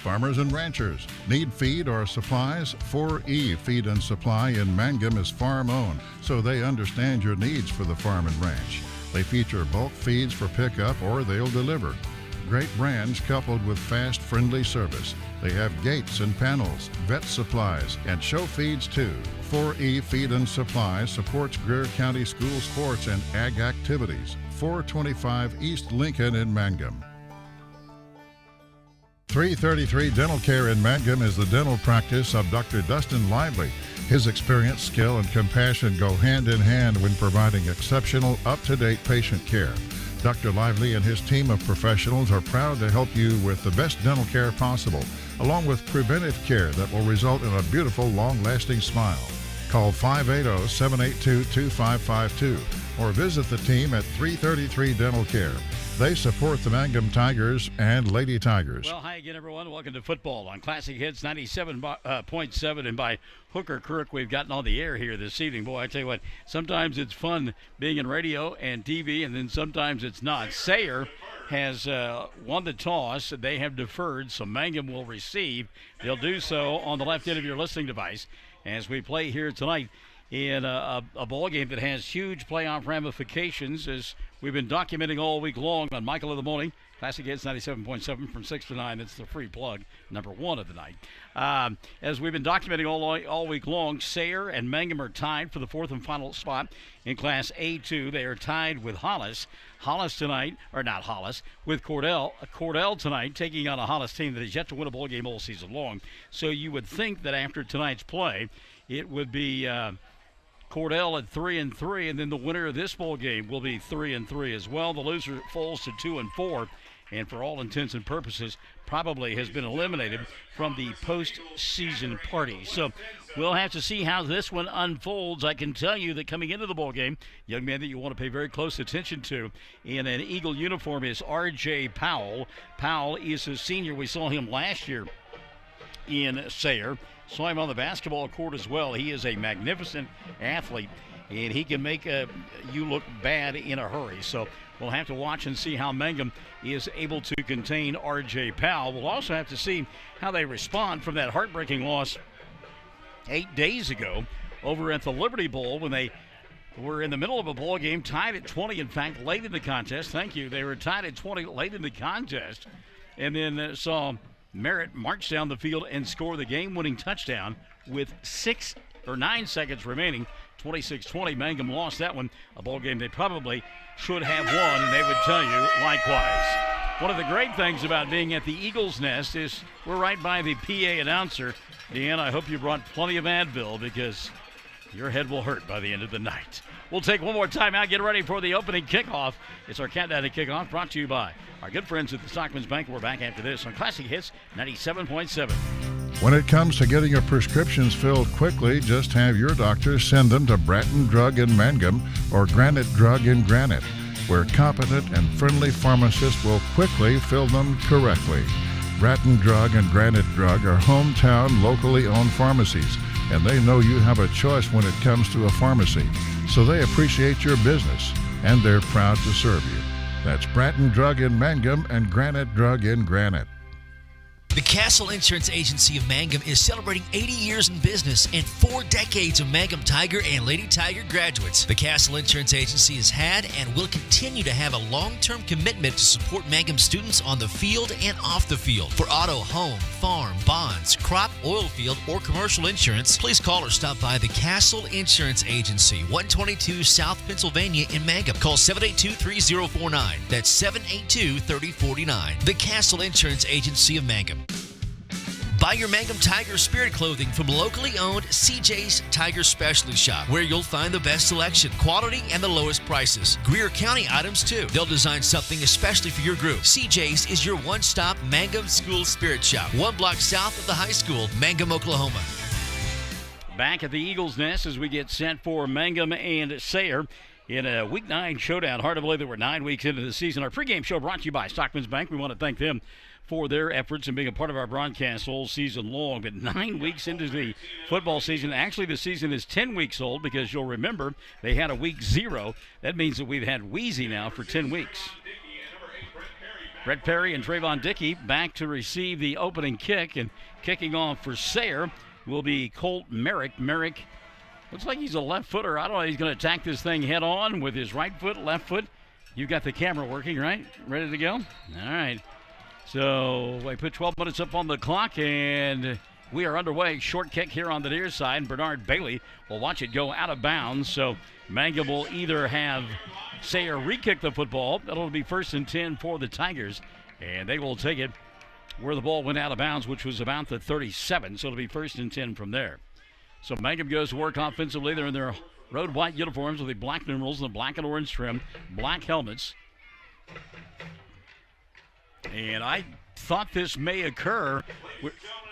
farmers and ranchers. Need feed or supplies? 4E Feed and Supply in Mangum is farm-owned, so they understand your needs for the farm and ranch. They feature bulk feeds for pickup or they'll deliver. Great brands coupled with fast, friendly service. They have gates and panels, vet supplies, and show feeds too. 4E Feed and Supply supports Greer County school sports and ag activities. 425 East Lincoln in Mangum. 333 Dental Care in Mangum is the dental practice of Dr. Dustin Lively. His experience, skill, and compassion go hand in hand when providing exceptional, up-to-date patient care. Dr. Lively and his team of professionals are proud to help you with the best dental care possible, along with preventive care that will result in a beautiful, long-lasting smile. Call 580-782-2552 or visit the team at 333 Dental Care. They support the Mangum Tigers and Lady Tigers. Well, hi again, everyone. Welcome to football on Classic Hits 97.7. And by hook or crook, we've gotten on the air here this evening. Boy, I tell you what, sometimes it's fun being in radio and TV, and then sometimes it's not. Sayre has won the toss. They have deferred, so Mangum will receive. They'll do so on the left end of your listening device as we play here tonight in a ball game that has huge playoff ramifications, as we've been documenting all week long on Michael in the Morning. Classic Hits 97.7 from 6 to 9. It's the free plug, number one of the night. As we've been documenting all week long, Sayre and Mangum are tied for the fourth and final spot in Class A2. They are tied with Hollis. Hollis tonight, or not Hollis, with Cordell. Cordell tonight taking on a Hollis team that has yet to win a ball game all season long. So you would think that after tonight's play, it would be Cordell at 3-3, and then the winner of this ball game will be 3-3 as well. The loser falls to 2-4, and for all intents and purposes, probably has been eliminated from the postseason party. So we'll have to see how this one unfolds. I can tell you that coming into the ball game, young man that you want to pay very close attention to in an Eagle uniform is R.J. Powell. Powell is a senior. We saw him last year in Sayre. Saw him on the basketball court as well. He is a magnificent athlete, and he can make you look bad in a hurry. So we'll have to watch and see how Mangum is able to contain R.J. Powell. We'll also have to see how they respond from that heartbreaking loss 8 days ago over at the Liberty Bowl when they were in the middle of a ball game, tied at 20, in fact, late in the contest. Thank you. They were tied at 20 late in the contest, and then saw Merritt march down the field and score the game-winning touchdown with 9 seconds remaining. 26-20. Mangum lost that one, a ball game they probably should have won, and they would tell you likewise. One of the great things about being at the Eagles' Nest is we're right by the PA announcer. Deanna, I hope you brought plenty of Advil because your head will hurt by the end of the night. We'll take one more time out, get ready for the opening kickoff. It's our countdown to kickoff, brought to you by our good friends at the Stockman's Bank. We're back after this on Classic Hits 97.7. When it comes to getting your prescriptions filled quickly, just have your doctor send them to Bratton Drug in Mangum or Granite Drug in Granite, where competent and friendly pharmacists will quickly fill them correctly. Bratton Drug and Granite Drug are hometown, locally owned pharmacies, and they know you have a choice when it comes to a pharmacy. So they appreciate your business, and they're proud to serve you. That's Bratton Drug in Mangum and Granite Drug in Granite. The Castle Insurance Agency of Mangum is celebrating 80 years in business and 4 decades of Mangum Tiger and Lady Tiger graduates. The Castle Insurance Agency has had and will continue to have a long-term commitment to support Mangum students on the field and off the field. For auto, home, farm, bonds, crop, oil field, or commercial insurance, please call or stop by the Castle Insurance Agency, 122 South Pennsylvania in Mangum. Call 782-3049. That's 782-3049. The Castle Insurance Agency of Mangum. Buy your Mangum Tiger Spirit clothing from locally owned CJ's Tiger Specialty Shop, where you'll find the best selection, quality, and the lowest prices. Greer County items, too. They'll design something especially for your group. CJ's is your one-stop Mangum School Spirit Shop, 1 block south of the high school, Mangum, Oklahoma. Back at the Eagles' Nest as we get set for Mangum and Sayre in a Week 9 showdown. Hard to believe that we're 9 weeks into the season. Our pregame show brought to you by Stockman's Bank. We want to thank them for their efforts and being a part of our broadcast all season long. But 9 weeks into the football season, actually the season is 10 weeks old because you'll remember they had a week 0. That means that we've had Wheezy now for 10 weeks. Brett Perry and Trayvon Dickey back to receive the opening kick, and kicking off for Sayre will be Colt Merrick. Merrick looks like he's a left footer. I don't know, he's going to attack this thing head on with his right foot, left foot. You've got the camera working, right? Ready to go? All right. So we put 12 minutes up on the clock, and we are underway. Short kick here on the near side, and Bernard Bailey will watch it go out of bounds. So Mangum will either have Sayre re-kick the football. That'll be 1st and 10 for the Tigers, and they will take it where the ball went out of bounds, which was about the 37. So it'll be 1st and 10 from there. So Mangum goes to work offensively. They're in their road white uniforms with the black numerals and the black and orange trim, black helmets. And I thought this may occur.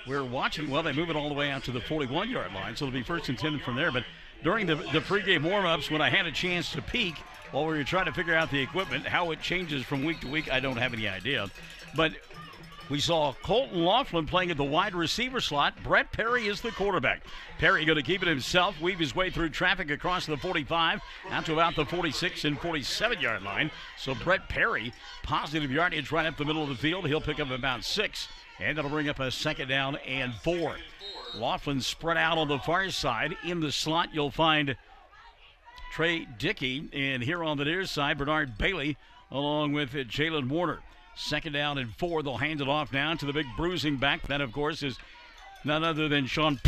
We're watching, well, they move it all the way out to the 41-yard line, so it'll be 1st and 10 from there. But during the pregame warm-ups, when I had a chance to peek while we were trying to figure out the equipment, how it changes from week to week, I don't have any idea. But we saw Colton Laughlin playing at the wide receiver slot. Brett Perry is the quarterback. Perry going to keep it himself, weave his way through traffic across the 45, out to about the 46 and 47-yard line. So Brett Perry, positive yardage right up the middle of the field. He'll pick up about 6, and that'll bring up a 2nd down and 4. Laughlin spread out on the far side. In the slot, you'll find Trey Dickey, and here on the near side, Bernard Bailey, along with Jalen Warner. 2nd down and 4. They'll hand it off now to the big bruising back. That, of course, is none other than Sean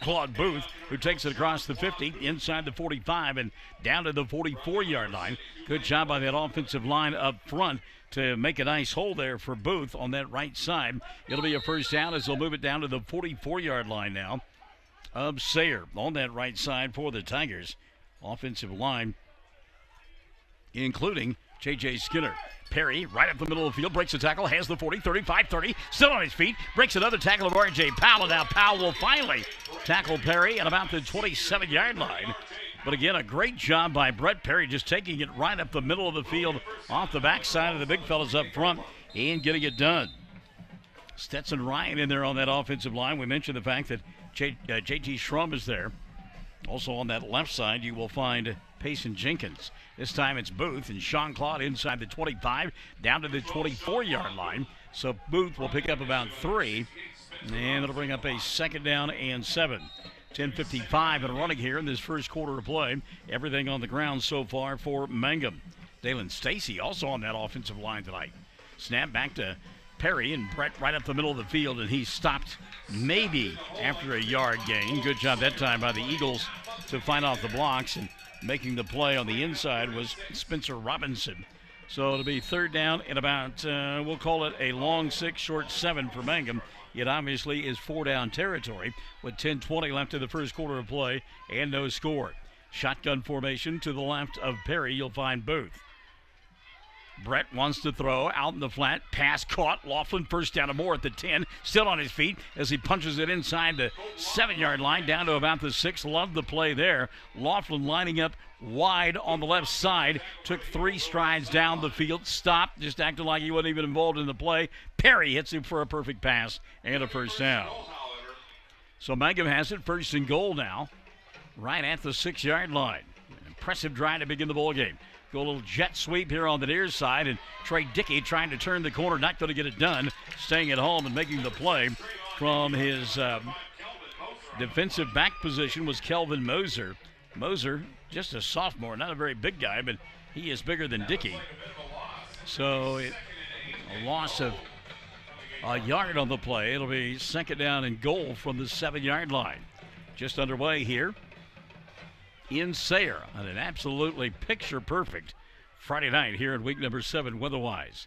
Claude Booth, who takes it across the 50, inside the 45, and down to the 44-yard line. Good job by that offensive line up front to make a nice hole there for Booth on that right side. It'll be a 1st down as they'll move it down to the 44-yard line now of Sayre on that right side for the Tigers. Offensive line, including J.J. Skinner. Perry, right up the middle of the field, breaks the tackle, has the 40, 35, 30, still on his feet, breaks another tackle of R.J. Powell, and now Powell will finally tackle Perry at about the 27-yard line. But again, a great job by Brett Perry, just taking it right up the middle of the field, off the backside of the big fellas up front, and getting it done. Stetson Ryan in there on that offensive line. We mentioned the fact that J.T. Schrum is there. Also on that left side, you will find Payson Jenkins. This time it's Booth and Sean Claude inside the 25, down to the 24-yard line. So Booth will pick up about 3, and it'll bring up a 2nd down and 7. 10:55 and running here in this first quarter of play. Everything on the ground so far for Mangum. Dalen Stacy also on that offensive line tonight. Snap back to Perry, and Brett right up the middle of the field, and he stopped maybe after a yard gain. Good job that time by the Eagles to find off the blocks, and making the play on the inside was Spencer Robinson. So it'll be 3rd down and about, we'll call it a long 6, short 7 for Mangum. It obviously is 4-down territory with 10:20 left in the first quarter of play and no score. Shotgun formation to the left of Perry. You'll find Booth. Brett wants to throw out in the flat. Pass caught. Laughlin 1st down and more at the 10. Still on his feet as he punches it inside the 7-yard line down to about the 6. Love the play there. Laughlin lining up wide on the left side. Took 3 strides down the field. Stopped. Just acted like he wasn't even involved in the play. Perry hits him for a perfect pass and a 1st down. So Mangum has it 1st and goal now. Right at the 6-yard line. An impressive drive to begin the ball game. Go a little jet sweep here on the near side, and Trey Dickey trying to turn the corner, not going to get it done, staying at home and making the play from his defensive back position was Kelvin Moser. Moser, just a sophomore, not a very big guy, but he is bigger than Dickey. So a loss of a yard on the play. It'll be 2nd down and goal from the 7-yard line. Just underway here in Sayre on an absolutely picture-perfect Friday night here in week number 7 weather-wise.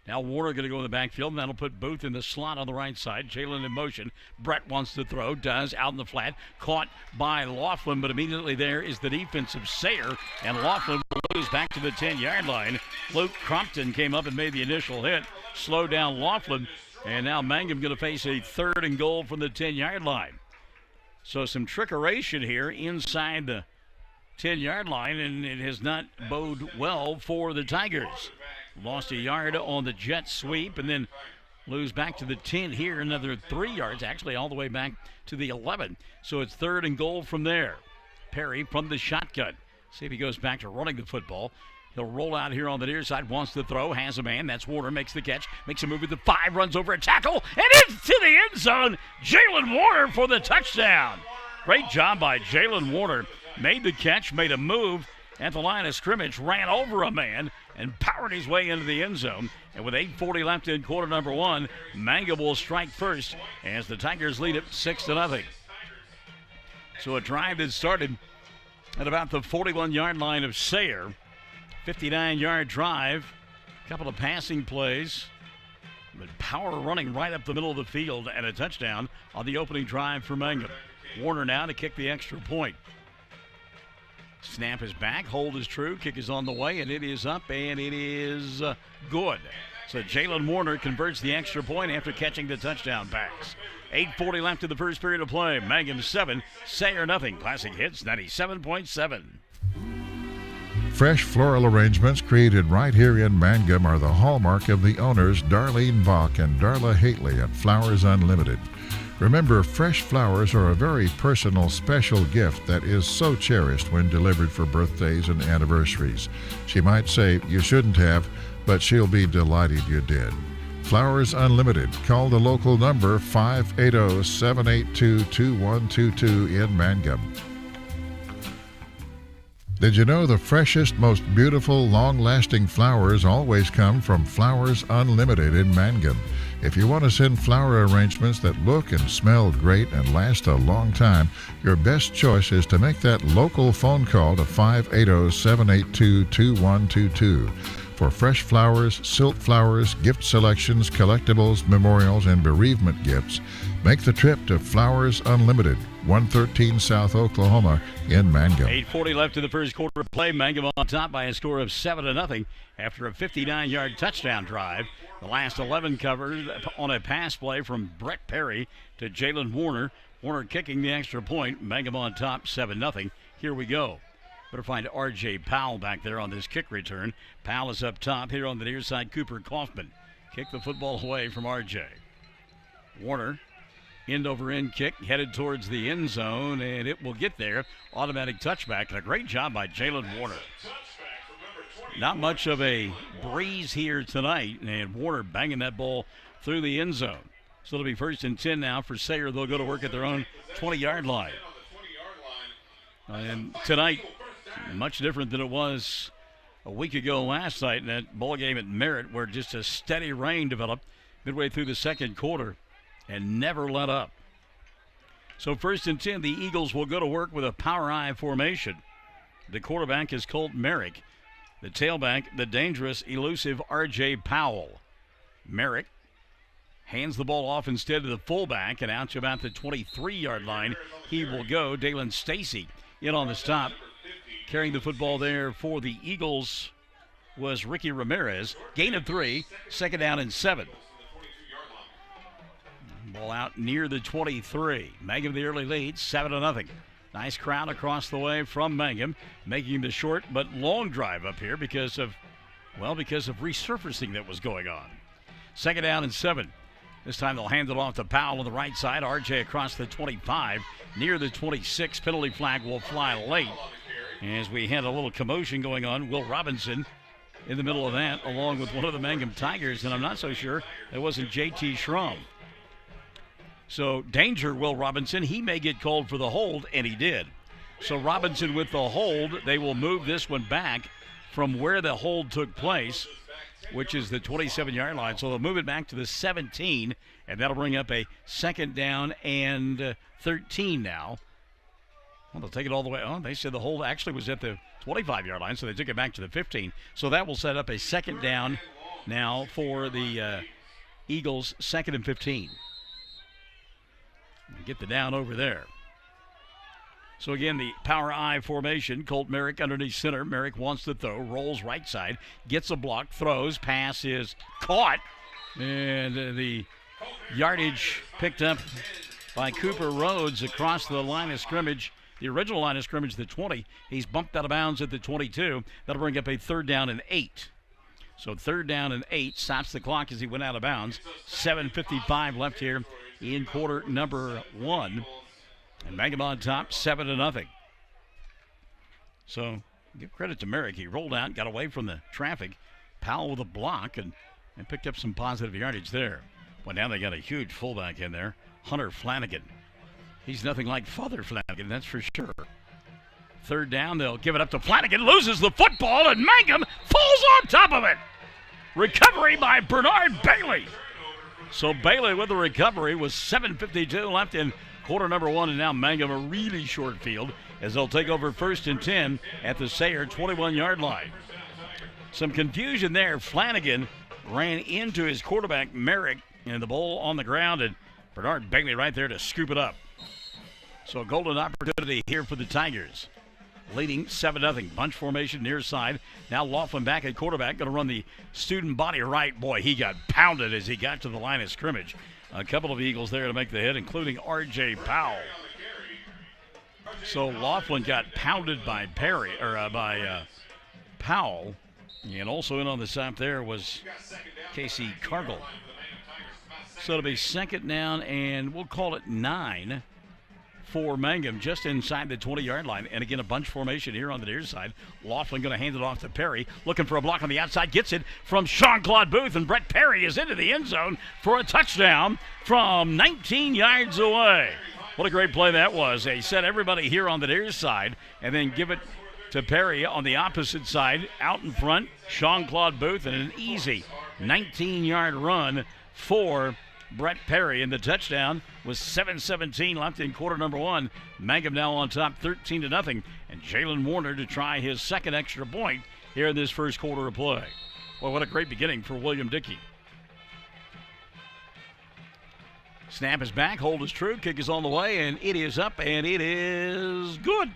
Now Warner going to go in the backfield, and that'll put Booth in the slot on the right side. Jalen in motion. Brett wants to throw, does, out in the flat. Caught by Laughlin, but immediately there is the defense of Sayre, and Laughlin will lose back to the 10-yard line. Luke Crompton came up and made the initial hit, slowed down Laughlin, and now Mangum going to face a 3rd and goal from the 10-yard line. So some trickeration here inside the 10-yard line, and it has not bode well for the Tigers. Lost a yard on the jet sweep, and then lose back to the 10 here, another 3 yards, actually all the way back to the 11. So it's 3rd and goal from there. Perry from the shotgun. See if he goes back to running the football. He'll roll out here on the near side, wants to throw, has a man. That's Warner, makes the catch, makes a move at the 5, runs over a tackle, and into the end zone. Jalen Warner for the touchdown. Great job by Jalen Warner. Made the catch, made a move at the line of scrimmage, ran over a man, and powered his way into the end zone. And with 8:40 left in quarter number 1, Mangum will strike first as the Tigers lead it 6-0. So a drive that started at about the 41-yard line of Sayre. 59-yard drive, a couple of passing plays, but power running right up the middle of the field and a touchdown on the opening drive for Mangum. Warner now to kick the extra point. Snap is back, hold is true, kick is on the way, and it is up, and it is good. So Jalen Warner converts the extra point after catching the touchdown pass. 8:40 left in the first period of play. Mangum 7, Sayre nothing. Classic Hits 97.7. Fresh floral arrangements created right here in Mangum are the hallmark of the owners Darlene Bach and Darla Hately at Flowers Unlimited. Remember, fresh flowers are a very personal, special gift that is so cherished when delivered for birthdays and anniversaries. She might say you shouldn't have, but she'll be delighted you did. Flowers Unlimited. Call the local number 580-782-2122 in Mangum. Did you know the freshest, most beautiful, long-lasting flowers always come from Flowers Unlimited in Mangum? If you want to send flower arrangements that look and smell great and last a long time, your best choice is to make that local phone call to 580-782-2122. For fresh flowers, silk flowers, gift selections, collectibles, memorials, and bereavement gifts, make the trip to Flowers Unlimited, 113 South Oklahoma in Mangum. 8:40 left in the first quarter of play. Mangum on top by a score of 7-0 after a 59-yard touchdown drive. The last 11 covered on a pass play from Brett Perry to Jalen Warner. Warner kicking the extra point. Mangum on top 7-0. Here we go. Better find R.J. Powell back there on this kick return. Powell is up top here on the near side. Cooper Kaufman kick the football away from R.J. Warner, end over end kick, headed towards the end zone, and it will get there. Automatic touchback, and a great job by Jalen Warner. Not much of a breeze here tonight, and Warner banging that ball through the end zone. So it'll be 1st and 10 now for Sayre. They'll go to work at their own 20-yard line. And tonight, much different than it was a week ago last night in that ball game at Merritt, where just a steady rain developed midway through the second quarter and never let up. So 1st and 10, the Eagles will go to work with a power I formation. The quarterback is Colt Merrick. The tailback, the dangerous, elusive R.J. Powell. Merrick hands the ball off instead to the fullback, and out to about the 23-yard line he will go. Dalen Stacy in on the stop. Carrying the football there for the Eagles was Ricky Ramirez. Gain of 3, 2nd down and 7. Ball out near the 23. Mangum the early lead, 7-0. Nice crowd across the way from Mangum, making the short but long drive up here because of resurfacing that was going on. 2nd down and 7. This time they'll hand it off to Powell on the right side. RJ across the 25, near the 26. Penalty flag will fly late as we had a little commotion going on. Will Robinson in the middle of that, along with one of the Mangum Tigers, and I'm not so sure it wasn't J.T. Schramm. So danger, Will Robinson. He may get called for the hold, and he did. So Robinson with the hold. They will move this one back from where the hold took place, which is the 27-yard line. So they'll move it back to the 17, and that'll bring up a 2nd down and 13 now. Well, they'll take it all the way. Oh, they said the hold actually was at the 25-yard line, so they took it back to the 15. So that will set up a 2nd down now for the Eagles, 2nd and 15. Get the down over there. So again, the power I formation. Colt Merrick underneath center. Merrick wants to throw, rolls right side, gets a block, throws, pass is caught, and the yardage picked up by Cooper Rhodes across the line of scrimmage. The original line of scrimmage, the 20. He's bumped out of bounds at the 22. That'll bring up a 3rd down and 8. So 3rd down and 8, stops the clock as he went out of bounds. 7:55 left here in quarter number 1. And Mangum on top, 7-0. So Give credit to Merrick. He rolled out, got away from the traffic. Powell with a block and picked up some positive yardage there. Well, now they got a huge fullback in there, Hunter Flanagan. He's nothing like Father Flanagan, that's for sure. Third down, they'll give it up to Flanagan, loses the football, and Mangum falls on top of it. Recovery by Bernard Bailey. So Bailey with the recovery with 7:52 left in quarter number one, and now Mangum a really short field as they'll take over 1st and 10 at the Sayre 21-yard line. Some confusion there. Flanagan ran into his quarterback, Merrick, and the ball on the ground, and Bernard Bailey right there to scoop it up. So a golden opportunity here for the Tigers. Leading 7-0. Bunch formation near side. Now Laughlin back at quarterback. Going to run the student body right. Boy, he got pounded as he got to the line of scrimmage. A couple of Eagles there to make the hit, including R.J. Powell. So Laughlin got pounded by Powell. And also in on the stop there was Casey Cargill. So it'll be second down, and we'll call it 9 for Mangum, just inside the 20-yard line. And again, a bunch formation here on the near side. Laughlin going to hand it off to Perry, looking for a block on the outside, gets it from Jean-Claude Booth, and Brett Perry is into the end zone for a touchdown from 19 yards away. What a great play that was. They set everybody here on the near side and then give it to Perry on the opposite side, out in front, Jean-Claude Booth, and an easy 19-yard run for Brett Perry, and the touchdown was 7:17 left in quarter number one. Mangum now on top 13-0, and Jalen Warner to try his second extra point here in this first quarter of play. Well, what a great beginning for William Dickey. Snap is back, hold is true, kick is on the way, and it is up, and it is good.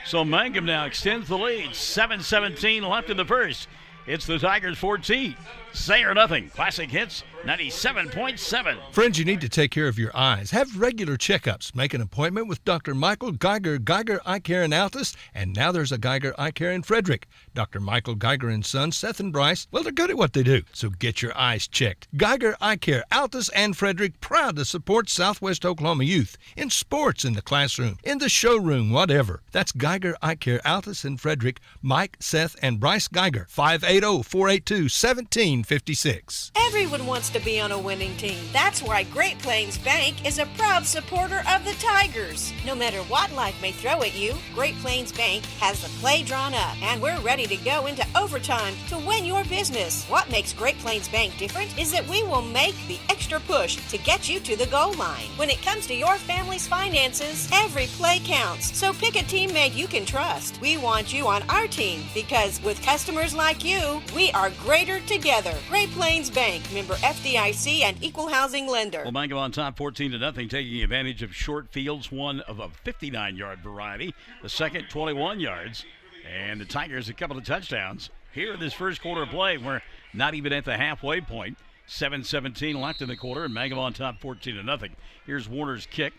So Mangum now extends the lead. 7:17 left in the first. It's the Tigers 14, Sayre nothing. Classic Hits 97.7. Friends, you need to take care of your eyes. Have regular checkups. Make an appointment with Dr. Michael Geiger, Geiger Eye Care in Altus, and now there's a Geiger Eye Care in Frederick. Dr. Michael Geiger and Sons, Seth and Bryce, well, they're good at what they do, so get your eyes checked. Geiger Eye Care, Altus and Frederick, proud to support Southwest Oklahoma youth in sports, in the classroom, in the showroom, whatever. That's Geiger Eye Care, Altus and Frederick. Mike, Seth, and Bryce Geiger, 580-482-1756. Everyone wants to be on a winning team. That's why Great Plains Bank is a proud supporter of the Tigers. No matter what life may throw at you, Great Plains Bank has the play drawn up, and we're ready to go into overtime to win your business. What makes Great Plains Bank different is that we will make the extra push to get you to the goal line. When it comes to your family's finances, every play counts. So pick a teammate you can trust. We want you on our team because with customers like you, we are greater together. Great Plains Bank, member FDIC and equal housing lender. Well, Mangum on top 14-0, taking advantage of short fields, one of a 59-yard variety, the second 21 yards, and the Tigers a couple of touchdowns. Here in this first quarter of play, we're not even at the halfway point. 7:17 left in the quarter, and Mangum on top 14-0. Here's Warner's kick.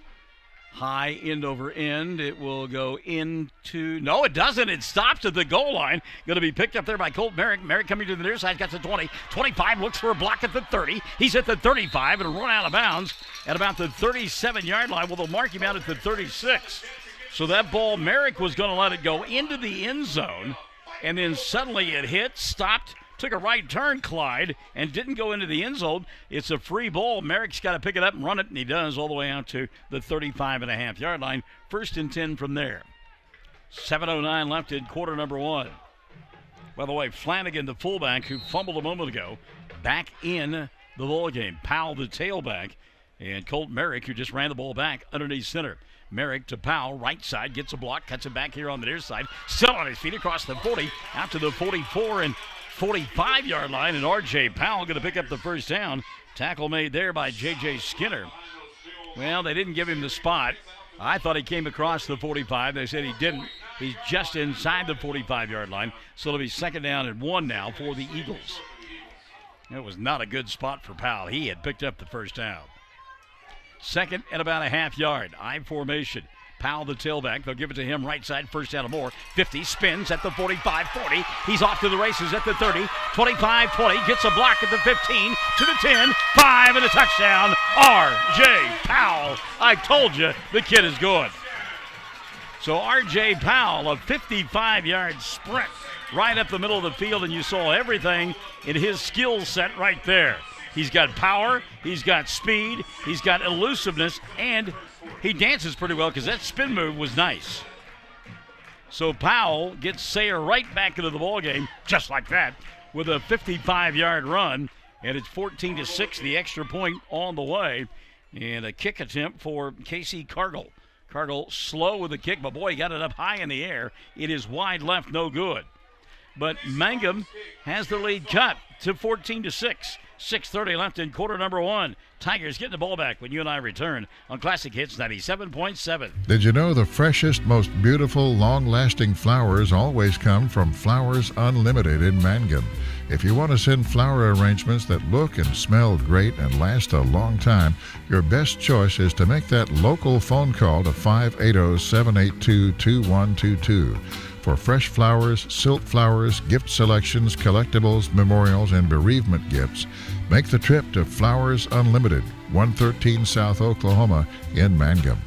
High end over end. It will go into... No, it doesn't. It stops at the goal line. Going to be picked up there by Colt Merrick. Merrick coming to the near side. Got to 20. 25. Looks for a block at the 30. He's at the 35 and run out of bounds at about the 37-yard line. Well, they'll mark him out at the 36. So that ball, Merrick was going to let it go into the end zone. And then suddenly it hit, stopped, took a right turn, Clyde, and didn't go into the end zone. It's a free ball. Merrick's got to pick it up and run it, and he does all the way out to the 35.5-yard line. 1st and 10 from there. 7:09 left in quarter number one. By the way, Flanagan, the fullback, who fumbled a moment ago, back in the ball game. Powell, the tailback, and Colt Merrick, who just ran the ball back underneath center. Merrick to Powell, right side, gets a block, cuts it back here on the near side. Still on his feet across the 40, out to the 44 and 45-yard line, and R.J. Powell going to pick up the first down. Tackle made there by J.J. Skinner. Well, they didn't give him the spot. I thought he came across the 45. They said he didn't. He's just inside the 45-yard line, so it'll be second down and 1 now for the Eagles. It was not a good spot for Powell. He had picked up the first down. Second and about a half yard. I formation. Powell, the tailback. They'll give it to him right side. First down and more. 50. Spins at the 45, 40. He's off to the races at the 30. 25, 20. Gets a block at the 15. To the 10. 5 and a touchdown. R.J. Powell. I told you the kid is good. So R.J. Powell, a 55-yard sprint right up the middle of the field, and you saw everything in his skill set right there. He's got power, he's got speed, he's got elusiveness, and he dances pretty well because that spin move was nice. So Powell gets Sayre right back into the ballgame, just like that, with a 55-yard run, and it's 14-6, the extra point on the way, and a kick attempt for Casey Cargill. Cargill slow with the kick, but boy, he got it up high in the air. It is wide left, no good. But Mangum has the lead cut to 14-6. 6:30 left in quarter number one. Tigers getting the ball back when you and I return on Classic Hits 97.7. Did you know the freshest, most beautiful, long-lasting flowers always come from Flowers Unlimited in Mangum? If you want to send flower arrangements that look and smell great and last a long time, your best choice is to make that local phone call to 580-782-2122. For fresh flowers, silk flowers, gift selections, collectibles, memorials, and bereavement gifts, make the trip to Flowers Unlimited, 113 South Oklahoma in Mangum.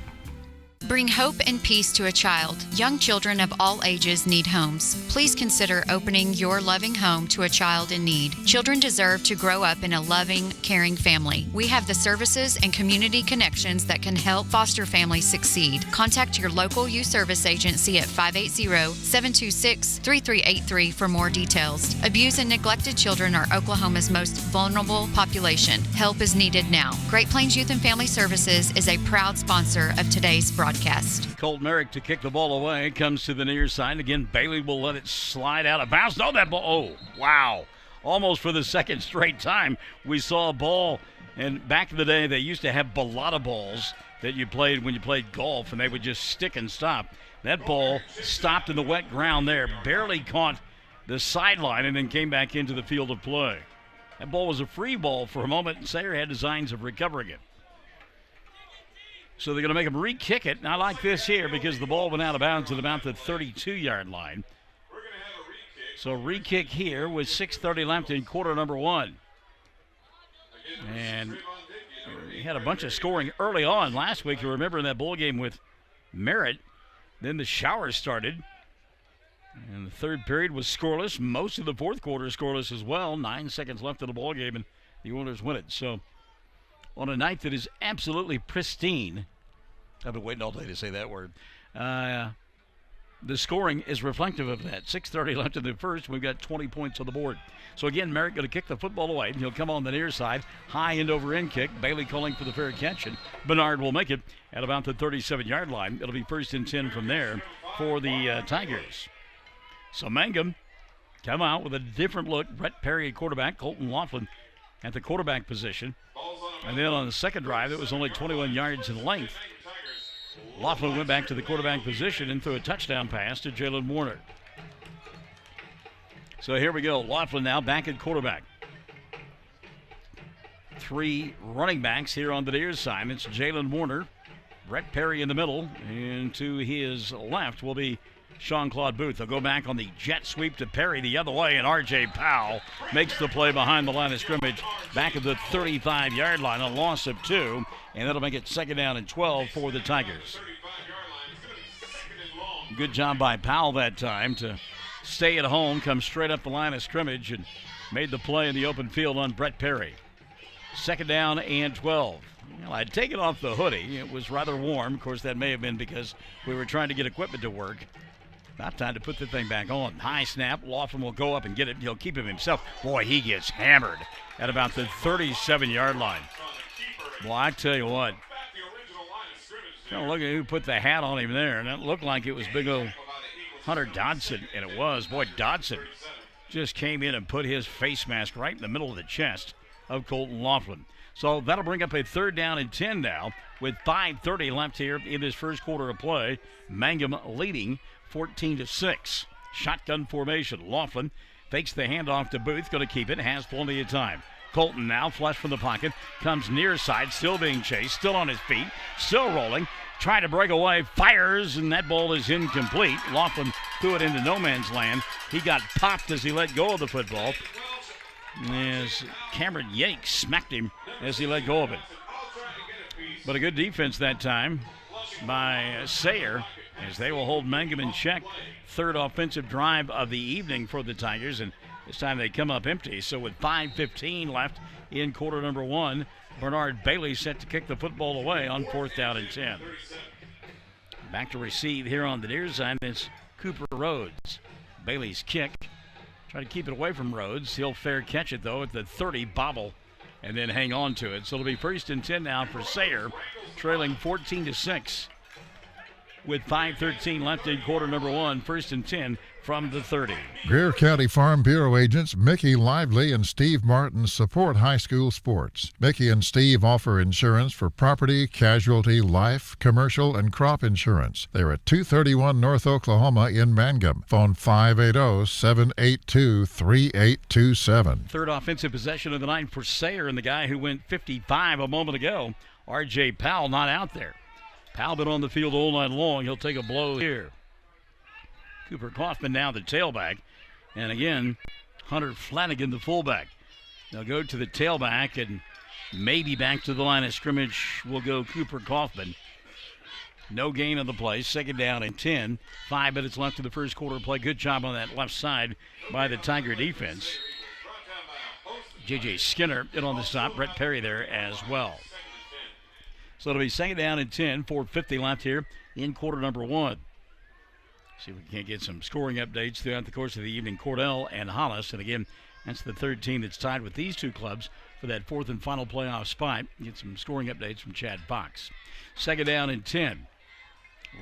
Bring hope and peace to a child. Young children of all ages need homes. Please consider opening your loving home to a child in need. Children deserve to grow up in a loving, caring family. We have the services and community connections that can help foster families succeed. Contact your local youth service agency at 580-726-3383 for more details. Abused and neglected children are Oklahoma's most vulnerable population. Help is needed now. Great Plains Youth and Family Services is a proud sponsor of today's broadcast. Colt Merrick to kick the ball away. Comes to the near side. Again, Bailey will let it slide out of bounds. No, that ball. Oh, wow. Almost for the second straight time we saw a ball. And back in the day, they used to have balata balls that you played when you played golf, and they would just stick and stop. That ball stopped in the wet ground there, barely caught the sideline, and then came back into the field of play. That ball was a free ball for a moment, and Sayre had designs of recovering it. So they're going to make him re-kick it. And I like this here because the ball went out of bounds at about the 32-yard line. So re-kick here with 6:30 left in quarter number one. And he had a bunch of scoring early on last week. You remember in that bowl game with Merritt. Then the showers started. And the third period was scoreless. Most of the fourth quarter scoreless as well. 9 seconds left in the ball game, and the Oilers win it. So on a night that is absolutely pristine, I've been waiting all day to say that word, the scoring is reflective of that. 6:30 left in the first. We've got 20 points on the board. So again, Merritt going to kick the football away. He'll come on the near side. High end over end kick. Bailey calling for the fair catch, and Bernard will make it at about the 37-yard line. It'll be 1st and 10 from there for the Tigers. So Mangum come out with a different look. Brett Perry at quarterback. Colton Laughlin at the quarterback position. And then on the second drive, it was only 21 yards in length. Laughlin went back to the quarterback position and threw a touchdown pass to Jalen Warner. So here we go. Laughlin now back at quarterback. 3 running backs here on the near side. It's Jalen Warner, Brett Perry in the middle, and to his left will be Sean-Claude Booth. They'll go back on the jet sweep to Perry the other way, and R.J. Powell makes the play behind the line of scrimmage back at the 35-yard line, a loss of 2, and that'll make it 2nd down and 12 for the Tigers. Good job by Powell that time to stay at home, come straight up the line of scrimmage, and made the play in the open field on Brett Perry. 2nd down and 12. Well, I'd taken off the hoodie. It was rather warm. Of course, that may have been because we were trying to get equipment to work. About time to put the thing back on. High snap. Laughlin will go up and get it. He'll keep him himself. Boy, he gets hammered at about the 37-yard line. Well, I tell you what. Look at who put the hat on him there. And it looked like it was big old Hunter Dodson. And it was. Boy, Dodson just came in and put his face mask right in the middle of the chest of Colton Laughlin. So that'll bring up a 3rd down and 10 now with 5:30 left here in this first quarter of play. Mangum leading 14-6. Shotgun formation. Laughlin fakes the handoff to Booth. Going to keep it. Has plenty of time. Colton now flush from the pocket. Comes near side. Still being chased. Still on his feet. Still rolling. Trying to break away. Fires, and that ball is incomplete. Laughlin threw it into no man's land. He got popped as he let go of the football. As Cameron Yates smacked him as he let go of it. But a good defense that time by Sayre. as they will hold Mangum in check. Third offensive drive of the evening for the Tigers, and this time they come up empty. So with 5:15 left in quarter number one, Bernard Bailey set to kick the football away on 4th down and 10. Back to receive here on the near side. It's Cooper Rhodes. Bailey's kick. Try to keep it away from Rhodes. He'll fair catch it, though, at the 30, bobble, and then hang on to it. So it'll be 1st and 10 now for Sayre, trailing 14-6. With 5:13 left in quarter number one, 1st and 10 from the 30. Greer County Farm Bureau agents Mickey Lively and Steve Martin support high school sports. Mickey and Steve offer insurance for property, casualty, life, commercial, and crop insurance. They're at 231 North Oklahoma in Mangum. Phone 580-782-3827. Third offensive possession of the night for Sayre, and the guy who went 55 a moment ago, R.J. Powell, not out there. Powell been on the field all night long. He'll take a blow here. Cooper Kaufman now the tailback. And again, Hunter Flanagan the fullback. They'll go to the tailback, and maybe back to the line of scrimmage will go Cooper Kaufman. No gain on the play. 2nd down and 10. 5 minutes left in the first quarter play. Good job on that left side by the Tiger defense. J.J. Skinner in on the stop. Brett Perry there as well. So it'll be 2nd down and 10, 4:50 left here in quarter number one. See if we can't get some scoring updates throughout the course of the evening. Cordell and Hollis, and again, that's the third team that's tied with these two clubs for that 4th and final playoff spot. Get some scoring updates from Chad Fox. 2nd down and 10.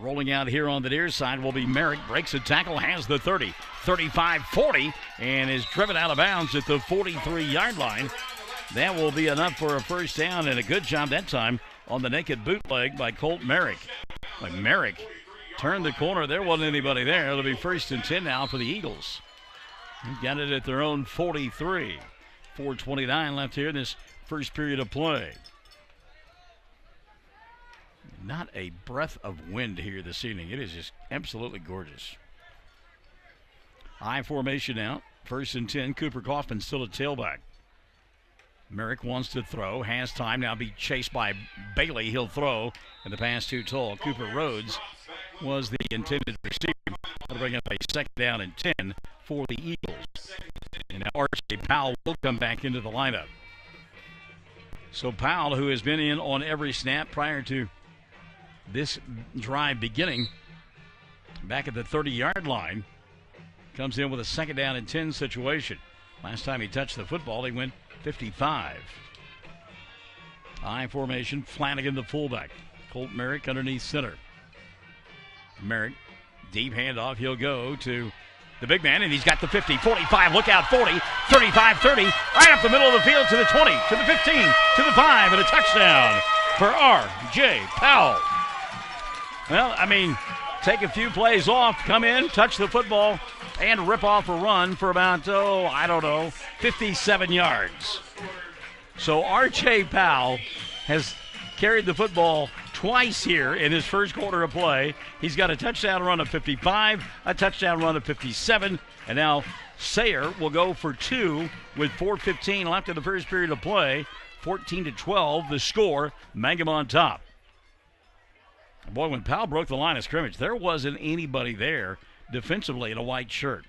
Rolling out here on the near side will be Merrick. Breaks a tackle, has the 30, 35-40, and is driven out of bounds at the 43-yard line. That will be enough for a 1st down, and a good job that time on the naked bootleg by Colt Merrick. But Merrick turned the corner. There wasn't anybody there. It'll be 1st and 10 now for the Eagles. They've got it at their own 43. 4:29 left here in this first period of play. Not a breath of wind here this evening. It is just absolutely gorgeous. I formation now. 1st and 10. Cooper Kaufman still a tailback. Merrick wants to throw, has time, now be chased by Bailey. He'll throw, and the pass too tall. Cooper Rhodes was the intended receiver. That'll bring up a 2nd down and 10 for the Eagles. And now R.J. Powell will come back into the lineup. So Powell, who has been in on every snap prior to this drive beginning, back at the 30-yard line, comes in with a 2nd down and 10 situation. Last time he touched the football, he went 55. I formation, Flanagan the fullback. Colt Merrick underneath center. Merrick, deep handoff. He'll go to the big man, and he's got the 50, 45, look out, 40, 35, 30, right up the middle of the field to the 20, to the 15, to the 5, and a touchdown for R.J. Powell. Well, I mean, take a few plays off, come in, touch the football, and rip off a run for about, 57 yards. So R.J. Powell has carried the football twice here in his first quarter of play. He's got a touchdown run of 55, a touchdown run of 57, and now Sayre will go for 2 with 4:15 left in the first period of play. 14-12, the score, Mangum on top. Boy, when Powell broke the line of scrimmage, there wasn't anybody there defensively in a white shirt.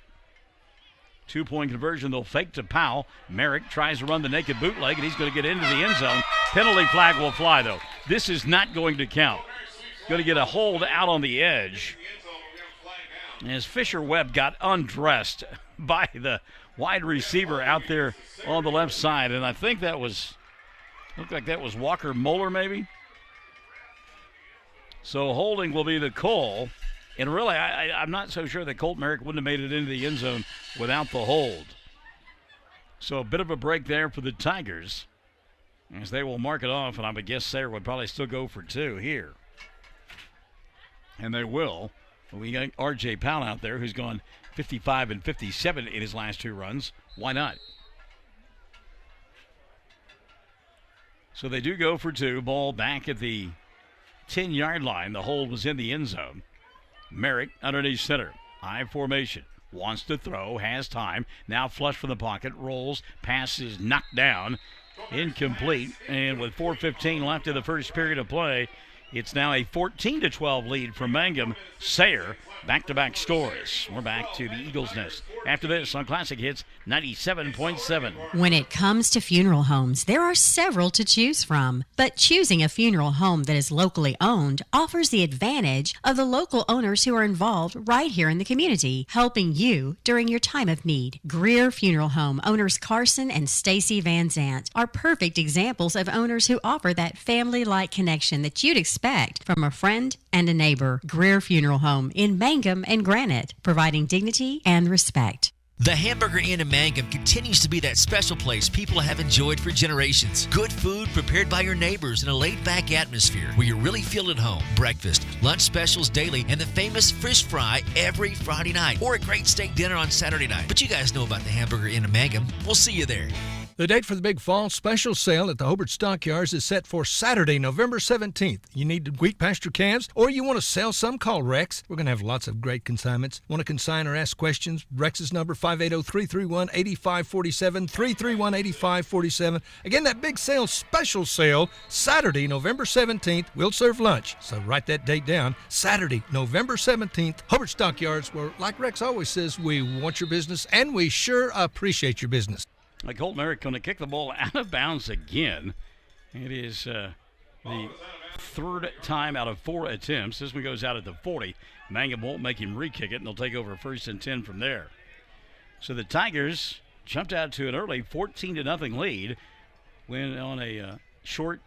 2-point conversion, they'll fake to Powell. Merrick tries to run the naked bootleg, and he's going to get into the end zone. Penalty flag will fly, though. This is not going to count. Going to get a hold out on the edge. As Fisher Webb got undressed by the wide receiver out there on the left side, and I think that looked like that was Walker Moeller maybe. So holding will be the call. And really, I'm not so sure that Colt Merrick wouldn't have made it into the end zone without the hold. So a bit of a break there for the Tigers, as they will mark it off, and I would guess Sayre would probably still go for 2 here. And they will. We got R.J. Powell out there, who's gone 55 and 57 in his last 2 runs. Why not? So they do go for 2. Ball back at the 10-yard line. The hold was in the end zone. Merrick underneath center. I formation. Wants to throw. Has time. Now flush from the pocket. Rolls. Pass is knocked down. Incomplete. And with 4:15 left in the first period of play, It's now a 14-12 lead for Mangum. Sayre, back-to-back scores. We're back to the Eagles' Nest after this on Classic Hits 97.7. When it comes to funeral homes, there are several to choose from. But choosing a funeral home that is locally owned offers the advantage of the local owners who are involved right here in the community, helping you during your time of need. Greer Funeral Home owners Carson and Stacy Van Zant are perfect examples of owners who offer that family-like connection that you'd expect from a friend and a neighbor. Greer Funeral Home in Mangum and Granite, providing dignity and respect. The Hamburger Inn in Mangum continues to be that special place people have enjoyed for generations. Good food prepared by your neighbors in a laid-back atmosphere where you really feel at home. Breakfast, lunch specials daily, and the famous fish fry every Friday night. Or a great steak dinner on Saturday night. But you guys know about the Hamburger Inn in Mangum. We'll see you there. The date for the big fall special sale at the Hobart Stockyards is set for Saturday, November 17th. You need to wheat pasture calves or you want to sell some, call Rex. We're going to have lots of great consignments. Want to consign or ask questions? Rex's number 580-331-8547, 331-8547. Again, that big sale, special sale, Saturday, November 17th. We'll serve lunch, so write that date down. Saturday, November 17th, Hobart Stockyards, where, like Rex always says, we want your business and we sure appreciate your business. Colton Merrick going to kick the ball out of bounds again. It is the third time out of 4 attempts. This one goes out at the 40. Mangum won't make him re-kick it, and they'll take over 1st and 10 from there. So the Tigers jumped out to an early 14-0 lead, went on a short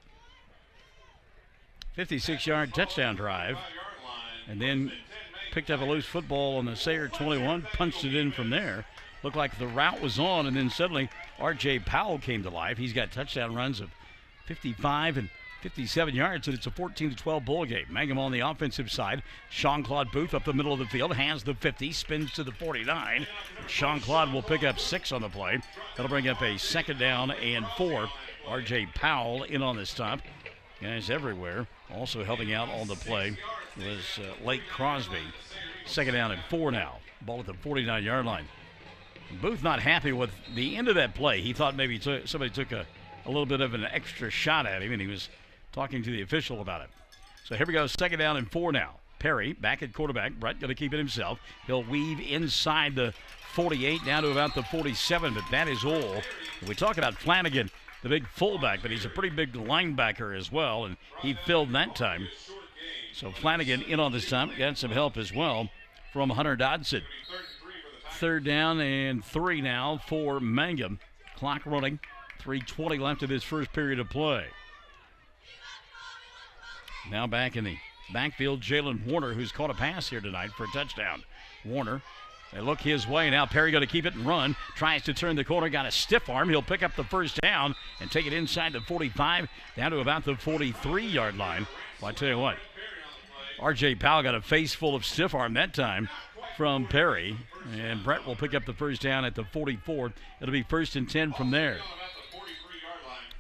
56-yard touchdown drive, and then picked up a loose football on the Sayre 21, punched it in from there. Looked like the route was on, and then suddenly R.J. Powell came to life. He's got touchdown runs of 55 and 57 yards, and it's a 14-12 ball game. Mangum on the offensive side. Sean-Claude Booth up the middle of the field, hands the 50, spins to the 49. Sean-Claude will pick up 6 on the play. That'll bring up a 2nd down and 4. R.J. Powell in on the stop. Guys everywhere. Also helping out on the play was Lake Crosby. 2nd down and 4 now. Ball at the 49-yard line. Booth not happy with the end of that play. He thought maybe somebody took a little bit of an extra shot at him, and he was talking to the official about it. So here we go, 2nd down and 4 now. Perry back at quarterback. Brett going to keep it himself. He'll weave inside the 48 down to about the 47, but that is all. We talk about Flanagan, the big fullback, but he's a pretty big linebacker as well, and he filled that time. So Flanagan in on this time. Got some help as well from Hunter Dodson. 3rd down and 3 now for Mangum. Clock running. 3:20 left of this first period of play. Now back in the backfield, Jalen Warner, who's caught a pass here tonight for a touchdown. Warner, they look his way. Now Perry going to keep it and run. Tries to turn the corner. Got a stiff arm. He'll pick up the 1st down and take it inside the 45 down to about the 43-yard line. Well, I tell you what, R.J. Powell got a face full of stiff arm that time from Perry, and Brett will pick up the 1st down at the 44. It'll be 1st and 10 from there.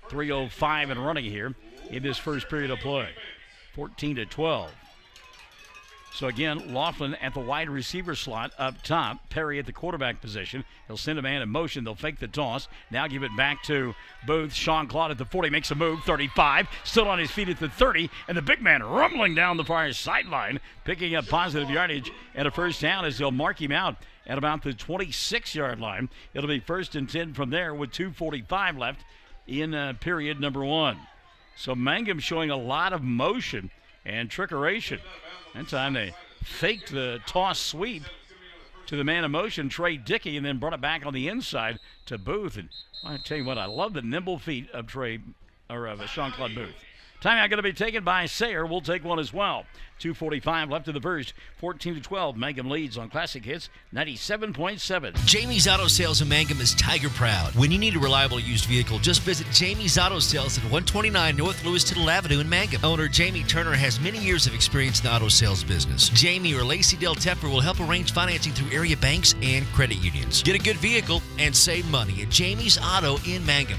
3:05 and running here in this first period of play. 14-12. So again, Laughlin at the wide receiver slot up top. Perry at the quarterback position. He'll send a man in motion. They'll fake the toss. Now give it back to Booth. Sean-Claude at the 40 makes a move. 35. Still on his feet at the 30. And the big man rumbling down the far sideline. Picking up positive yardage and a 1st down as they'll mark him out at about the 26-yard line. It'll be 1st and 10 from there with 2:45 left in period number 1. So Mangum showing a lot of motion and trickeration. That time they faked the toss sweep to the man in motion, Trey Dickey, and then brought it back on the inside to Booth. And I tell you what, I love the nimble feet of Sean-Claude Booth. Timeout going to be taken by Sayre. We'll take one as well. 2:45 left of the first. 14-12. Mangum leads on Classic Hits 97.7. Jamie's Auto Sales in Mangum is Tiger proud. When you need a reliable used vehicle, just visit Jamie's Auto Sales at 129 North Louis Tittle Avenue in Mangum. Owner Jamie Turner has many years of experience in the auto sales business. Jamie or Lacey Del Tepper will help arrange financing through area banks and credit unions. Get a good vehicle and save money at Jamie's Auto in Mangum.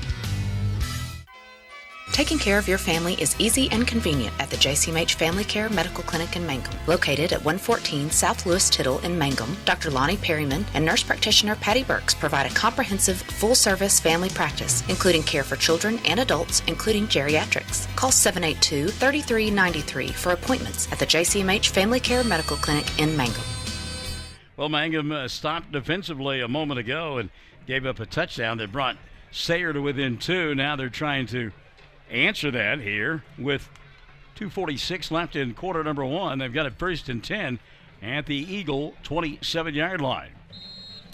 Taking care of your family is easy and convenient at the JCMH Family Care Medical Clinic in Mangum. Located at 114 South Lewis Tittle in Mangum, Dr. Lonnie Perryman and nurse practitioner Patty Burks provide a comprehensive, full-service family practice, including care for children and adults, including geriatrics. Call 782-3393 for appointments at the JCMH Family Care Medical Clinic in Mangum. Well, Mangum stopped defensively a moment ago and gave up a touchdown that brought Sayre to within 2. Now they're trying to answer that here with 2:46 left in quarter number 1. They've got it 1st and 10 at the Eagle 27-yard line.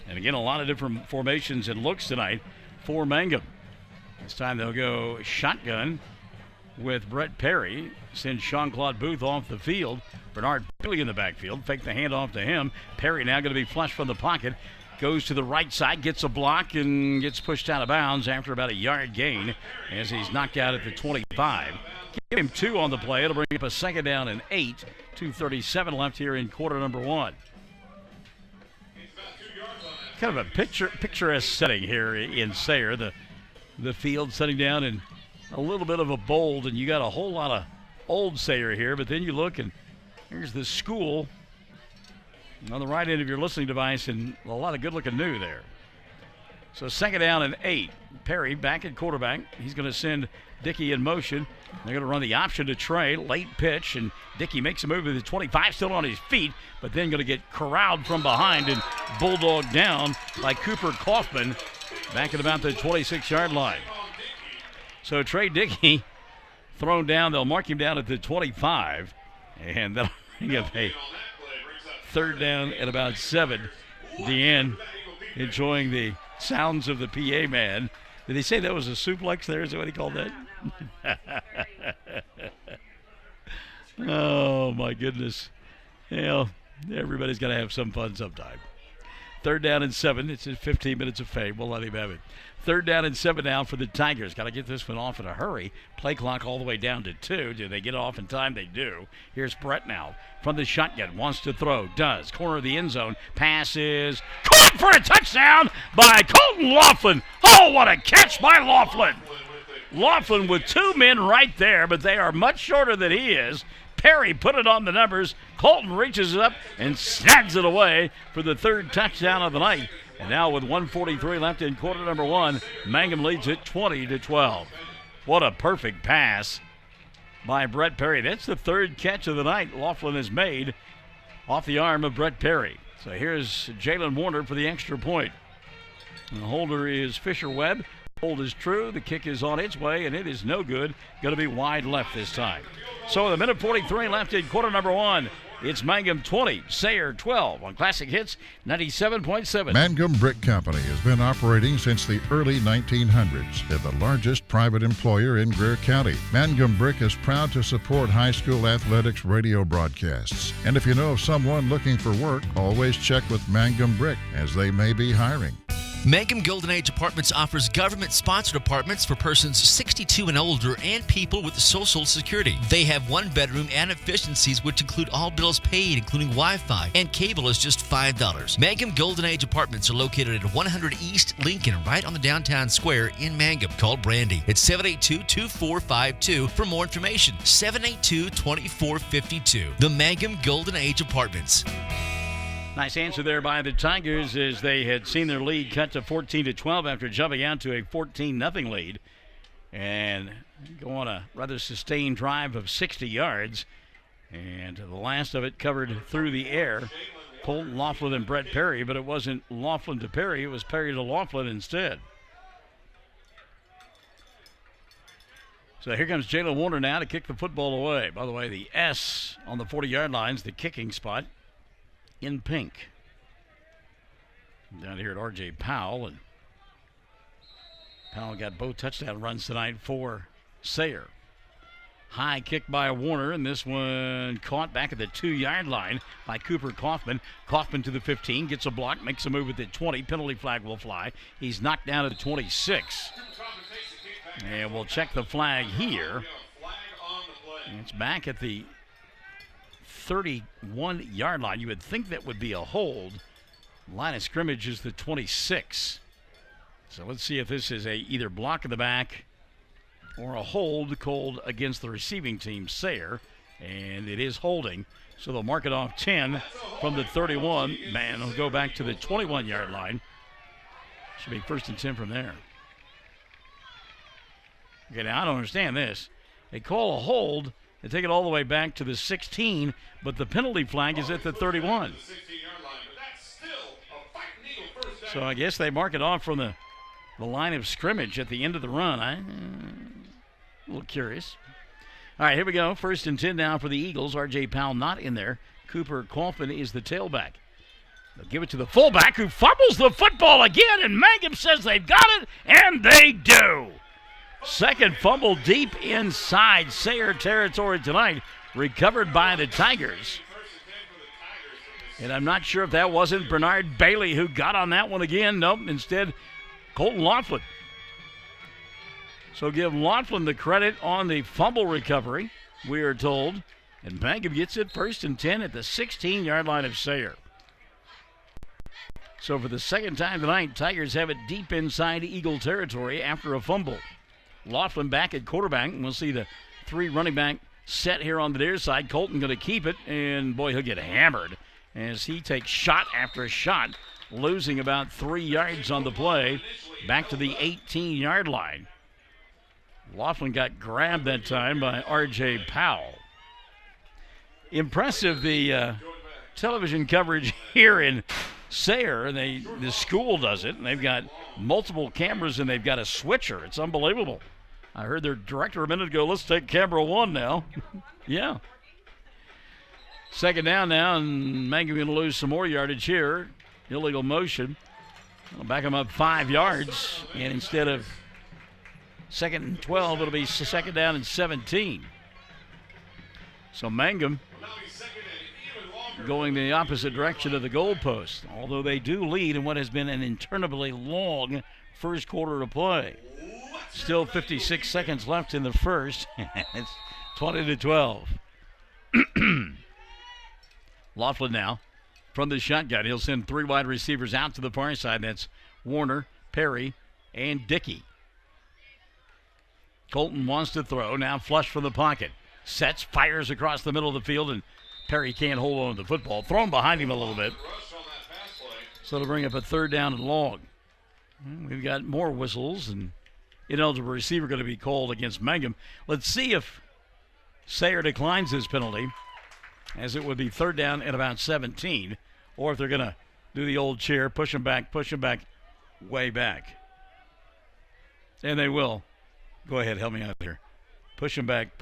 And again, a lot of different formations and looks tonight for Mangum. This time they'll go shotgun with Brett Perry. Send Sean-Claude Booth off the field. Bernard Bailey in the backfield. Fake the handoff to him. Perry now going to be flushed from the pocket. Goes to the right side, gets a block, and gets pushed out of bounds after about a yard gain as he's knocked out at the 25. Give him 2 on the play. It'll bring up a 2nd down and 8. 2:37 left here in quarter number 1. Kind of a picturesque setting here in Sayre. The field setting down in a little bit of a bold, and you got a whole lot of old Sayre here, but then you look and here's the school on the right end of your listening device, and a lot of good-looking new there. So 2nd down and 8. Perry back at quarterback. He's going to send Dickey in motion. They're going to run the option to Trey. Late pitch, and Dickey makes a move with the 25, still on his feet, but then going to get corralled from behind and bulldogged down by Cooper Kaufman back at about the 26-yard line. So Trey Dickey thrown down. They'll mark him down at the 25, and that'll bring up a 3rd down at about 7. Deanne enjoying the sounds of the PA man. Did he say that was a suplex there? Is that what he called that? Oh, my goodness. Well, everybody's got to have some fun sometime. 3rd down and 7. It's 15 minutes of fame. We'll let him have it. 3rd down and 7 now for the Tigers. Got to get this one off in a hurry. Play clock all the way down to 2. Do they get it off in time? They do. Here's Brett now from the shotgun. Wants to throw. Does. Corner of the end zone. Passes. Caught for a touchdown by Colton Laughlin. Oh, what a catch by Laughlin. Laughlin with 2 men right there, but they are much shorter than he is. Perry put it on the numbers. Colton reaches it up and snags it away for the 3rd touchdown of the night. And now with 1:43 left in quarter number 1, Mangum leads it 20-12. What a perfect pass by Brett Perry. That's the 3rd catch of the night Laughlin has made off the arm of Brett Perry. So here's Jalen Warner for the extra point. And the holder is Fisher Webb. Hold is true. The kick is on its way, and it is no good. Going to be wide left this time. So with 1:43 left in quarter number 1, it's Mangum 20, Sayre 12 on Classic Hits 97.7. Mangum Brick Company has been operating since the early 1900s. They're the largest private employer in Greer County. Mangum Brick is proud to support high school athletics radio broadcasts. And if you know of someone looking for work, always check with Mangum Brick, as they may be hiring. Mangum Golden Age Apartments offers government-sponsored apartments for persons 62 and older and people with Social Security. They have 1-bedroom and efficiencies which include all bills paid, including Wi-Fi, and cable is just $5. Mangum Golden Age Apartments are located at 100 East Lincoln, right on the downtown square in Mangum. Call Brandy at 782-2452 for more information. 782-2452. The Mangum Golden Age Apartments. Nice answer there by the Tigers as they had seen their lead cut to 14-12 after jumping out to a 14-0 lead and go on a rather sustained drive of 60 yards. And the last of it covered through the air. Colton Laughlin and Brett Perry, but it wasn't Laughlin to Perry, it was Perry to Laughlin instead. So here comes Jalen Warner now to kick the football away. By the way, the S on the 40-yard line is the kicking spot in pink. Down here at R.J. Powell, and Powell got both touchdown runs tonight for Sayre. High kick by Warner, and this one caught back at the 2-yard line by Cooper Kaufman. Kaufman to the 15, gets a block, makes a move at the 20. Penalty flag will fly. He's knocked down at the 26. And we'll check the flag here. It's back at the 31-yard line. You would think that would be a hold. Line of scrimmage is the 26. So let's see if this is a either block in the back or a hold called against the receiving team, Sayre, and it is holding. So they'll mark it off 10 from the 31. Man, they'll go back to the 21-yard line. Should be 1st and 10 from there. Okay, now I don't understand this. They call a hold. They take it all the way back to the 16, but the penalty flag is at the 31. So I guess they mark it off from the line of scrimmage at the end of the run. I'm a little curious. All right, here we go. 1st and 10 now for the Eagles. R.J. Powell not in there. Cooper Coffin is the tailback. They'll give it to the fullback who fumbles the football again, and Mangum says they've got it, and they do. Second fumble deep inside Sayre territory tonight, recovered by the Tigers. And I'm not sure if that wasn't Bernard Bailey who got on that one again. Nope, instead, Colton Laughlin. So give Laughlin the credit on the fumble recovery, we are told. And Mangum gets it 1st and 10 at the 16-yard line of Sayre. So for the second time tonight, Tigers have it deep inside Eagle territory after a fumble. Laughlin back at quarterback, and we'll see the 3 running back set here on the near side. Colton going to keep it, and boy, he'll get hammered as he takes shot after shot, losing about 3 yards on the play, back to the 18-yard line. Laughlin got grabbed that time by R.J. Powell. Impressive, the television coverage here in Sayre. The school does it, and they've got multiple cameras, and they've got a switcher. It's unbelievable. I heard their director a minute ago, let's take camera 1 now. Yeah. Second down now, and Mangum going to lose some more yardage here. Illegal motion. It'll back him up 5 yards, and instead of 2nd and 12, it'll be 2nd down and 17. So Mangum going the opposite direction of the goalpost, although they do lead in what has been an interminably long first quarter of play. Still 56 seconds left in the first. It's 20-12. Laughlin now from the shotgun. He'll send 3 wide receivers out to the far side. That's Warner, Perry, and Dickey. Colton wants to throw, now flush from the pocket. Sets, fires across the middle of the field, and Perry can't hold on to the football. Thrown behind him a little bit. So it'll bring up a 3rd down and long. We've got more whistles, and ineligible receiver going to be called against Mangum. Let's see if Sayre declines this penalty, as it would be 3rd down at about 17, or if they're going to do the old cheer, push him back, way back. And they will. Go ahead, help me out here. Push him back.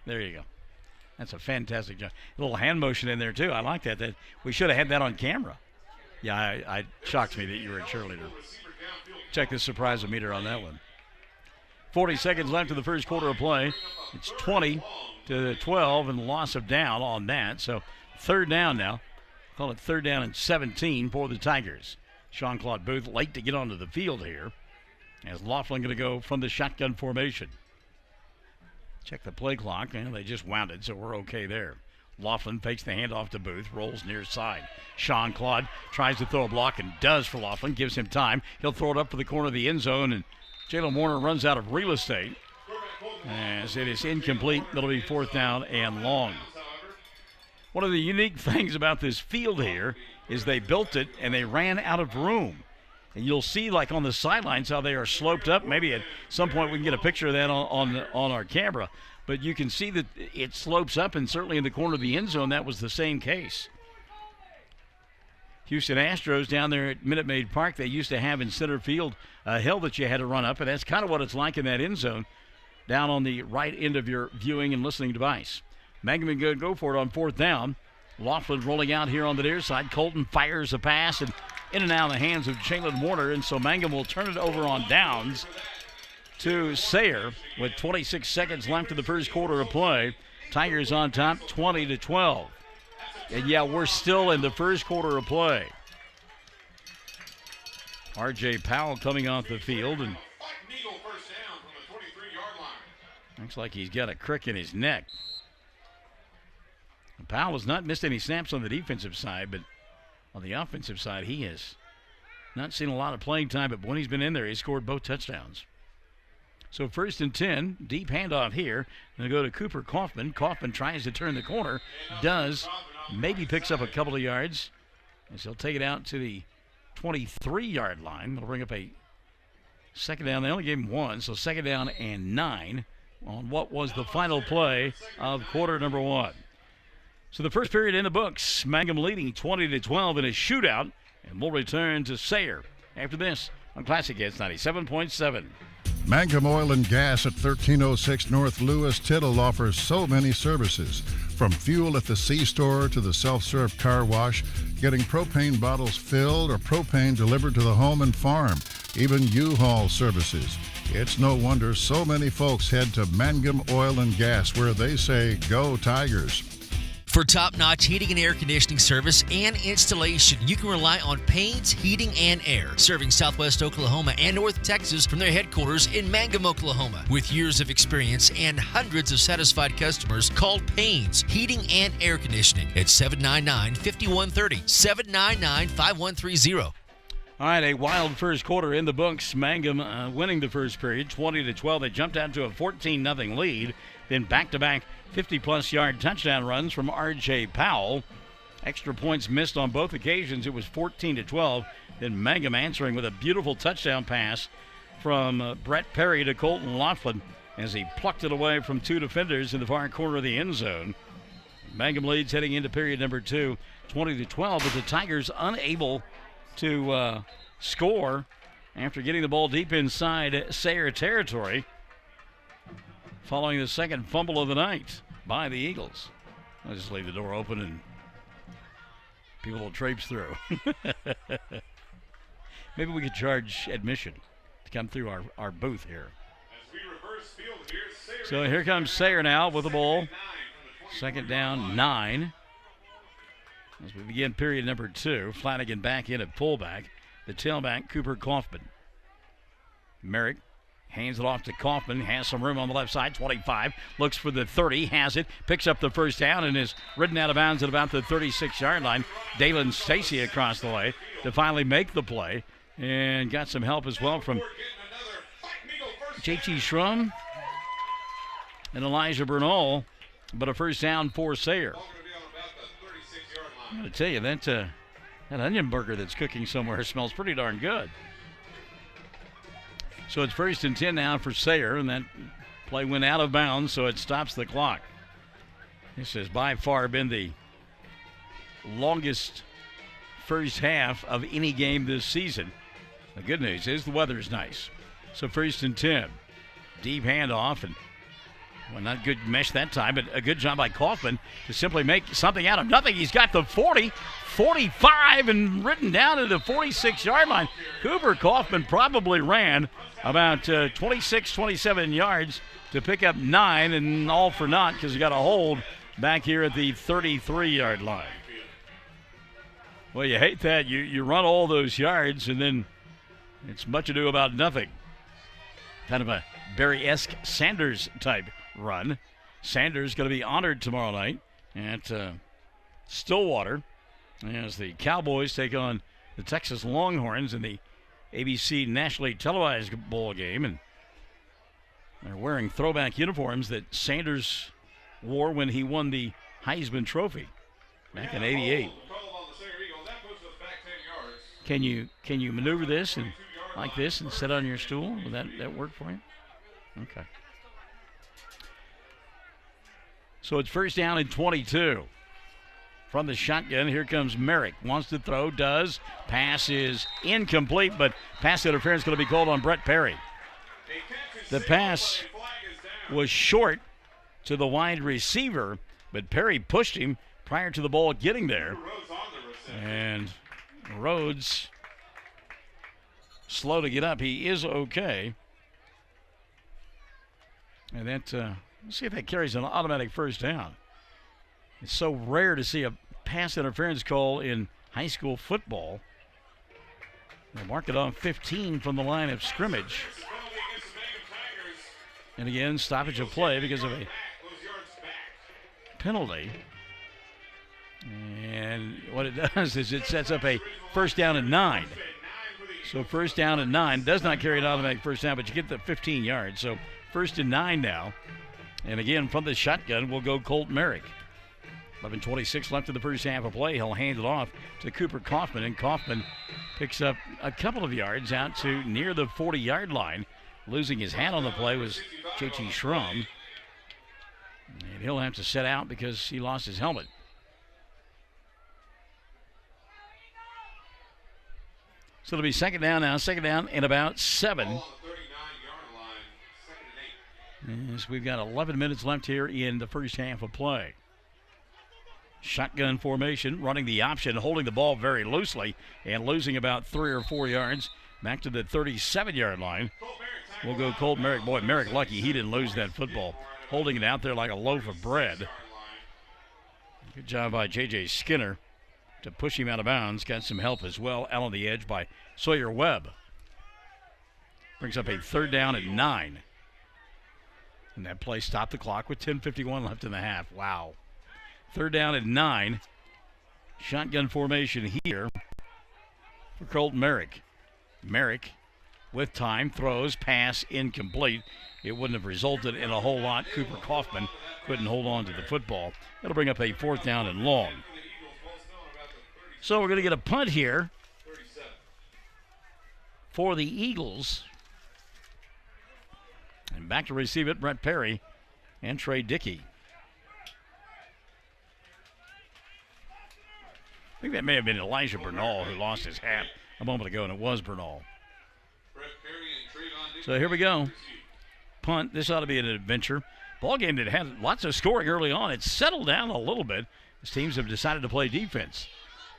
There you go. That's a fantastic job. A little hand motion in there, too. I like that. We should have had that on camera. Yeah, I shocked me that you were a cheerleader. Check the surprise meter on that one. 40 seconds left in the first quarter of play. It's 20-12 and loss of down on that. So 3rd down now. Call it 3rd down and 17 for the Tigers. Sean-Claude Booth late to get onto the field here, as Laughlin going to go from the shotgun formation. Check the play clock, and they just wound it, so we're okay there. Laughlin fakes the handoff to Booth, rolls near side. Sean-Claude tries to throw a block and does for Laughlin, gives him time. He'll throw it up for the corner of the end zone, and Jalen Warner runs out of real estate as it is incomplete. That'll be 4th down and long. One of the unique things about this field here is they built it and they ran out of room. And you'll see, like on the sidelines, how they are sloped up. Maybe at some point we can get a picture of that on our camera. But you can see that it slopes up, and certainly in the corner of the end zone, that was the same case. Houston Astros down there at Minute Maid Park, they used to have in center field a hill that you had to run up, and that's kind of what it's like in that end zone down on the right end of your viewing and listening device. Mangum going to go for it on 4th down. Laughlin rolling out here on the near side. Colton fires a pass, and in and out of the hands of Jalen Warner, and so Mangum will turn it over on downs to Sayre with 26 seconds left in the first quarter of play. Tigers on top, 20-12. And yeah, we're still in the first quarter of play. R.J. Powell coming off the field, and looks like he's got a crick in his neck. Powell has not missed any snaps on the defensive side, but on the offensive side, he has not seen a lot of playing time, but when he's been in there, he's scored both touchdowns. So 1st and 10, deep handoff here. They'll go to Cooper Kaufman. Kaufman tries to turn the corner, does, maybe picks up a couple of yards, as he'll take it out to the 23-yard line. It'll bring up a second down. They only gave him one, so 2nd down and 9 on what was the final play of quarter number 1. So the first period in the books, Mangum leading 20-12 in a shootout, and we'll return to Sayre after this on Classic Hits 97.7. Mangum Oil and Gas at 1306 North Lewis Tittle offers so many services. From fuel at the C-store to the self-serve car wash, getting propane bottles filled or propane delivered to the home and farm, even U-Haul services. It's no wonder so many folks head to Mangum Oil and Gas, where they say, "Go Tigers." For top-notch heating and air conditioning service and installation, you can rely on Payne's Heating and Air, serving Southwest Oklahoma and North Texas from their headquarters in Mangum, Oklahoma. With years of experience and hundreds of satisfied customers, call Payne's Heating and Air Conditioning at 799-5130, 799-5130. All right, a wild first quarter in the books. Mangum winning the first period, 20-12. They jumped out to a 14-0 lead. Then back-to-back 50-plus yard touchdown runs from R.J. Powell. Extra points missed on both occasions. It was 14-12. Then Mangum answering with a beautiful touchdown pass from Brett Perry to Colton Laughlin as he plucked it away from 2 defenders in the far corner of the end zone. Mangum leads heading into period number 2, 20-12, but the Tigers unable to score after getting the ball deep inside Sayre territory, following the second fumble of the night by the Eagles. I'll just leave the door open and people will traipse through. Maybe we could charge admission to come through our booth here. So here comes Sayre now with the ball. 2nd down, 9. As we begin period number 2, Flanagan back in at fullback. The tailback, Cooper Kaufman. Merrick hands it off to Kaufman, has some room on the left side, 25, looks for the 30, has it, picks up the first down and is ridden out of bounds at about the 36-yard line. Dalen Stacy across the way to finally make the play, and got some help as well from J.T. Schrum and Elijah Bernal, but a first down for Sayre. I'm going to tell you, that onion burger that's cooking somewhere smells pretty darn good. So it's 1st and 10 now for Sayre, and that play went out of bounds, so it stops the clock. This has by far been the longest first half of any game this season. The good news is the weather's nice. So 1st and 10. Deep handoff, and well, not good mesh that time, but a good job by Kaufman to simply make something out of nothing. He's got the 40, 45, and ridden down to the 46-yard line. Cooper Kaufman probably ran about 26, 27 yards to pick up 9, and all for naught because he got a hold back here at the 33-yard line. Well, you hate that. You run all those yards, and then it's much ado about nothing. Kind of a Barry-esque Sanders type run. Sanders going to be honored tomorrow night at Stillwater as the Cowboys take on the Texas Longhorns in the ABC nationally televised bowl game, and they're wearing throwback uniforms that Sanders wore when he won the Heisman Trophy back in '88. Can you maneuver this and like this and sit on your stool? Will that work for you? Okay. So it's 1st down and 22. From the shotgun, here comes Merrick. Wants to throw, does. Pass is incomplete, but pass interference going to be called on Brett Perry. The pass was short to the wide receiver, but Perry pushed him prior to the ball getting there. And Rhodes slow to get up. He is okay. And that, let's see if that carries an automatic first down. It's so rare to see a pass interference call in high school football. They mark it on 15 from the line of scrimmage. And again, stoppage of play because of a penalty. And what it does is it sets up a 1st down and 9. So first down and 9. Does not carry an automatic first down, but you get the 15 yards. So first and 9 now. And again, from the shotgun will go Colt Merrick. 11:26 left in the first half of play. He'll hand it off to Cooper Kaufman, and Kaufman picks up a couple of yards out to near the 40-yard line. Losing his hat on the play was J.T. Schrum. And he'll have to sit out because he lost his helmet. So it'll be second down now. Second down and about 7. Yes, we've got 11 minutes left here in the first half of play. Shotgun formation, running the option, holding the ball very loosely and losing about 3 or 4 yards. Back to the 37-yard line. We'll go Colt Merrick. Boy, Merrick lucky he didn't lose that football. Holding it out there like a loaf of bread. Good job by J.J. Skinner to push him out of bounds. Got some help as well out on the edge by Sawyer Webb. Brings up a third down and 9. And that play stopped the clock with 10:51 left in the half. Wow. Third down and 9. Shotgun formation here for Colt Merrick. Merrick with time, throws, pass incomplete. It wouldn't have resulted in a whole lot. Cooper Kaufman couldn't hold on to the football. It'll bring up a fourth down and long. So we're going to get a punt here for the Eagles. And back to receive it, Brett Perry and Trey Dickey. I think that may have been Elijah Bernal who lost his hat a moment ago, and it was Bernal. So here we go. Punt. This ought to be an adventure. Ball game that had lots of scoring early on. It's settled down a little bit as teams have decided to play defense.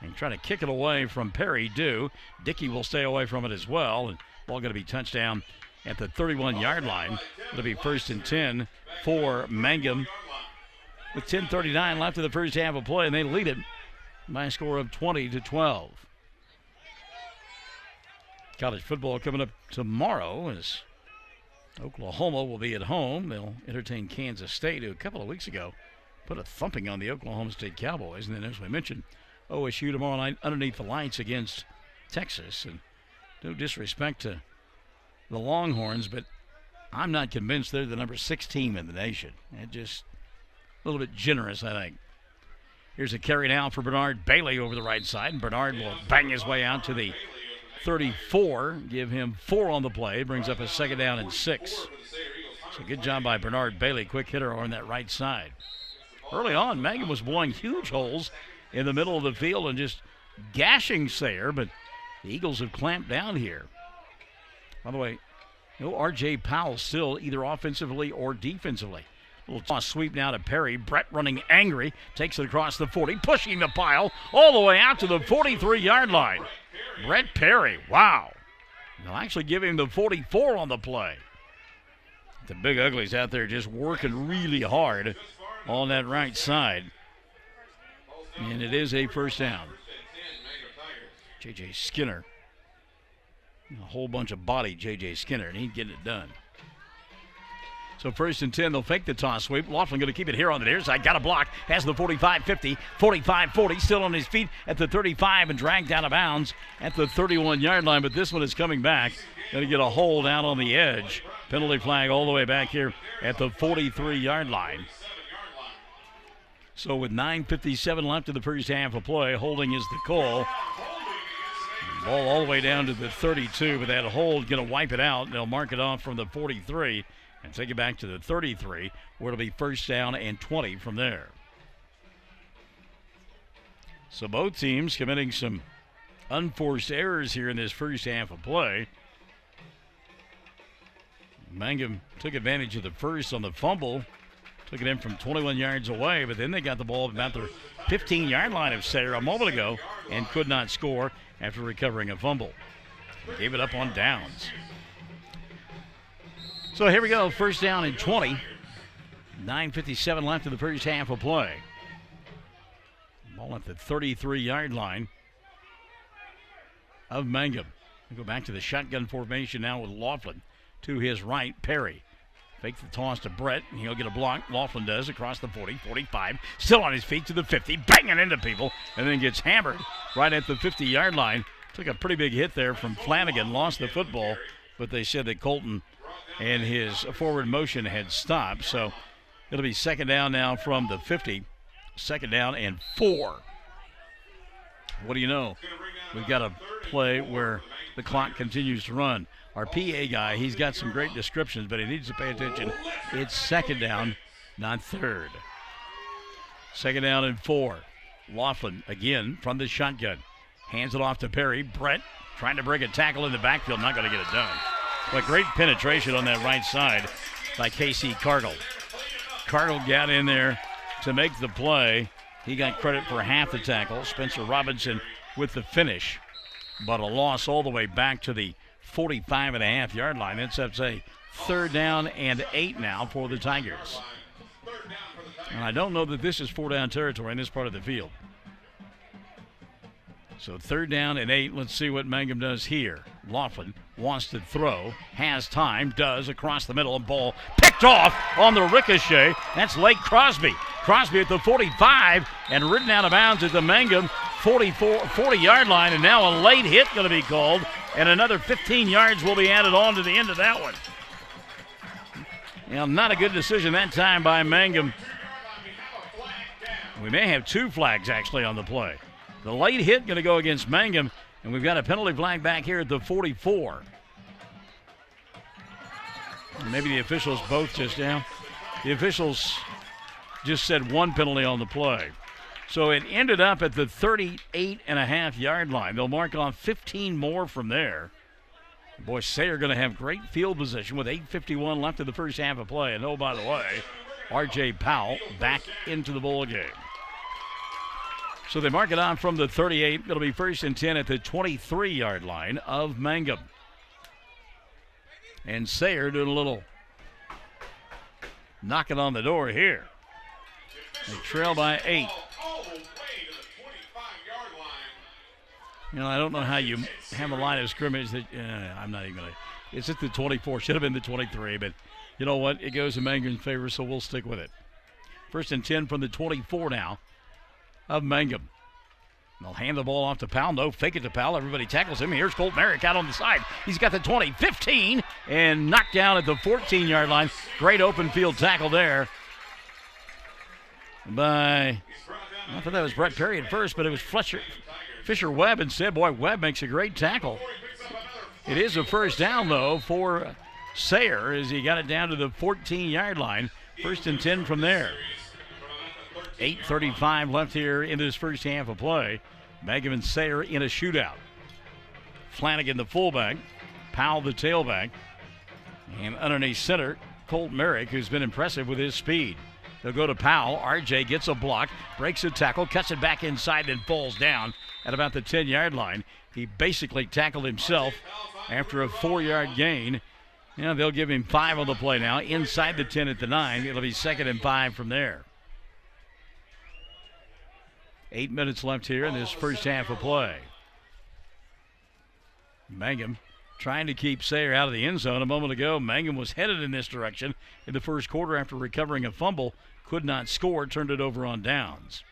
And try to kick it away from Perry, do. Dickey will stay away from it as well. And ball going to be touchdown at the 31-yard line. It'll be first and 10 for Mangum with 10:39 left in the first half of play, and they lead it by a score of 20-12. College football coming up tomorrow as Oklahoma will be at home. They'll entertain Kansas State, who a couple of weeks ago put a thumping on the Oklahoma State Cowboys. And then, as we mentioned, OSU tomorrow night underneath the lights against Texas. And no disrespect to the Longhorns, but I'm not convinced they're the number 6 team in the nation. It's just a little bit generous, I think. Here's a carry now for Bernard Bailey over the right side, and Bernard will bang his way out to the 34, give him 4 on the play, brings up a second down and 6. So good job by Bernard Bailey, quick hitter on that right side. Early on, Mangum was blowing huge holes in the middle of the field and just gashing Sayre, but the Eagles have clamped down here. By the way, no R.J. Powell still either offensively or defensively. Little toss sweep now to Perry. Brett running angry, takes it across the 40, pushing the pile all the way out to the 43-yard line. Brett Perry, wow. They'll actually give him the 44 on the play. The Big Uglies out there just working really hard on that right side. And it is a first down. J.J. Skinner. A whole bunch of body, J.J. Skinner, and he'd get it done. So first and 10, they'll fake the toss sweep. Laughlin going to keep it here on the near side. Got a block. Has the 45-50, 45-40. Still on his feet at the 35 and dragged out of bounds at the 31-yard line. But this one is coming back. Going to get a hold out on the edge. Penalty flag all the way back here at the 43-yard line. So with 9:57 left in the first half of play, holding is the call. Ball all the way down to the 32, but that hold going to wipe it out. They'll mark it off from the 43 and take it back to the 33, where it'll be first down and 20 from there. So both teams committing some unforced errors here in this first half of play. Mangum took advantage of the first on the fumble, took it in from 21 yards away, but then they got the ball about the 15-yard line of Sayre a moment ago and could not score after recovering a fumble. Gave it up on downs. So here we go, first down and 20. 9:57 left in the first half of play. Ball at the 33-yard line of Mangum. We go back to the shotgun formation now with Laughlin to his right, Perry. Fake the toss to Brett, and he'll get a block. Laughlin does across the 40, 45. Still on his feet to the 50, banging into people, and then gets hammered right at the 50-yard line Took a pretty big hit there from Flanagan, lost the football, but they said that Colton and his forward motion had stopped. So it'll be second down now from the 50. Second down and 4. What do you know? We've got a play where the clock continues to run. Our PA guy, he's got some great descriptions, but he needs to pay attention. It's second down, not third. Second down and 4. Laughlin again from the shotgun. Hands it off to Perry. Brett trying to break a tackle in the backfield, not going to get it done. But great penetration on that right side by Casey Cargill. Cargill got in there to make the play. He got credit for half the tackle. Spencer Robinson with the finish. But a loss all the way back to the 45.5-yard line. That's a third down and 8 now for the Tigers. And I don't know that this is 4-down territory in this part of the field. So third down and 8. Let's see what Mangum does here. Laughlin wants to throw, has time, does across the middle, and ball picked off on the ricochet. That's Lake Crosby. Crosby at the 45 and ridden out of bounds at the Mangum 40-yard line, and now a late hit going to be called, and another 15 yards will be added on to the end of that one. Well, not a good decision that time by Mangum. We may have 2 flags actually on the play. The late hit going to go against Mangum, and we've got a penalty flag back here at the 44. Maybe the officials both just down. The officials just said 1 penalty on the play. So it ended up at the 38.5-yard line. They'll mark on 15 more from there. Boy, Sayre going to have great field position with 8:51 left in the first half of play. And oh, by the way, R.J. Powell back into the ball game. So they mark it on from the 38. It'll be first and 10 at the 23-yard line of Mangum. And Sayre doing a little knocking on the door here. They trail by 8. You know, I don't know how you have a line of scrimmage that I'm not even going to. It's at the 24. Should have been the 23, but you know what? It goes in Mangum's favor, so we'll stick with it. First and 10 from the 24 now of Mangum. They'll hand the ball off to Powell. No, fake it to Powell. Everybody tackles him. Here's Colt Merrick out on the side. He's got the 20, 15, and knocked down at the 14-yard line. Great open field tackle there by, I thought that was Brett Perry at first, but it was Fisher Webb instead. Boy, Webb makes a great tackle. It is a first down, though, for Sayre as he got it down to the 14-yard line. First and 10 from there. 8:35 left here in this first half of play. Mangum and Sayre in a shootout. Flanagan, the fullback. Powell, the tailback. And underneath center, Colt Merrick, who's been impressive with his speed. They'll go to Powell. RJ gets a block, breaks a tackle, cuts it back inside, then falls down at about the 10-yard line. He basically tackled himself after a 4-yard gain. Yeah, they'll give him 5 on the play now. Inside the 10 at the 9. It'll be second and 5 from there. 8 minutes left here in this first half of play. Mangum trying to keep Sayre out of the end zone. A moment ago, Mangum was headed in this direction in the first quarter after recovering a fumble. Could not score, turned it over on downs.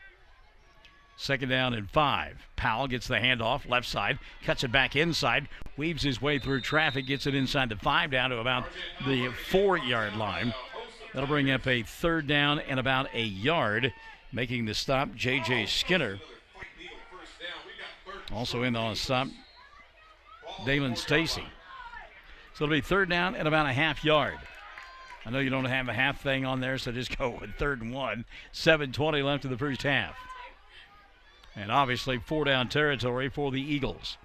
Second down and 5. Powell gets the handoff, left side, cuts it back inside, weaves his way through traffic, gets it inside the 5 down to about the 4-yard line. That'll bring up a third down and about a yard. Making the stop, J.J. Skinner. Also in on a stop, Dalen Stacy. So it'll be third down and about a half yard. I know you don't have a half thing on there, so just go with third and 1. 7:20 left in the first half. And obviously 4-down territory for the Eagles.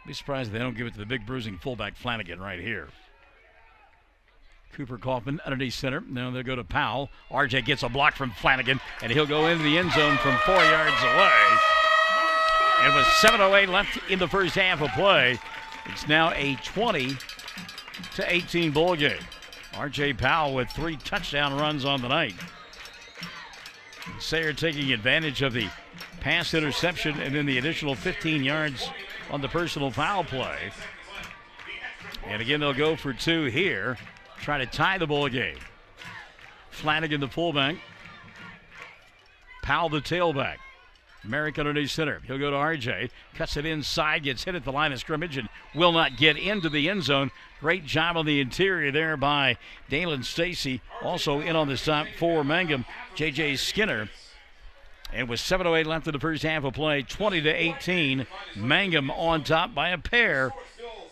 Be surprised if they don't give it to the big bruising fullback Flanagan right here. Cooper Kaufman underneath center. Now they'll go to Powell. RJ gets a block from Flanagan, and he'll go into the end zone from 4 yards away. And with 7:08 left in the first half of play, it's now a 20-18 ball game. RJ Powell with 3 touchdown runs on the night. Sayre taking advantage of the pass interception and then the additional 15 yards on the personal foul play. And again, they'll go for 2 here. Try to tie the ball game. Flanagan, the fullback. Powell, the tailback. Merrick underneath center. He'll go to RJ. Cuts it inside. Gets hit at the line of scrimmage and will not get into the end zone. Great job on the interior there by Dalen Stacy. Also in on the stop for Mangum, J.J. Skinner. And with 7:08 left in the first half of play, 20-18, Mangum on top by a pair.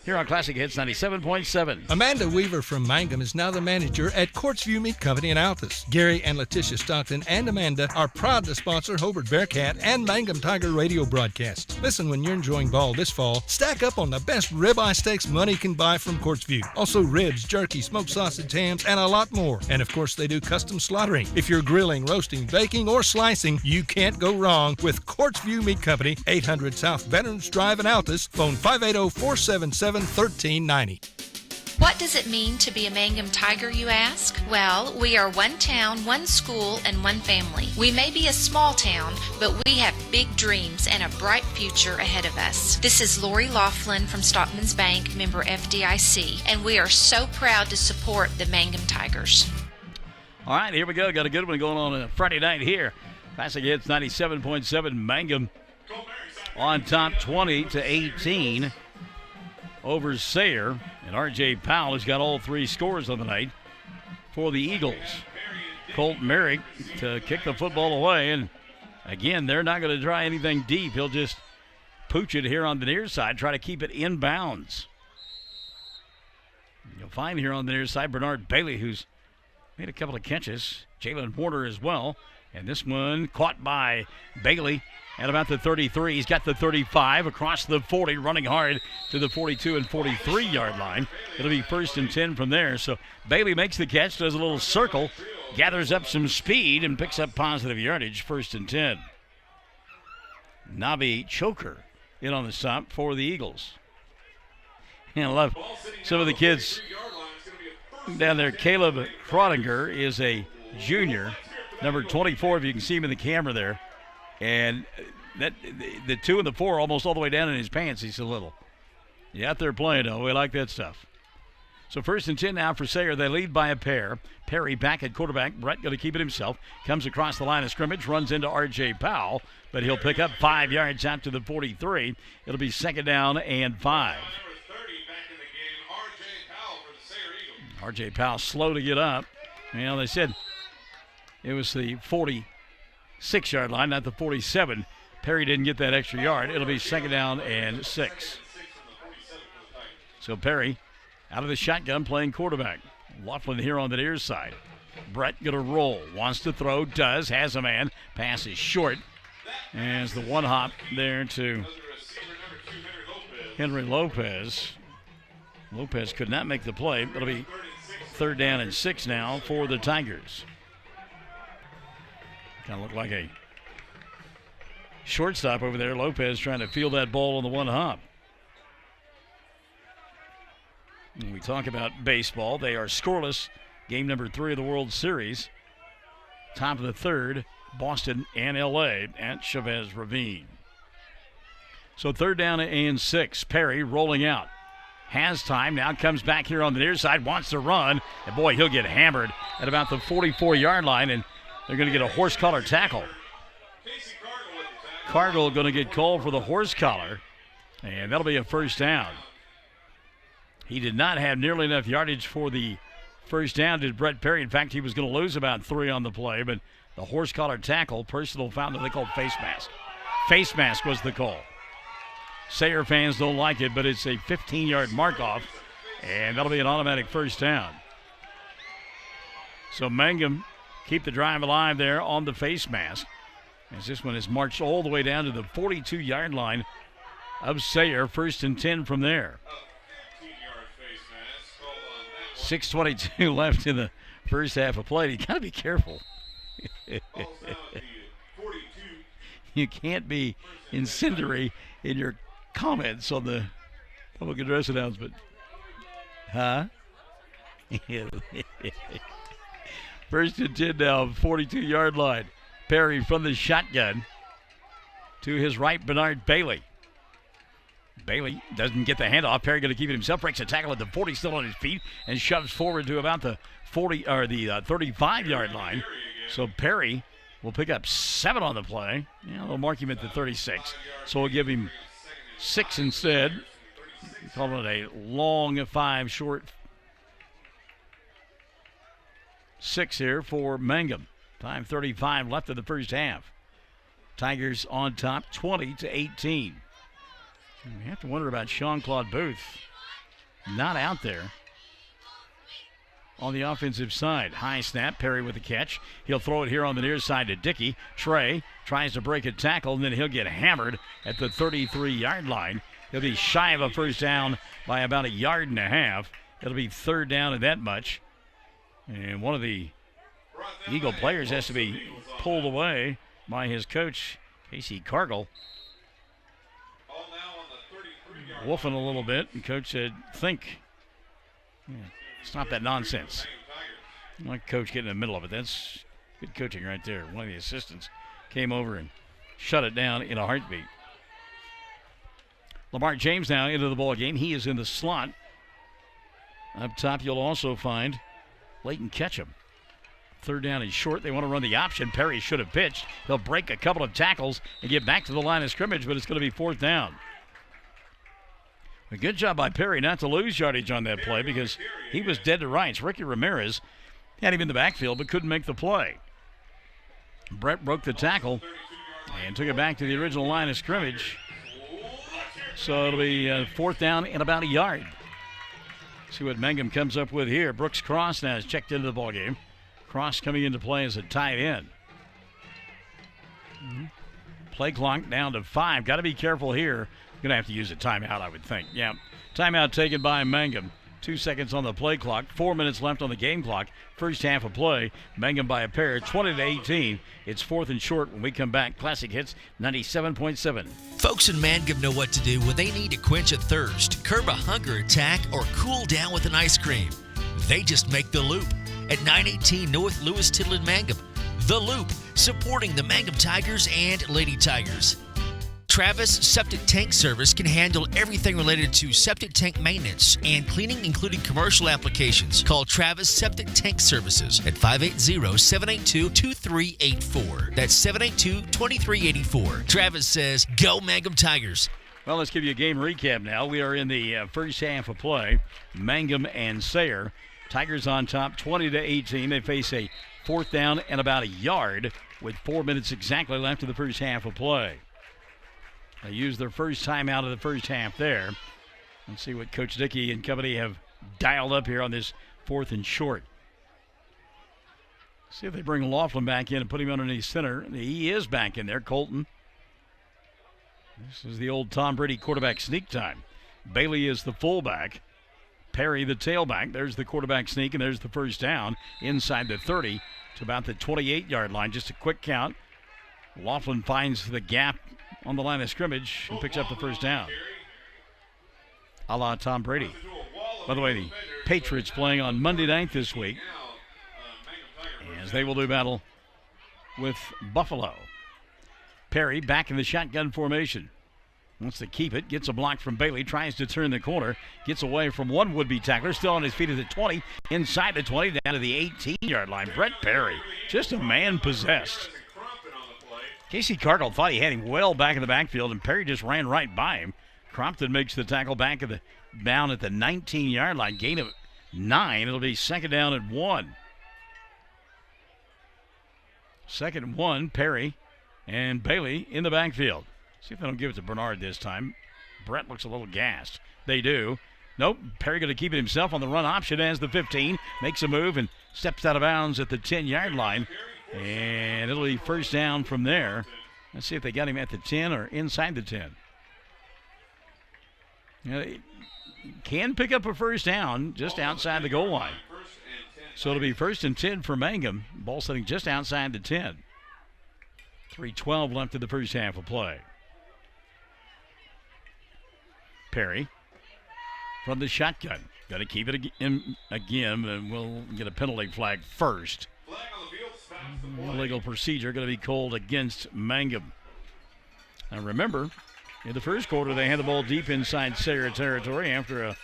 Here on Classic Hits 97.7. Amanda Weaver from Mangum is now the manager at Courtsview Meat Company in Altus. Gary and Letitia Stockton and Amanda are proud to sponsor Hobart Bearcat and Mangum Tiger radio broadcasts. Listen, when you're enjoying ball this fall, stack up on the best ribeye steaks money can buy from Courtsview. Also ribs, jerky, smoked sausage, hams, and a lot more. And of course, they do custom slaughtering. If you're grilling, roasting, baking, or slicing, you can't go wrong with Courtsview Meat Company, 800 South Veterans Drive in Altus. Phone 580-477-1390. What does it mean to be a Mangum Tiger, you ask? Well, we are one town, one school, and one family. We may be a small town, but we have big dreams and a bright future ahead of us. This is Lori Laughlin from Stockman's Bank, member FDIC, and we are so proud to support the Mangum Tigers. All right, here we go. Got a good one going on a Friday night here. Classic Hits 97.7. Mangum on top 20-18. Over Sayre, and R.J. Powell has got all three scores of the night for the Eagles. Colt Merrick to kick the football away, and again, they're not going to try anything deep. He'll just pooch it here on the near side, try to keep it in bounds. You'll find here on the near side Bernard Bailey, who's made a couple of catches. Jalen Warner as well, and this one caught by Bailey at about the 33. He's got the 35 across the 40, running hard to the 42 and 43-yard line. It'll be 1st and 10 from there. So Bailey makes the catch, does a little circle, gathers up some speed, and picks up positive yardage, 1st and 10. Navi Choker in on the stop for the Eagles. And I love some of the kids down there. Caleb Crottinger is a junior, number 24, if you can see him in the camera there. And that the 2 and the 4 almost all the way down in his pants. He's a little. You out there playing, though. We like that stuff. So 1st and 10 now for Sayre. They lead by a pair. Perry back at quarterback. Brett going to keep it himself. Comes across the line of scrimmage. Runs into R.J. Powell. But he'll pick up 5 yards out to the 43. It'll be 2nd down and 5. R.J. Powell slow to get up. Well, they said it was the 46-yard line, not the 47. Perry didn't get that extra yard. It'll be 2nd down and 6. So Perry out of the shotgun playing quarterback. Laughlin here on the near side. Brett going to roll. Wants to throw. Does. Has a man. Pass is short. As the one hop there to Henry Lopez. Lopez could not make the play. It'll be 3rd down and 6 now for the Tigers. Kind of look like a shortstop over there. Lopez trying to field that ball on the one hop. When we talk about baseball, they are scoreless. Game number 3 of the World Series. Top of the 3rd, Boston and L.A. at Chavez Ravine. So 3rd down and 6. Perry rolling out. Has time. Now comes back here on the near side. Wants to run. And boy, he'll get hammered at about the 44-yard line. And they're going to get a horse collar tackle. Cargill going to get called for the horse collar. And that'll be a 1st down. He did not have nearly enough yardage for the 1st down, did Brett Perry. In fact, he was going to lose about 3 on the play. But the horse collar tackle, personal foul that they called face mask. Face mask was the call. Sayre fans don't like it, but it's a 15-yard mark-off. And that'll be an automatic 1st down. So Mangum keep the drive alive there on the face mask, as this one is marched all the way down to the 42-yard line of Sayre. 1st and 10 from there. 6:22 left in the first half of play. You got to be careful. You can't be incendiary in your comments on the public address announcement. Huh? 1st and 10 now, 42-yard line. Perry from the shotgun to his right, Bernard Bailey. Bailey doesn't get the handoff. Perry going to keep it himself. Breaks a tackle at the 40, still on his feet, and shoves forward to about the 40 or the 35-yard line. So Perry will pick up 7 on the play. Yeah, they'll mark him at the 36. So we'll give him 6 instead. Call it a long 5, short 6 here for Mangum. 5:35 left in the first half. Tigers on top 20-18. We have to wonder about Sean-Claude Booth. Not out there on the offensive side. High snap, Perry with the catch. He'll throw it here on the near side to Dickey. Trey tries to break a tackle, and then he'll get hammered at the 33-yard line. He'll be shy of a first down by about 1.5 yards. It'll be 3rd down and that much. And one of the Eagle players has to be pulled away by his coach, Casey Cargill. Woofing a little bit, and coach said, think. Yeah, stop that nonsense. I like coach getting in the middle of it. That's good coaching right there. One of the assistants came over and shut it down in a heartbeat. Lamar James now into the ball game. He is in the slot. Up top, you'll also find Leighton Ketchum. 3rd down and short. They want to run the option. Perry should have pitched. He'll break a couple of tackles and get back to the line of scrimmage, but it's going to be 4th down. A good job by Perry not to lose yardage on that play because he was dead to rights. Ricky Ramirez had him in the backfield but couldn't make the play. Brett broke the tackle and took it back to the original line of scrimmage. So it'll be 4th down and about 1 yard. See what Mangum comes up with here. Brooks Cross now is checked into the ballgame. Cross coming into play as a tight end. Play clock down to 5. Got to be careful here. Going to have to use a timeout, I would think. Yeah, timeout taken by Mangum. 2 seconds on the play clock. 4 minutes left on the game clock. First half of play. Mangum by a pair. 20-18. It's 4th and short when we come back. Classic Hits 97.7. Folks in Mangum know what to do when they need to quench a thirst, curb a hunger attack, or cool down with an ice cream. They just make the Loop at 918 North Lewis Tittle in Mangum. The Loop, supporting the Mangum Tigers and Lady Tigers. Travis Septic Tank Service can handle everything related to septic tank maintenance and cleaning, including commercial applications. Call Travis Septic Tank Services at 580-782-2384. That's 782-2384. Travis says, go Mangum Tigers. Well, let's give you a game recap now. We are in the first half of play. Mangum and Sayre. Tigers on top 20-18. They face a 4th down and about 1 yard with 4 minutes exactly left in the first half of play. They used their first time out of the first half there. Let's see what Coach Dickey and company have dialed up here on this 4th and short. See if they bring Laughlin back in and put him underneath center. He is back in there, Colton. This is the old Tom Brady quarterback sneak time. Bailey is the fullback. Perry the tailback. There's the quarterback sneak, and there's the first down inside the 30 to about the 28-yard line. Just a quick count. Laughlin finds the gap on the line of scrimmage and picks up the first down. A la Tom Brady. By the way, the Patriots playing on Monday night this week, as they will do battle with Buffalo. Perry back in the shotgun formation. Wants to keep it, gets a block from Bailey, tries to turn the corner, gets away from one would-be tackler, still on his feet at the 20, inside the 20, down to the 18-yard line. Brett Perry, just a man possessed. Casey Cargill thought he had him well back in the backfield, and Perry just ran right by him. Crompton makes the tackle back at down at the 19-yard line, gain of 9. It'll be 2nd down and 1. 2nd and 1, Perry and Bailey in the backfield. See if they don't give it to Bernard this time. Brett looks a little gassed. They do. Nope, Perry going to keep it himself on the run option as the 15. Makes a move and steps out of bounds at the 10-yard line. And it'll be first down from there. Let's see if they got him at the 10 or inside the 10. You know, can pick up a first down just outside the goal line. So it'll be 1st and 10 for Mangum. Ball sitting just outside the 10. 3:12 left in the first half of play. Perry from the shotgun. Got to keep it again, and we'll get a penalty flag first. Illegal procedure going to be called against Mangum. Now remember, in the first quarter, they had the ball deep inside Sayre territory after a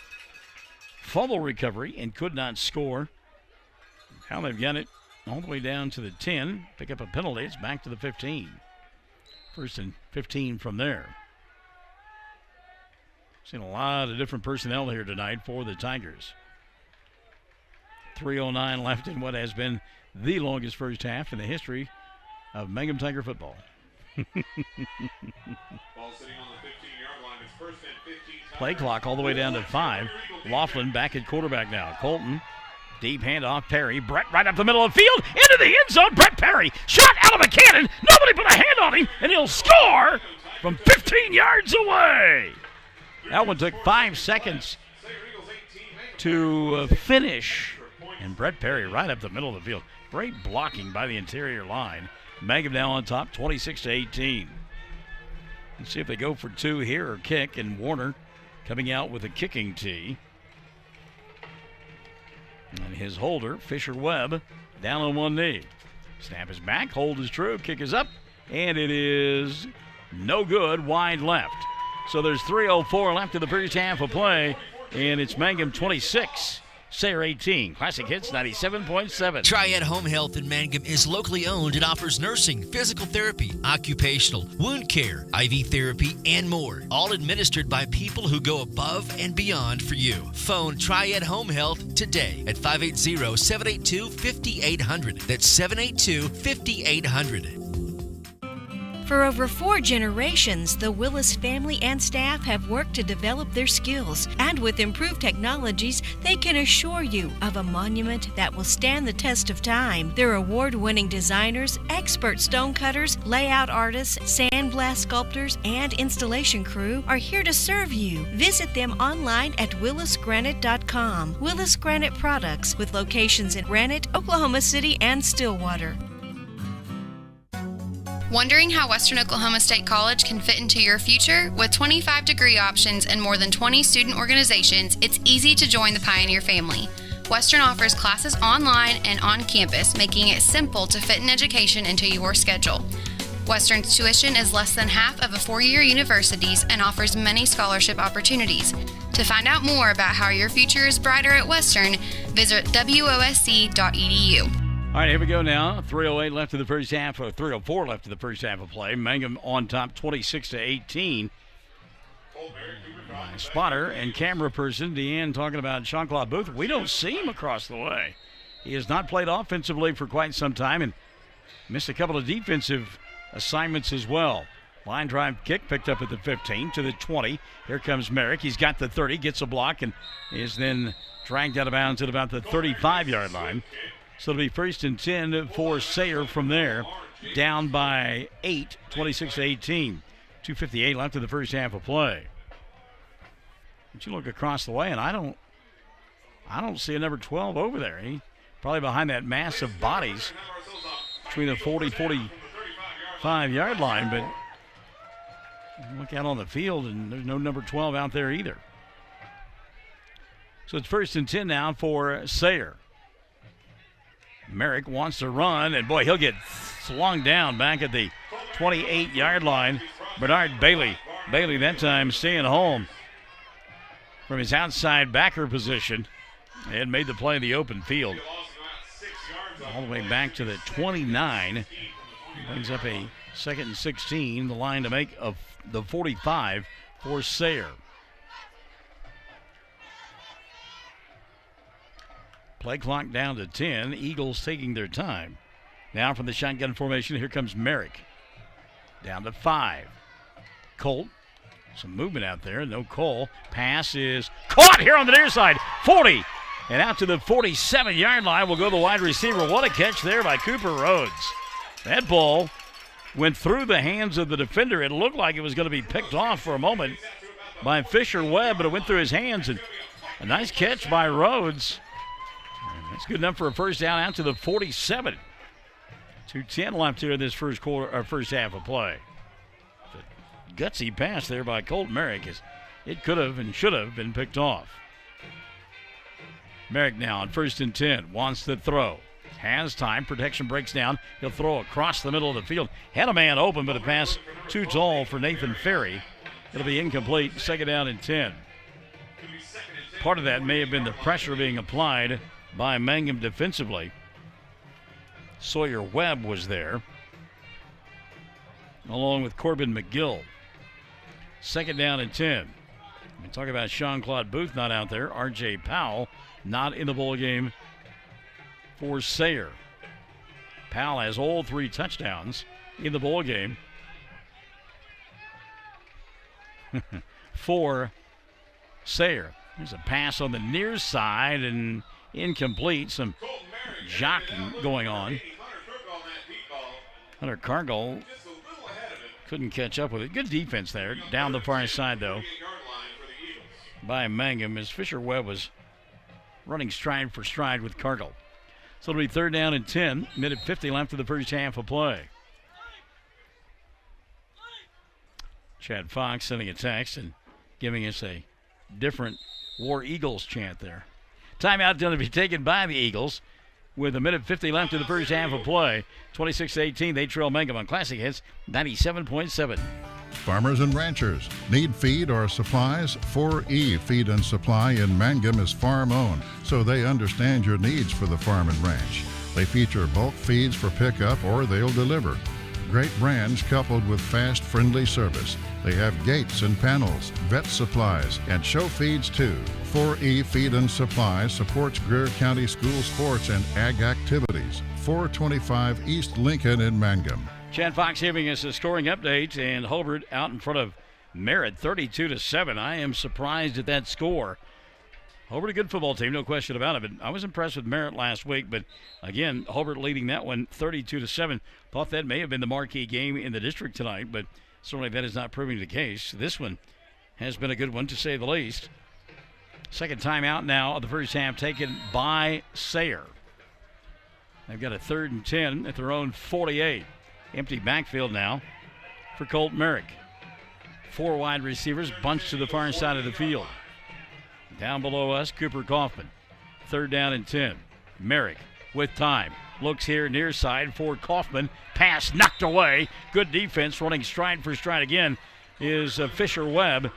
fumble recovery and could not score. Now they've got it all the way down to the 10. Pick up a penalty. It's back to the 15. First and 15 from there. Seen a lot of different personnel here tonight for the Tigers. 3:09 left in what has been the longest first half in the history of Mangum Tiger football. Ball sitting on the 15-yard line. It's first and 15. Play clock all the way down to 5. Laughlin back at quarterback now. Colton, deep handoff. Perry. Brett right up the middle of the field. Into the end zone. Brett Perry. Shot out of a cannon. Nobody put a hand on him, and he'll score from 15 yards away. That one took 5 seconds to finish. And Brett Perry right up the middle of the field. Great blocking by the interior line. Mangum now on top, 26-18. Let's see if they go for 2 here or kick. And Warner coming out with a kicking tee. And his holder, Fisher Webb, down on one knee. Snap is back, hold is true, kick is up, and it is no good, wide left. So there's 3:04 left in the first half of play, and it's Mangum 26, Sayre 18. Classic Hits 97.7. Triad Home Health in Mangum is locally owned and offers nursing, physical therapy, occupational, wound care, IV therapy, and more. All administered by people who go above and beyond for you. Phone Triad Home Health today at 580-782-5800. That's 782-5800. For over 4 generations, the Willis family and staff have worked to develop their skills, and with improved technologies, they can assure you of a monument that will stand the test of time. Their award-winning designers, expert stonecutters, layout artists, sandblast sculptors, and installation crew are here to serve you. Visit them online at willisgranite.com. Willis Granite Products, with locations in Granite, Oklahoma City, and Stillwater. Wondering how Western Oklahoma State College can fit into your future? With 25 degree options and more than 20 student organizations, it's easy to join the Pioneer family. Western offers classes online and on campus, making it simple to fit an education into your schedule. Western's tuition is less than half of a four-year university's and offers many scholarship opportunities. To find out more about how your future is brighter at Western, visit wosc.edu. All right, here we go now. 3:08 left in the first half, or 3:04 left in the first half of play. Mangum on top, 26-18. My spotter and camera person, Deanne, talking about Jean-Claude Booth. We don't see him across the way. He has not played offensively for quite some time and missed a couple of defensive assignments as well. Line drive kick picked up at the 15 to the 20. Here comes Merrick. He's got the 30, gets a block, and is then dragged out of bounds at about the 35-yard line. So it'll be first and 10 for Sayre from there. Down by 8, 26-18. 2:58 left in the first half of play. But you look across the way, and I don't see a number 12 over there. He probably behind that mass of bodies between the 40-45-yard line. But you look out on the field, and there's no number 12 out there either. So it's first and 10 now for Sayre. Merrick wants to run, and boy, he'll get slung down back at the 28-yard line. Bernard Bailey that time staying home from his outside backer position and made the play in the open field. All the way back to the 29. Brings up a second and 16, the line to make of the 45 for Sayre. Play clock down to 10. Eagles taking their time. Now from the shotgun formation, here comes Merrick. Down to 5. Colt. Some movement out there. No Cole. Pass is caught here on the near side. 40. And out to the 47-yard line will go the wide receiver. What a catch there by Cooper Rhodes. That ball went through the hands of the defender. It looked like it was going to be picked off for a moment by Fisher Webb, but it went through his hands. And a nice catch by Rhodes. That's good enough for a first down out to the 47. 2:10 left here in this first half of play. The gutsy pass there by Colt Merrick. It could have and should have been picked off. Merrick now on first and 10. Wants to throw. Has time. Protection breaks down. He'll throw across the middle of the field. Had a man open, but a pass too tall for Nathan Ferry. It'll be incomplete. Second down and 10. Part of that may have been the pressure being applied by Mangum defensively. Sawyer Webb was there, along with Corbin McGill. 2nd down and 10. We talk about Sean-Claude Booth not out there. R.J. Powell not in the bowl game for Sayre. Powell has all 3 touchdowns in the bowl game for Sayre. There's a pass on the near side and incomplete. Some jockeying going on. Hunter Cargill couldn't catch up with it. Good defense there. Down the far side, though, by Mangum, as Fisher Webb was running stride for stride with Cargill. So it'll be 3rd down and 10. Minute 50 left of the first half of play. Chad Fox sending a text and giving us a different War Eagles chant there. Timeout going to be taken by the Eagles with a minute 50 left in the first half of play. 26-18, they trail Mangum on Classic Hits 97.7. Farmers and ranchers need feed or supplies? 4E Feed and Supply in Mangum is farm-owned, so they understand your needs for the farm and ranch. They feature bulk feeds for pickup or they'll deliver. Great brands coupled with fast, friendly service. They have gates and panels, vet supplies, and show feeds too. 4E Feed and Supply supports Greer County school sports and ag activities. 425 East Lincoln in Mangum. Chad Fox giving us a scoring update, and Hobart out in front of Merritt 32-7. I am surprised at that score. Hobart, a good football team, no question about it. But I was impressed with Merritt last week, but again, Hobart leading that one 32-7. Thought that may have been the marquee game in the district tonight, but certainly that is not proving the case. This one has been a good one, to say the least. Second time out now of the first half taken by Sayre. They've got a 3rd and 10 at their own 48. Empty backfield now for Colt Merrick. 4 wide receivers bunched to the far side of the field. Down below us, Cooper Kaufman. 3rd down and 10. Merrick with time. Looks here near side for Kaufman. Pass knocked away. Good defense, running stride for stride again is Fisher Webb.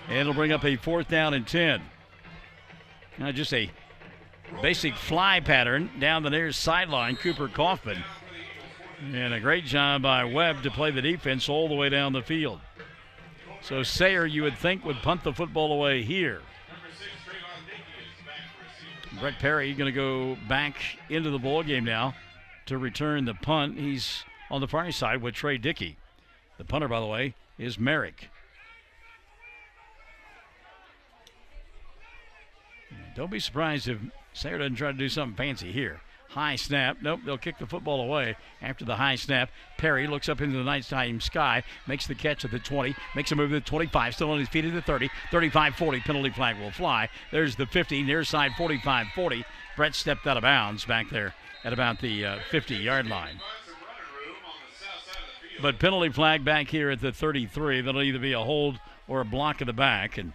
And it'll bring up a 4th down and 10. Now just a basic fly pattern down the near sideline. Cooper Kaufman. And a great job by Webb to play the defense all the way down the field. So Sayre, you would think, would punt the football away here. Brett Perry going to go back into the ball game now to return the punt. He's on the far side with Trey Dickey. The punter, by the way, is Merrick. Don't be surprised if Sayre doesn't try to do something fancy here. High snap. Nope, they'll kick the football away after the high snap. Perry looks up into the nighttime sky, makes the catch at the 20, makes a move at the 25, still on his feet at the 30, 35-40, penalty flag will fly. There's the 50, near side 45-40. Brett stepped out of bounds back there at about the 50-yard line. But penalty flag back here at the 33. That'll either be a hold or a block of the back. And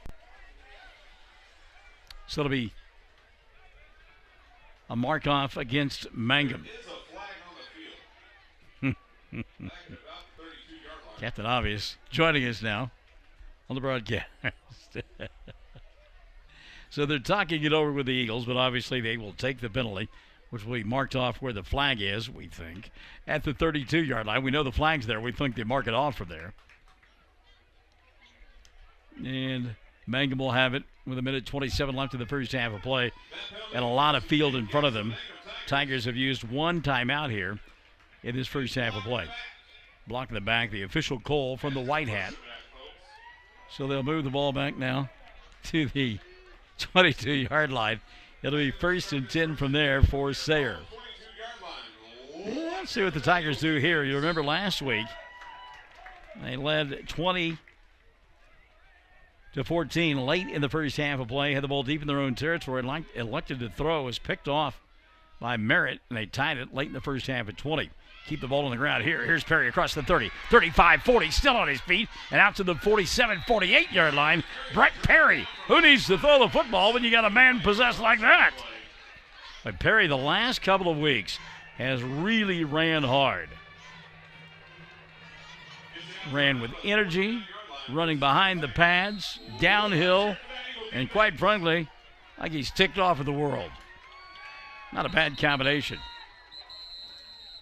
so it'll be a mark-off against Mangum. Captain Obvious joining us now on the broadcast. So they're talking it over with the Eagles, but obviously they will take the penalty, which will be marked off where the flag is, we think, at the 32-yard line. We know the flag's there. We think they mark it off from there. And Mangum will have it with a minute 27 left in the first half of play and a lot of field in front of them. Tigers have used 1 timeout here in this first half of play. Blocking the back, the official call from the White Hat. So they'll move the ball back now to the 22-yard line. It'll be 1st and 10 from there for Sayre. Let's see what the Tigers do here. You remember last week they led 20-14 late in the first half of play, had the ball deep in their own territory, and elected to throw, was picked off by Merritt, and they tied it late in the first half at 20. Keep the ball on the ground here. Here's Perry across the 30, 35, 40, still on his feet, and out to the 47, 48-yard line. Brett Perry, who needs to throw the football when you got a man possessed like that? But Perry, the last couple of weeks, has really ran hard. Ran with energy, running behind the pads, downhill, and quite frankly, like he's ticked off of the world. Not a bad combination.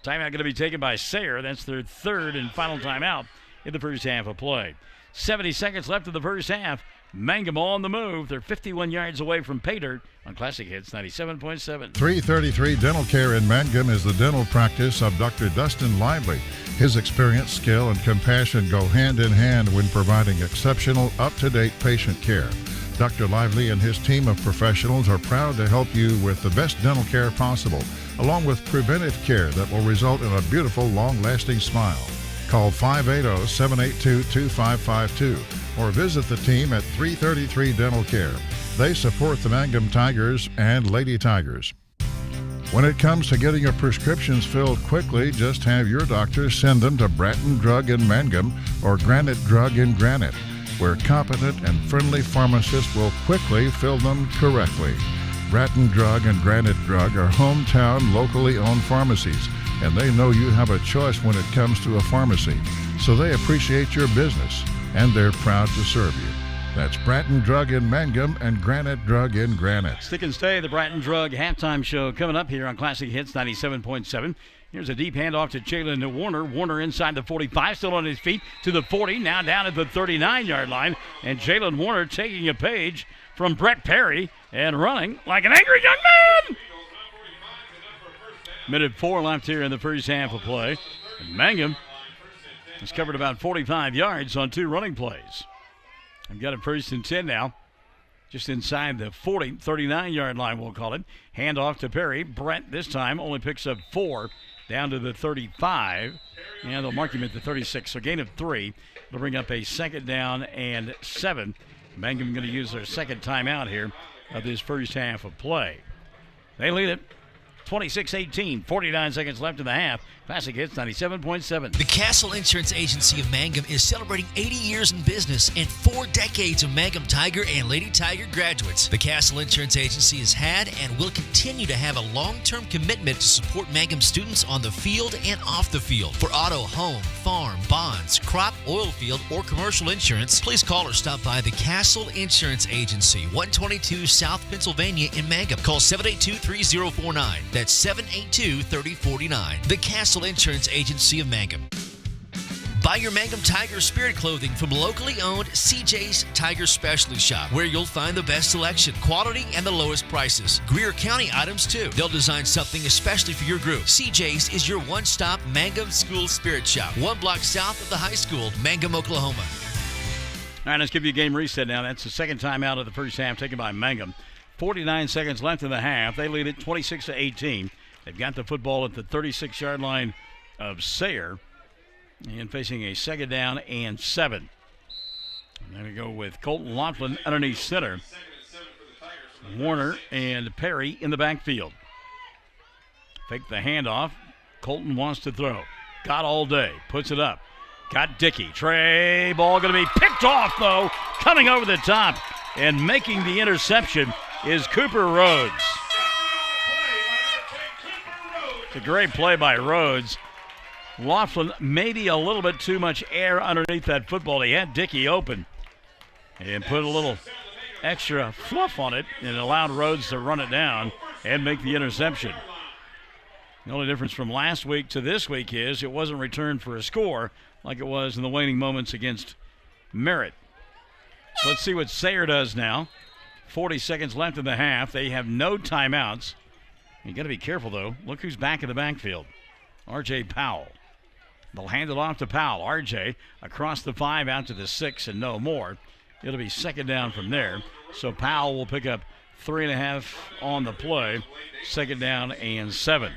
Timeout going to be taken by Sayre. That's their third and final timeout in the first half of play. 70 seconds left in the first half. Mangum on the move. They're 51 yards away from pay dirt on Classic Hits 97.7. 333 Dental Care in Mangum is the dental practice of Dr. Dustin Lively. His experience, skill, and compassion go hand in hand when providing exceptional, up-to-date patient care. Dr. Lively and his team of professionals are proud to help you with the best dental care possible, along with preventive care that will result in a beautiful, long-lasting smile. Call 580-782-2552 or visit the team at 333 Dental Care. They support the Mangum Tigers and Lady Tigers. When it comes to getting your prescriptions filled quickly, just have your doctor send them to Bratton Drug in Mangum or Granite Drug in Granite, where competent and friendly pharmacists will quickly fill them correctly. Bratton Drug and Granite Drug are hometown, locally owned pharmacies, and they know you have a choice when it comes to a pharmacy, so they appreciate your business, and they're proud to serve you. That's Bratton Drug in Mangum and Granite Drug in Granite. Stick and stay, the Bratton Drug halftime show coming up here on Classic Hits 97.7. Here's a deep handoff to Jalen Warner. Warner inside the 45, still on his feet to the 40, now down at the 39-yard line. And Jalen Warner taking a page from Brett Perry and running like an angry young man. Minute 4 left here in the first half of play. And Mangum has covered about 45 yards on 2 running plays. I've got it first and 10 now. Just inside the 40, 39-yard line, we'll call it. Hand off to Perry. Brett this time only picks up 4 down to the 35. And they'll mark him at the 36. So gain of 3. They'll bring up a second down and 7. Mangum going to use their second timeout here of this first half of play. They lead it 26-18, 49 seconds left in the half. Classic Hits 97.7. The Castle Insurance Agency of Mangum is celebrating 80 years in business and 4 decades of Mangum Tiger and Lady Tiger graduates. The Castle Insurance Agency has had and will continue to have a long-term commitment to support Mangum students on the field and off the field. For auto, home, farm, bonds, crop, oil field, or commercial insurance, please call or stop by the Castle Insurance Agency, 122 South Pennsylvania in Mangum. Call 782-3049. That's 782-3049. The Castle Insurance Agency of Mangum. Buy your Mangum Tiger Spirit clothing from locally owned CJ's Tiger Specialty Shop, where you'll find the best selection, quality, and the lowest prices. Greer County items, too. They'll design something especially for your group. CJ's is your one-stop Mangum School Spirit Shop, 1 block south of the high school, Mangum, Oklahoma. All right, let's give you a game reset now. That's the second time out of the first half taken by Mangum. 49 seconds left in the half. They lead it 26-18. They've got the football at the 36-yard line of Sayre and facing a second down and 7. And then we go with Colton Laughlin underneath center. Warner and Perry in the backfield. Fake the handoff. Colton wants to throw. Got all day. Puts it up. Got Dickey. Trey ball going to be picked off, though. Coming over the top and making the interception is Cooper Rhodes. It's a great play by Rhodes. Laughlin maybe a little bit too much air underneath that football. He had Dickey open and put a little extra fluff on it and allowed Rhodes to run it down and make the interception. The only difference from last week to this week is it wasn't returned for a score like it was in the waning moments against Merritt. Let's see what Sayre does now. 40 seconds left in the half. They have no timeouts. You got to be careful, though. Look who's back in the backfield. R.J. Powell. They'll hand it off to Powell. R.J. across the 5 out to the 6 and no more. It'll be second down from there. So Powell will pick up 3.5 on the play. Second down and 7.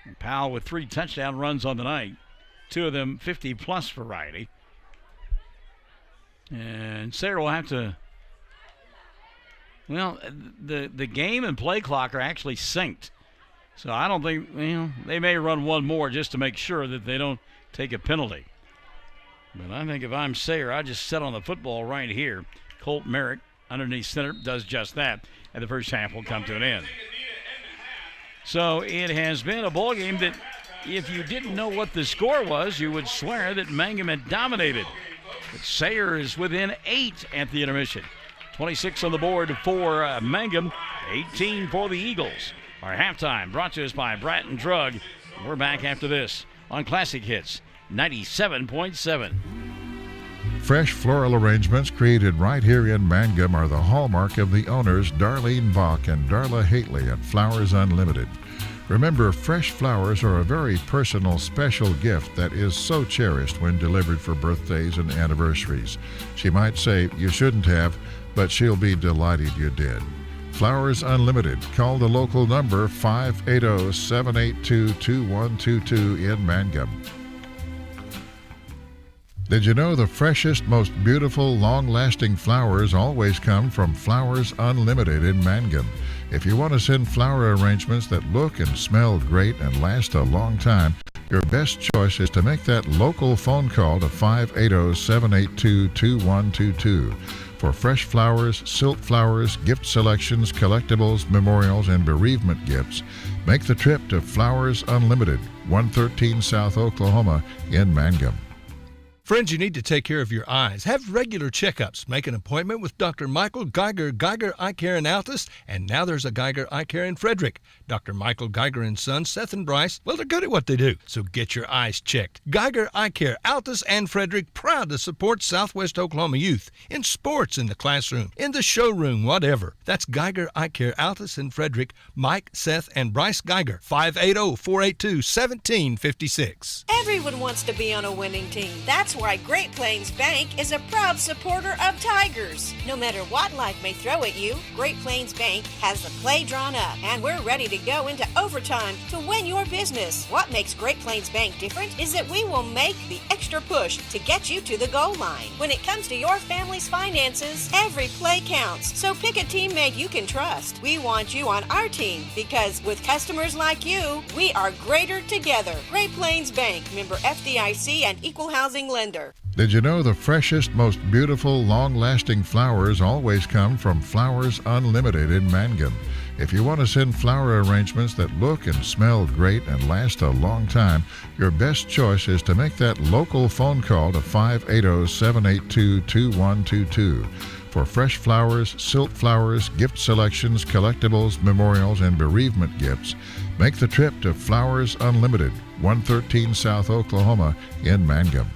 And Powell with 3 touchdown runs on the night. 2 of them 50-plus variety. And Sayre will have to... Well, the game and play clock are actually synced. So I don't think, they may run one more just to make sure that they don't take a penalty. But I think if I'm Sayre, I just set on the football right here. Colt Merrick underneath center does just that. And the first half will come to an end. So it has been a ball game that if you didn't know what the score was, you would swear that Mangum had dominated. But Sayre is within 8 at the intermission. 26 on the board for Mangum, 18 for the Eagles. Our halftime brought to us by Bratton Drug. We're back after this on Classic Hits 97.7. Fresh floral arrangements created right here in Mangum are the hallmark of the owners Darlene Bach and Darla Haitley at Flowers Unlimited. Remember, fresh flowers are a very personal, special gift that is so cherished when delivered for birthdays and anniversaries. She might say you shouldn't have, but she'll be delighted you did. Flowers Unlimited. Call the local number 580-782-2122 in Mangum. Did you know the freshest, most beautiful, long-lasting flowers always come from Flowers Unlimited in Mangum? If you want to send flower arrangements that look and smell great and last a long time, your best choice is to make that local phone call to 580-782-2122. For fresh flowers, silk flowers, gift selections, collectibles, memorials, and bereavement gifts, make the trip to Flowers Unlimited, 113 South Oklahoma in Mangum. Friends, you need to take care of your eyes. Have regular checkups. Make an appointment with Dr. Michael Geiger Eye Care in Altus, and now there's a Geiger Eye Care in Frederick. Dr. Michael Geiger and Sons, Seth and Bryce, well, they're good at what they do, so get your eyes checked. Geiger Eye Care, Altus and Frederick, proud to support Southwest Oklahoma youth in sports, in the classroom, in the showroom, whatever. That's Geiger Eye Care, Altus and Frederick. Mike, Seth, and Bryce Geiger, 580-482-1756. Everyone wants to be on a winning team. That's why Great Plains Bank is a proud supporter of Tigers. No matter what life may throw at you, Great Plains Bank has the play drawn up, and we're ready to go into overtime to win your business. What makes Great Plains Bank different is that we will make the extra push to get you to the goal line. When it comes to your family's finances, every play counts. So pick a teammate you can trust. We want you on our team because with customers like you, we are greater together. Great Plains Bank, member FDIC and equal housing lender. Did you know the freshest, most beautiful, long-lasting flowers always come from Flowers Unlimited in Mangum? If you want to send flower arrangements that look and smell great and last a long time, your best choice is to make that local phone call to 580-782-2122. For fresh flowers, silk flowers, gift selections, collectibles, memorials, and bereavement gifts, make the trip to Flowers Unlimited, 113 South Oklahoma in Mangum.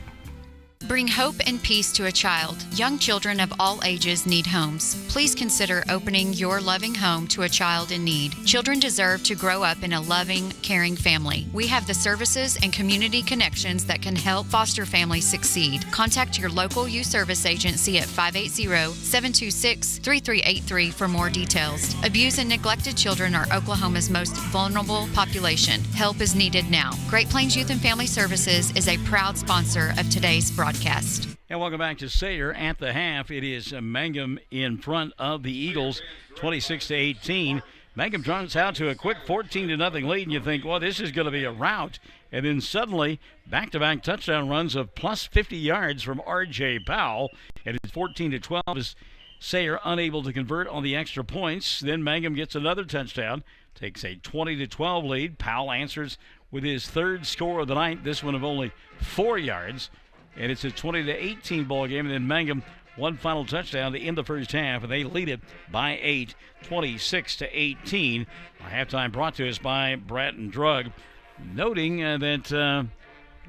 Bring hope and peace to a child. Young children of all ages need homes. Please consider opening your loving home to a child in need. Children deserve to grow up in a loving, caring family. We have the services and community connections that can help foster families succeed. Contact your local youth service agency at 580-726-3383 for more details. Abused and neglected children are Oklahoma's most vulnerable population. Help is needed now. Great Plains Youth and Family Services is a proud sponsor of today's broadcast. And welcome back to Sayre at the half. It is Mangum in front of the Eagles, 26-18. Mangum turns out to a quick 14-0 lead, and you think, well, this is going to be a rout. And then suddenly, back-to-back touchdown runs of plus 50 yards from R.J. Powell. And it's 14-12 as Sayre unable to convert on the extra points. Then Mangum gets another touchdown, takes a 20-12 lead. Powell answers with his third score of the night, this one of only 4 yards. And it's a 20-18 ball game. And then Mangum, one final touchdown to end the first half, and they lead it by 8, 26-18. Our halftime brought to us by Bratton Drug. Noting that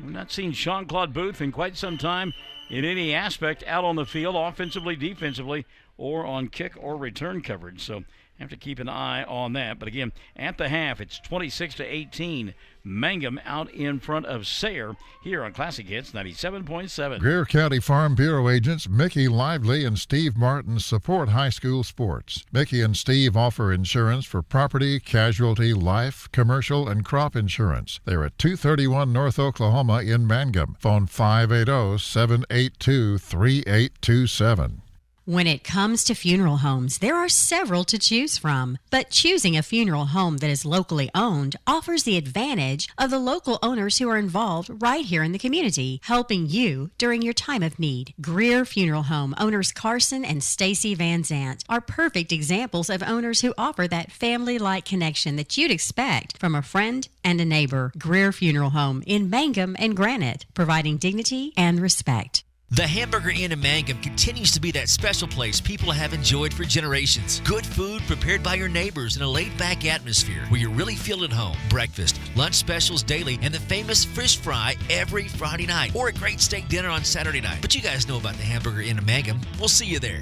we've not seen Sean-Claude Booth in quite some time in any aspect out on the field, offensively, defensively, or on kick or return coverage. So have to keep an eye on that. But again, at the half, it's 26-18. Mangum out in front of Sayre here on Classic Hits 97.7. Greer County Farm Bureau agents Mickey Lively and Steve Martin support high school sports. Mickey and Steve offer insurance for property, casualty, life, commercial, and crop insurance. They're at 231 North Oklahoma in Mangum. Phone 580-782-3827. When it comes to funeral homes, there are several to choose from. But choosing a funeral home that is locally owned offers the advantage of the local owners who are involved right here in the community, helping you during your time of need. Greer Funeral Home owners Carson and Stacy Van Zant are perfect examples of owners who offer that family-like connection that you'd expect from a friend and a neighbor. Greer Funeral Home in Mangum and Granite, providing dignity and respect. The Hamburger Inn in Mangum continues to be that special place people have enjoyed for generations. Good food prepared by your neighbors in a laid-back atmosphere where you really feel at home. Breakfast, lunch specials daily, and the famous fish fry every Friday night. Or a great steak dinner on Saturday night. But you guys know about the Hamburger Inn in Mangum. We'll see you there.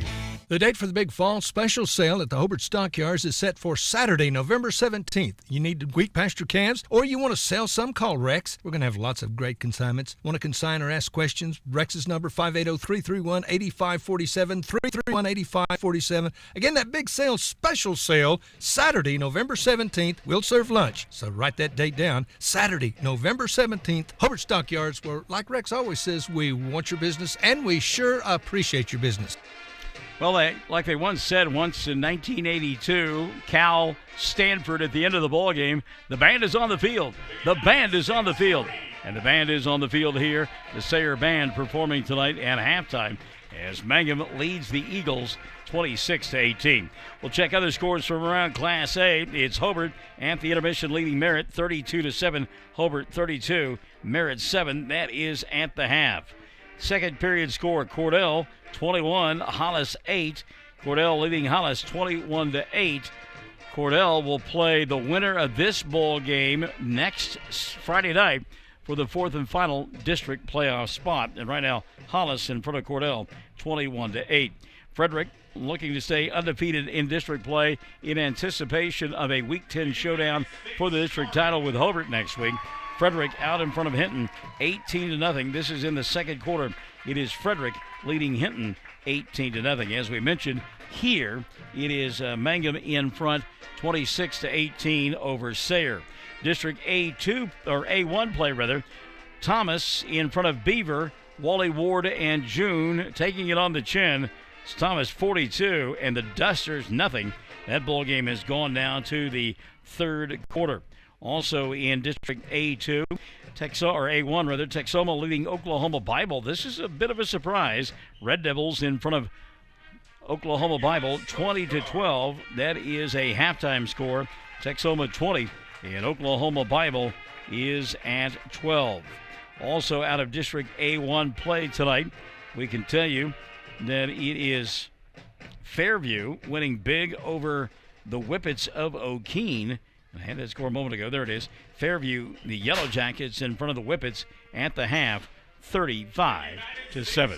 The date for the big fall special sale at the Hobart Stockyards is set for Saturday, November 17th. You need wheat pasture calves, or you want to sell some, call Rex. We're going to have lots of great consignments. Want to consign or ask questions? Rex's number, 580-331-8547, 331-8547. Again, that big sale, special sale, Saturday, November 17th. We'll serve lunch, so write that date down. Saturday, November 17th, Hobart Stockyards, where, like Rex always says, we want your business, and we sure appreciate your business. Well, like they once said in 1982, Cal Stanford at the end of the ball game, the band is on the field. The band is on the field. And the band is on the field here. The Sayre band performing tonight at halftime as Mangum leads the Eagles 26-18. We'll check other scores from around Class A. It's Hobart at the intermission leading Merritt 32-7. Hobart 32, Merritt 7. That is at the half. Second period score, Cordell 21, Hollis 8. Cordell leading Hollis 21-8. Cordell will play the winner of this ball game next Friday night for the fourth and final district playoff spot. And right now, Hollis in front of Cordell 21-8. Frederick looking to stay undefeated in district play in anticipation of a Week 10 showdown for the district title with Hobart next week. Frederick out in front of Hinton, 18-0. This is in the second quarter. It is Frederick leading Hinton 18-0. As we mentioned here, it is Mangum in front, 26-18 over Sayre. District A2 or A1 play rather. Thomas in front of Beaver, Wally Ward and June taking it on the chin. It's Thomas 42 and the Dusters nothing. That ball game has gone down to the third quarter. Also in District A2, A1 rather, Texoma leading Oklahoma Bible. This is a bit of a surprise. Red Devils in front of Oklahoma Bible, 20-12. That is a halftime score. Texoma 20 and Oklahoma Bible is at 12. Also out of District A1 play tonight, we can tell you that it is Fairview winning big over the Whippets of O'Keene. I had that score a moment ago. There it is. Fairview, the Yellow Jackets in front of the Whippets at the half, 35-7.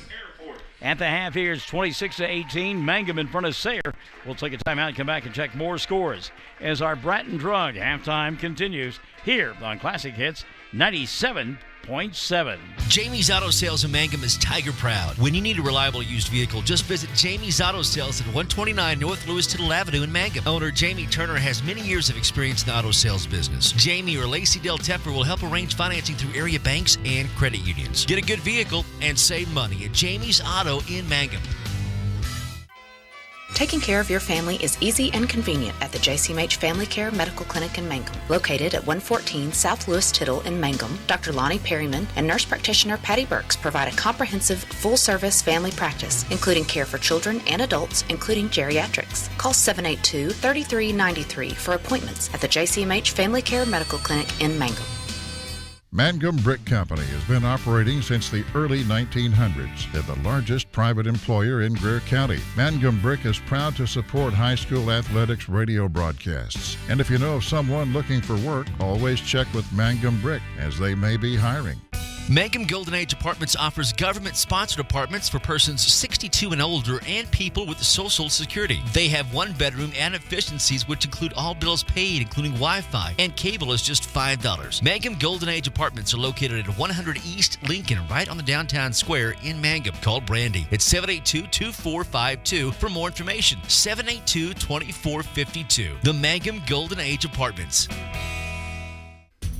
At the half here, it's 26-18. Mangum in front of Sayre. We'll take a timeout and come back and check more scores as our Bratton Drug halftime continues here on Classic Hits 97.7. Jamie's Auto Sales in Mangum is Tiger proud. When you need a reliable used vehicle, just visit Jamie's Auto Sales at 129 North Lewis Tittle Avenue in Mangum. Owner Jamie Turner has many years of experience in the auto sales business. Jamie or Lacey Del Tepper will help arrange financing through area banks and credit unions. Get a good vehicle and save money at Jamie's Auto in Mangum. Taking care of your family is easy and convenient at the JCMH Family Care Medical Clinic in Mangum. Located at 114 South Lewis Tittle in Mangum, Dr. Lonnie Perryman and nurse practitioner Patty Burks provide a comprehensive, full-service family practice, including care for children and adults, including geriatrics. Call 782-3393 for appointments at the JCMH Family Care Medical Clinic in Mangum. Mangum Brick Company has been operating since the early 1900s. They're the largest private employer in Greer County. Mangum Brick is proud to support high school athletics radio broadcasts. And if you know of someone looking for work, always check with Mangum Brick, as they may be hiring. Mangum Golden Age Apartments offers government-sponsored apartments for persons 62 and older and people with Social Security. They have one bedroom and efficiencies which include all bills paid, including Wi-Fi, and cable is just $5. Mangum Golden Age Apartments are located at 100 East Lincoln, right on the downtown square in Mangum. Call Brandy at 782-2452 for more information. 782-2452. The Mangum Golden Age Apartments.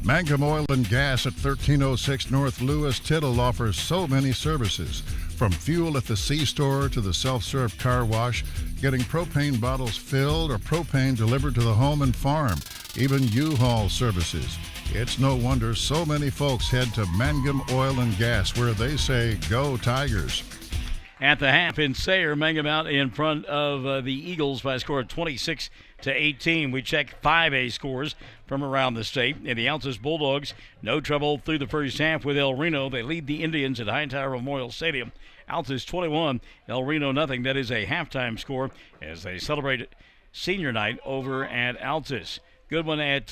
Mangum Oil and Gas at 1306 North Lewis Tittle offers so many services. From fuel at the C-store to the self-serve car wash, getting propane bottles filled or propane delivered to the home and farm, even U-Haul services. It's no wonder so many folks head to Mangum Oil and Gas, where they say, "Go Tigers." At the half in Sayre, Mangum out in front of the Eagles by a score of 18. We check 5A scores from around the state. In the Altus Bulldogs, no trouble through the first half with El Reno. They lead the Indians at Hightower Memorial Stadium. Altus 21, El Reno nothing. That is a halftime score as they celebrate senior night over at Altus. Good one at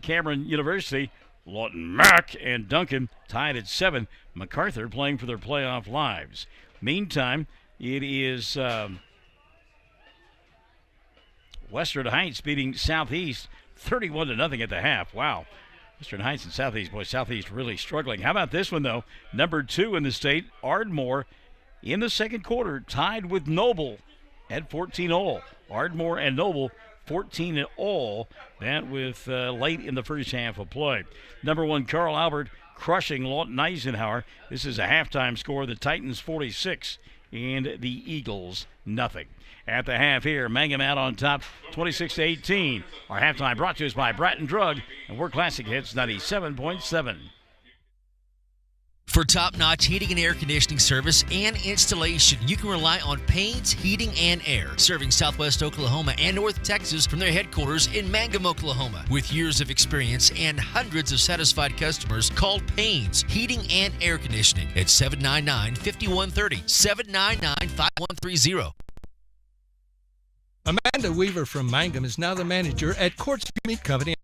Cameron University. Lawton Mack and Duncan tied at 7. MacArthur playing for their playoff lives. Meantime, it is Western Heights beating Southeast 31-0 at the half. Wow. Western Heights and Southeast. Boy, Southeast really struggling. How about this one, though? Number 2 in the state, Ardmore, in the second quarter, tied with Noble at 14-all. Ardmore and Noble 14-all. That with late in the first half of play. Number 1, Carl Albert crushing Lawton Eisenhower. This is a halftime score. The Titans 46 and the Eagles nothing. At the half here, Mangum out on top, 26-18. Our halftime brought to us by Bratton Drug, and we're Classic Hits 97.7. For top-notch heating and air conditioning service and installation, you can rely on Payne's Heating and Air, serving Southwest Oklahoma and North Texas from their headquarters in Mangum, Oklahoma. With years of experience and hundreds of satisfied customers, call Payne's Heating and Air Conditioning at 799-5130, 799-5130. Amanda Weaver from Mangum is now the manager at Quartzview Meat Company.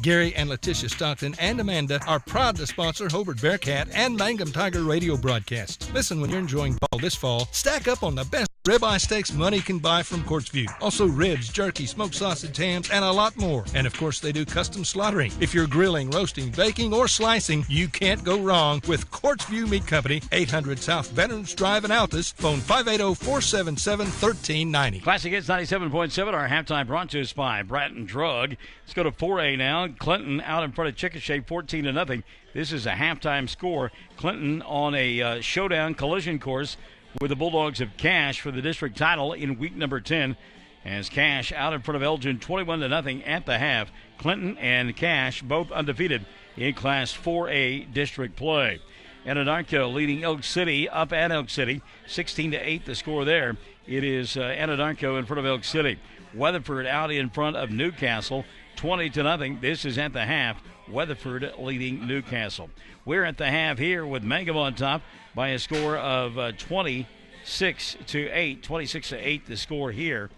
Gary and Letitia Stockton and Amanda are proud to sponsor Hobart Bearcat and Mangum Tiger radio broadcasts. Listen when you're enjoying ball this fall. Stack up on the best ribeye steaks money can buy from Quartzview. Also ribs, jerky, smoked sausage, hams, and a lot more. And of course, they do custom slaughtering. If you're grilling, roasting, baking, or slicing, you can't go wrong with Quartzview Meat Company, 800 South Veterans Drive in Altus. Phone 580-477-1390. Classic Hits 97.7. Our halftime brought to us by Bratton Drug. Let's go to 4A now. Clinton out in front of Chickasha, 14-0. This is a halftime score. Clinton on a showdown collision course with the Bulldogs of Cash for the district title in week number 10. As Cash out in front of Elgin, 21-0 at the half. Clinton and Cash both undefeated in Class 4A district play. Anadarko leading Elk City up at Elk City, 16-8 the score there. It is Anadarko in front of Elk City. Weatherford out in front of Newcastle, 20-0. This is at the half. Weatherford leading Newcastle. We're at the half here with Mangum on top by a score of 26-8. 26-8 the score here.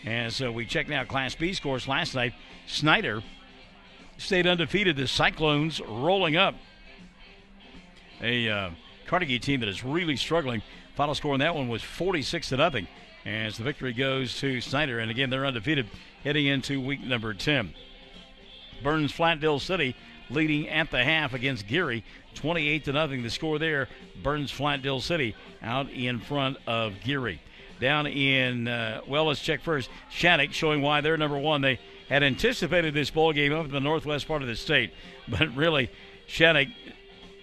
As we check now Class B scores last night. Snyder stayed undefeated. The Cyclones rolling up. A Carnegie team that is really struggling. Final score in that one was 46-0. As the victory goes to Snyder. And again, they're undefeated heading into week number 10. Burns Flatville City leading at the half against Geary, 28-0 the score there. Burns Flatville City out in front of Geary. Down in, let's check first. Shattuck showing why they're number 1. They had anticipated this ball game up in the northwest part of the state, but really Shattuck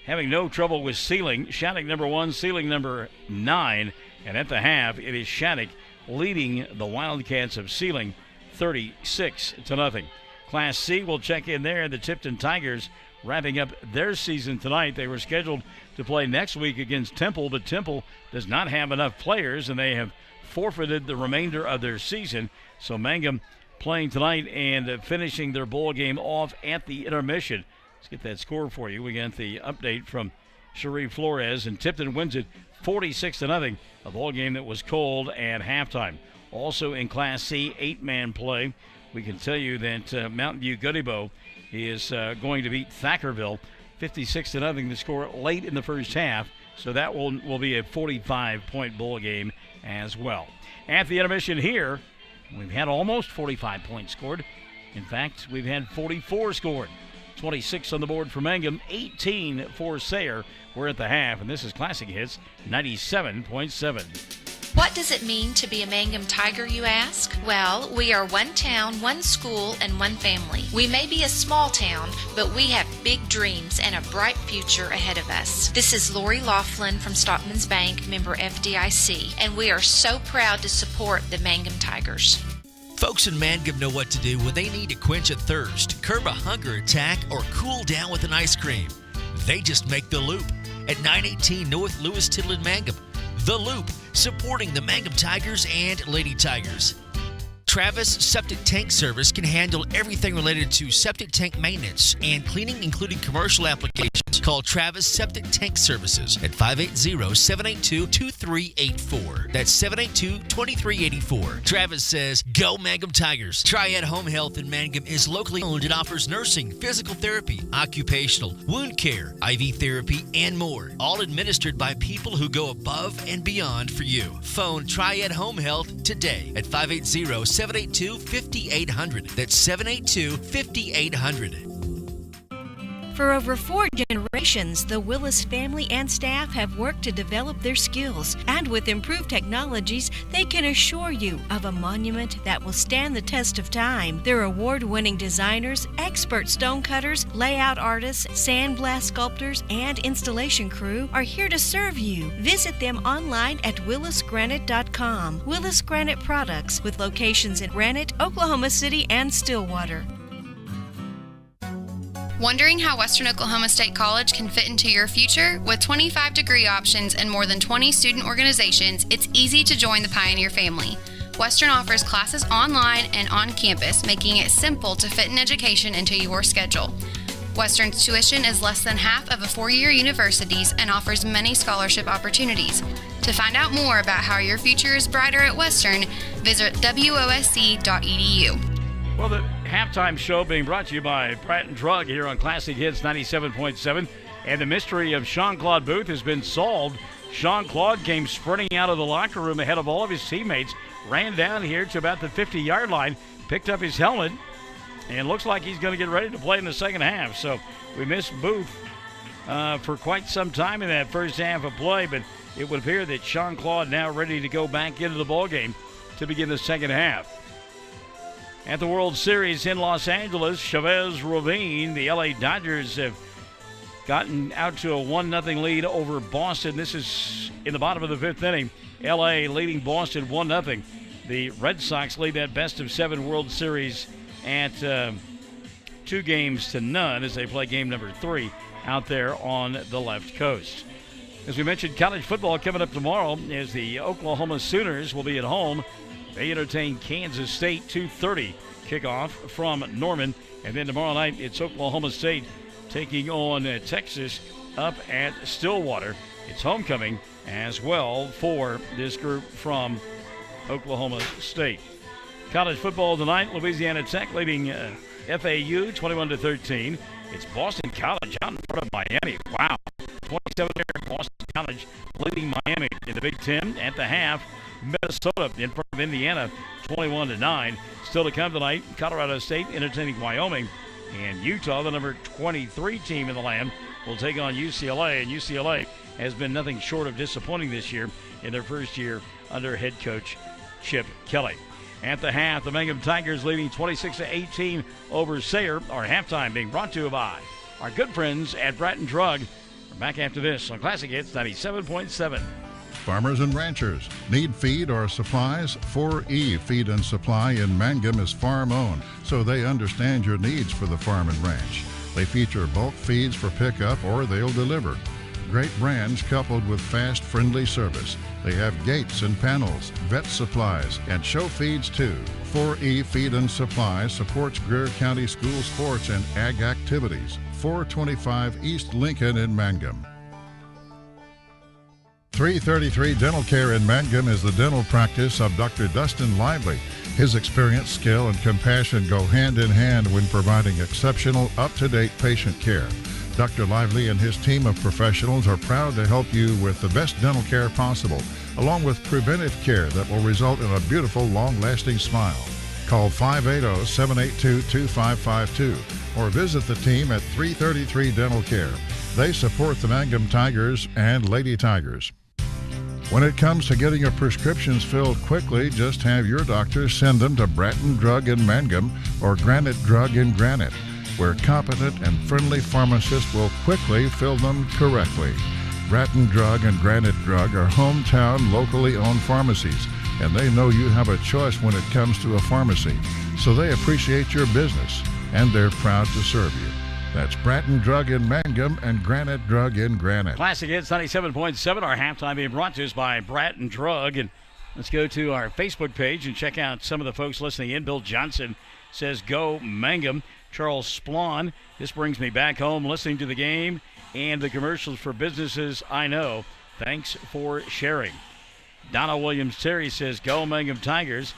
having no trouble with Sealing. Shattuck number 1, Sealing number 9, and at the half it is Shattuck leading the Wildcats of Sealing 36-0. Class C will check in there. The Tipton Tigers wrapping up their season tonight. They were scheduled to play next week against Temple, but Temple does not have enough players, and they have forfeited the remainder of their season. So Mangum playing tonight and finishing their bowl game off at the intermission. Let's get that score for you. We got the update from Cherie Flores, and Tipton wins it 46-0. A ball game that was cold at halftime. Also in Class C, 8-man play. We can tell you that Mountain View Goodebo is going to beat Thackerville 56-0 the score late in the first half. So that will be a 45-point bowl game as well. At the intermission here, we've had almost 45 points scored. In fact, we've had 44 scored. 26 on the board for Mangum, 18 for Sayre. We're at the half, and this is Classic Hits 97.7. What does it mean to be a Mangum Tiger, you ask? Well, we are one town, one school, and one family. We may be a small town, but we have big dreams and a bright future ahead of us. This is Lori Laughlin from Stockman's Bank, member FDIC, and we are so proud to support the Mangum Tigers. Folks in Mangum know what to do when they need to quench a thirst, curb a hunger attack, or cool down with an ice cream. They just make the Loop at 918 North Lewis Tittle in Mangum. The Loop, supporting the Mangum Tigers and Lady Tigers. Travis Septic Tank Service can handle everything related to septic tank maintenance and cleaning, including commercial applications. Call Travis Septic Tank Services at 580-782-2384. That's 782-2384. Travis says, go Mangum Tigers. Triad Home Health in Mangum is locally owned and offers nursing, physical therapy, occupational, wound care, IV therapy, and more. All administered by people who go above and beyond for you. Phone Triad Home Health today at 580-782-5800. That's 782-5800. For over 4 generations, the Willis family and staff have worked to develop their skills, and with improved technologies, they can assure you of a monument that will stand the test of time. Their award-winning designers, expert stonecutters, layout artists, sandblast sculptors, and installation crew are here to serve you. Visit them online at willisgranite.com. Willis Granite Products, with locations in Granite, Oklahoma City, and Stillwater. Wondering how Western Oklahoma State College can fit into your future? With 25 degree options and more than 20 student organizations, it's easy to join the Pioneer family. Western offers classes online and on campus, making it simple to fit an education into your schedule. Western's tuition is less than half of a four-year university's and offers many scholarship opportunities. To find out more about how your future is brighter at Western, visit wosc.edu. Well, the halftime show being brought to you by Pratt & Drug here on Classic Hits 97.7. And the mystery of Jean-Claude Booth has been solved. Jean-Claude came sprinting out of the locker room ahead of all of his teammates, ran down here to about the 50-yard line, picked up his helmet, and looks like he's going to get ready to play in the second half. So we missed Booth for quite some time in that first half of play, but it would appear that Jean-Claude now ready to go back into the ballgame to begin the second half. At the World Series in Los Angeles, Chavez Ravine, the LA Dodgers have gotten out to a 1-0 lead over Boston. This is in the bottom of the fifth inning. LA leading Boston 1-0. The Red Sox lead that best-of-7 World Series at 2-0 as they play game number 3 out there on the left coast. As we mentioned, college football coming up tomorrow as the Oklahoma Sooners will be at home. They entertain Kansas State, 2:30 kickoff from Norman. And then tomorrow night, it's Oklahoma State taking on Texas up at Stillwater. It's homecoming as well for this group from Oklahoma State. College football tonight, Louisiana Tech leading FAU 21-13. It's Boston College out in front of Miami. Wow. 27 there, Boston College leading Miami in the Big Ten at the half. Minnesota in front of Indiana, 21-9. Still to come tonight, Colorado State entertaining Wyoming, and Utah, the number 23 team in the land, will take on UCLA. And UCLA has been nothing short of disappointing this year in their first year under head coach Chip Kelly. At the half, the Mangum Tigers leading 26-18 over Sayre. Our halftime being brought to you by our good friends at Pratt & Drug. We're back after this on Classic Hits 97.7. Farmers and ranchers need feed or supplies? 4E Feed and Supply in Mangum is farm-owned, so they understand your needs for the farm and ranch. They feature bulk feeds for pickup or they'll deliver. Great brands coupled with fast, friendly service. They have gates and panels, vet supplies, and show feeds too. 4E Feed and Supply supports Greer County school sports and ag activities. 425 East Lincoln in Mangum. 333 Dental Care in Mangum is the dental practice of Dr. Dustin Lively. His experience, skill, and compassion go hand in hand when providing exceptional, up-to-date patient care. Dr. Lively and his team of professionals are proud to help you with the best dental care possible, along with preventive care that will result in a beautiful, long-lasting smile. Call 580-782-2552 or visit the team at 333 Dental Care. They support the Mangum Tigers and Lady Tigers. When it comes to getting your prescriptions filled quickly, just have your doctor send them to Bratton Drug in Mangum or Granite Drug in Granite, where competent and friendly pharmacists will quickly fill them correctly. Bratton Drug and Granite Drug are hometown, locally owned pharmacies, and they know you have a choice when it comes to a pharmacy, so they appreciate your business, and they're proud to serve you. That's Bratton Drug in Mangum and Granite Drug in Granite. Classic Hits 97.7. Our halftime being brought to us by Bratton Drug. And Let's go to our Facebook page and check out some of the folks listening in. Bill Johnson says, go Mangum. Charles Splawn, this brings me back home listening to the game and the commercials for businesses I know. Thanks for sharing. Donna Williams-Terry says, go Mangum Tigers.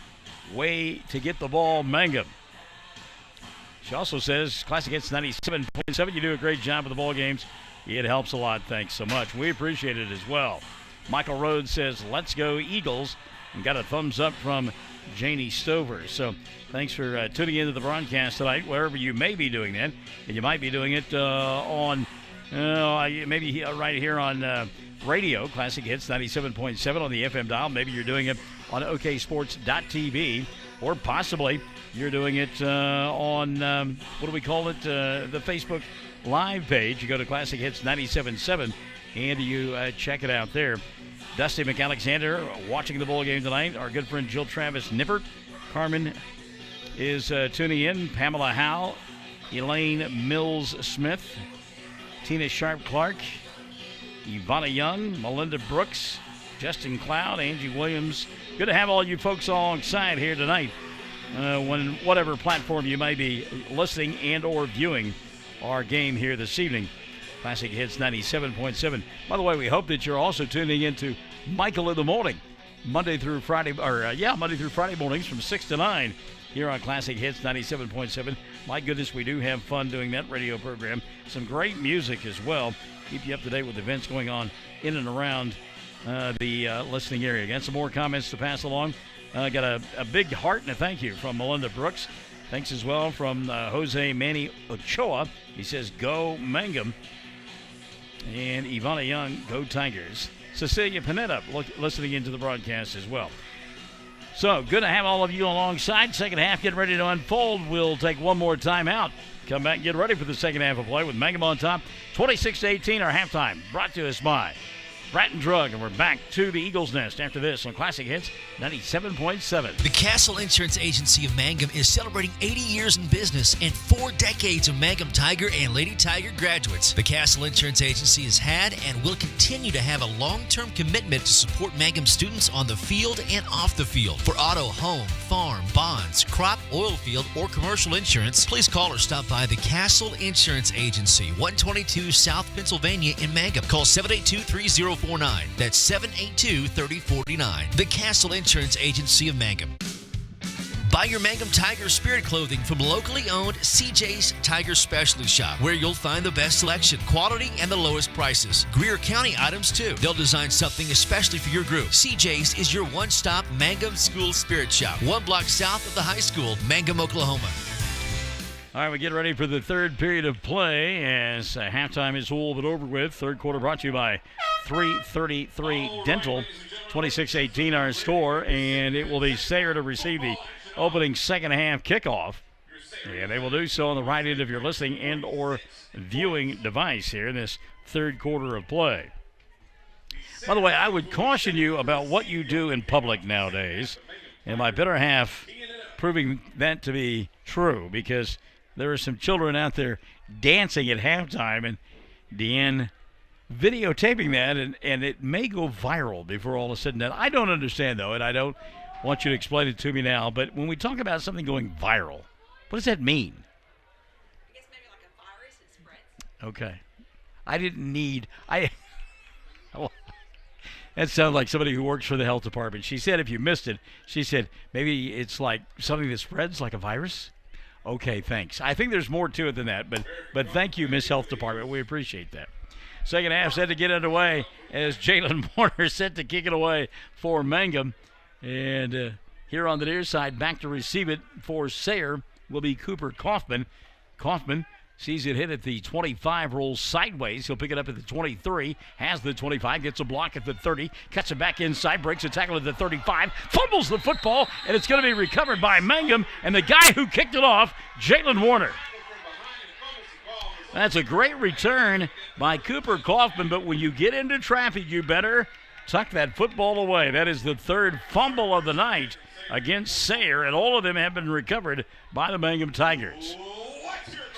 Way to get the ball, Mangum. She also says, Classic Hits 97.7. You do a great job with the ball games. It helps a lot. Thanks so much. We appreciate it as well. Michael Rhodes says, let's go Eagles. And got a thumbs up from Janie Stover. So thanks for tuning into the broadcast tonight, wherever you may be doing that. And you might be doing it on, maybe right here on radio, Classic Hits 97.7 on the FM dial. Maybe you're doing it on oksports.tv, or possibly you're doing it on, what do we call it, the Facebook Live page. You go to Classic Hits 97.7 and you check it out there. Dusty McAlexander watching the ball game tonight. Our good friend Jill Travis Nippert. Carmen is tuning in. Pamela Howe, Elaine Mills Smith, Tina Sharp Clark, Ivana Young, Melinda Brooks, Justin Cloud, Angie Williams. Good to have all you folks alongside here tonight. When whatever platform you might be listening and or viewing our game here this evening. Classic Hits 97.7. By the way, we hope that you're also tuning into Michael in the Morning, Monday through Friday mornings from 6 to 9 here on Classic Hits 97.7. My goodness, we do have fun doing that radio program. Some great music as well. Keep you up to date with events going on in and around the listening area. Got some more comments to pass along. Got a big heart and a thank you from Melinda Brooks. Thanks as well from Jose Manny Ochoa. He says, go Mangum. And Ivana Young, go Tigers. Cecilia Panetta listening into the broadcast as well. So, good to have all of you alongside. Second half getting ready to unfold. We'll take one more time out. Come back and get ready for the second half of play with Mangum on top. 26-18, our halftime. Brought to us by Bratton Drug, and we're back to the Eagles Nest after this on Classic Hits 97.7. The Castle Insurance Agency of Mangum is celebrating 80 years in business and 4 decades of Mangum Tiger and Lady Tiger graduates. The Castle Insurance Agency has had and will continue to have a long-term commitment to support Mangum students on the field and off the field. For auto, home, farm, bonds, crop, oil field, or commercial insurance, please call or stop by the Castle Insurance Agency, 122 South Pennsylvania in Mangum. Call 782-3049. That's 782-3049. The Castle Insurance Agency of Mangum. Buy your Mangum Tiger Spirit clothing from locally owned CJ's Tiger Specialty Shop, where you'll find the best selection, quality, and the lowest prices. Greer County items, too. They'll design something especially for your group. CJ's is your one-stop Mangum School Spirit Shop, 1 block south of the high school, Mangum, Oklahoma. All right, we get ready for the third period of play as halftime is all but over with. Third quarter brought to you by 333 Dental. 26-18 our score, and it will be Sayre to receive the opening second half kickoff. And they will do so on the right end of your listening and or viewing device here in this third quarter of play. By the way, I would caution you about what you do in public nowadays, and my better half proving that to be true, because there are some children out there dancing at halftime, and Deanne videotaping that, and it may go viral before all is said and done. I don't understand, though, and I don't want you to explain it to me now, but when we talk about something going viral, what does that mean? I guess maybe like a virus, it spreads. Okay. That sounds like somebody who works for the health department. She said if you missed it, she said maybe it's like something that spreads like a virus. Okay, thanks. I think there's more to it than that, but thank you, Miss Health Department. We appreciate that. Second half set to get underway as Jalen Warner set to kick it away for Mangum. And here on the near side, back to receive it for Sayre will be Cooper Kaufman. Kaufman sees it hit at the 25, rolls sideways. He'll pick it up at the 23, has the 25, gets a block at the 30, cuts it back inside, breaks a tackle at the 35, fumbles the football, and it's going to be recovered by Mangum, and the guy who kicked it off, Jalen Warner. That's a great return by Cooper Kaufman, but when you get into traffic, you better tuck that football away. That is the third fumble of the night against Sayre, and all of them have been recovered by the Mangum Tigers.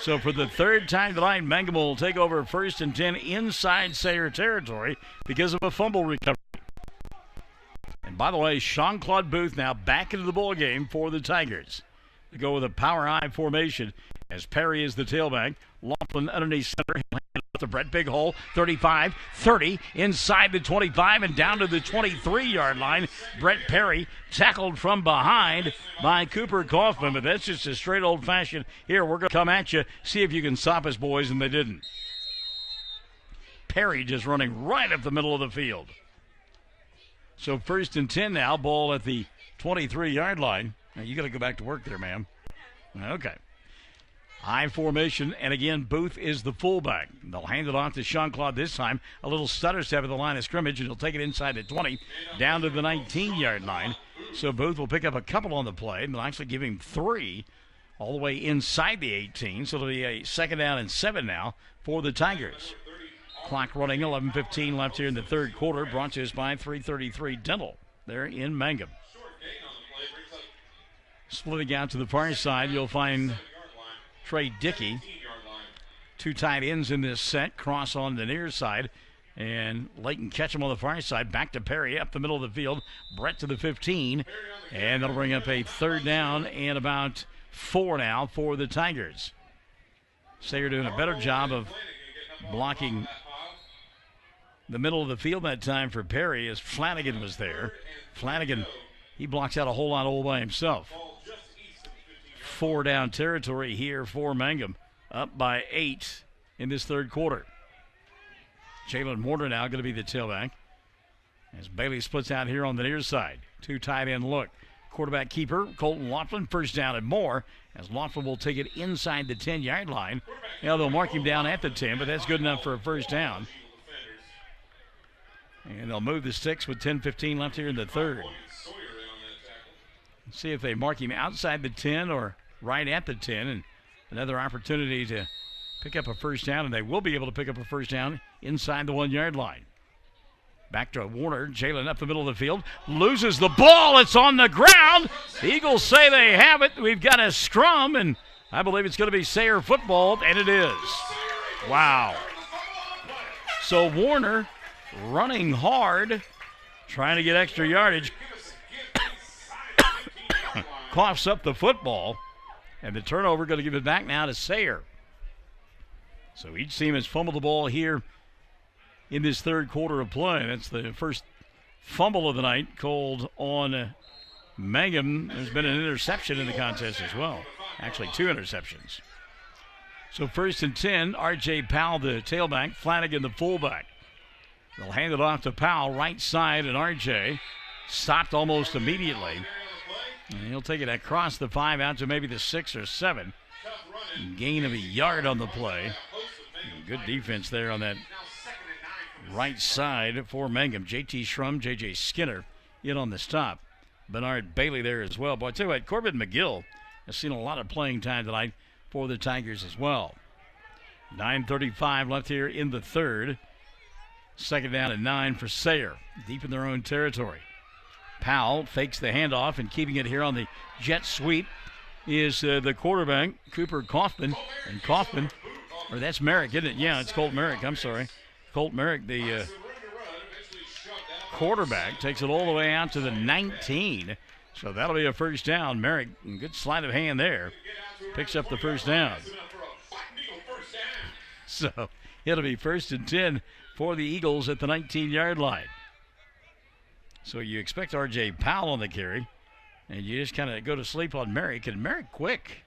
So for the third time tonight, Mangum will take over 1st and 10 inside Sayre territory because of a fumble recovery. And By the way, Jean-Claude Booth now back into the ball game for the Tigers. They go with a power I formation as Perry is the tailback. Laughlin underneath center. The Brett Big Hole, 35, 30, inside the 25 and down to the 23-yard line. Brett Perry tackled from behind by Cooper Kaufman, but that's just a straight old-fashioned, here, we're going to come at you, see if you can stop us, boys, and they didn't. Perry just running right up the middle of the field. So 1st and 10 now, ball at the 23-yard line. Now, you got to go back to work there, ma'am. Okay. I formation, and again, Booth is the fullback. They'll hand it off to Jean-Claude this time. A little stutter step at the line of scrimmage, and he'll take it inside the 20, down to the 19-yard line. So Booth will pick up a couple on the play, and they'll actually give him 3 all the way inside the 18. So it'll be a 2nd down and 7 now for the Tigers. Clock running, 11:15 left here in the third quarter, brought to us by 333 Dental there in Mangum. Splitting out to the far side, you'll find Trey Dickey. 2 tight ends in this set. Cross on the near side. And Layton Ketchum on the far side. Back to Perry up the middle of the field. Brett to the 15. And that'll bring up a 3rd down and about 4 now for the Tigers. Sayre doing a better job of blocking the middle of the field that time for Perry as Flanagan was there. Flanagan, he blocks out a whole lot all by himself. 4 down territory here for Mangum, up by 8 in this third quarter. Jalen Warner now going to be the tailback as Bailey splits out here on the near side. 2 tight end look. Quarterback keeper, Colton Laughlin, 1st down and more as Laughlin will take it inside the 10-yard line. Now they'll mark him down at the 10, but that's good enough for a 1st down. And they'll move the sticks with 10:15 left here in the third. See if they mark him outside the 10 or right at the 10, and another opportunity to pick up a 1st down, and they will be able to pick up a 1st down inside the 1-yard line. Back to Warner. Jalen up the middle of the field. Loses the ball. It's on the ground. The Eagles say they have it. We've got a scrum, and I believe it's going to be Sayre football, and it is. Wow. So Warner running hard, trying to get extra yardage. Coughs up the football, and the turnover going to give it back now to Sayre. So each team has fumbled the ball here in this third quarter of play. That's the first fumble of the night called on Mangum. There's been an interception in the contest as well. Actually, 2 interceptions. So 1st and 10, R.J. Powell, the tailback, Flanagan, the fullback. They'll hand it off to Powell, right side, and R.J. stopped almost immediately. And he'll take it across the 5 out to maybe the 6 or 7. Gain of a yard on the play. Good defense there on that right side for Mangum. J.T. Shrum, J.J. Skinner in on the stop. Bernard Bailey there as well. But I tell you what, Corbin McGill has seen a lot of playing time tonight for the Tigers as well. 9:35 left here in the third. 2nd down and 9 for Sayre, deep in their own territory. Powell fakes the handoff, and keeping it here on the jet sweep is the quarterback, Cooper Kaufman. And Kaufman, or that's Merrick, isn't it? Yeah, it's Colt Merrick. I'm sorry. Colt Merrick, the quarterback, takes it all the way out to the 19. So that'll be a 1st down. Merrick, good sleight of hand there, picks up the 1st down. So it'll be 1st and 10 for the Eagles at the 19-yard line. So you expect R.J. Powell on the carry, and you just kind of go to sleep on Merrick, and Merrick quick.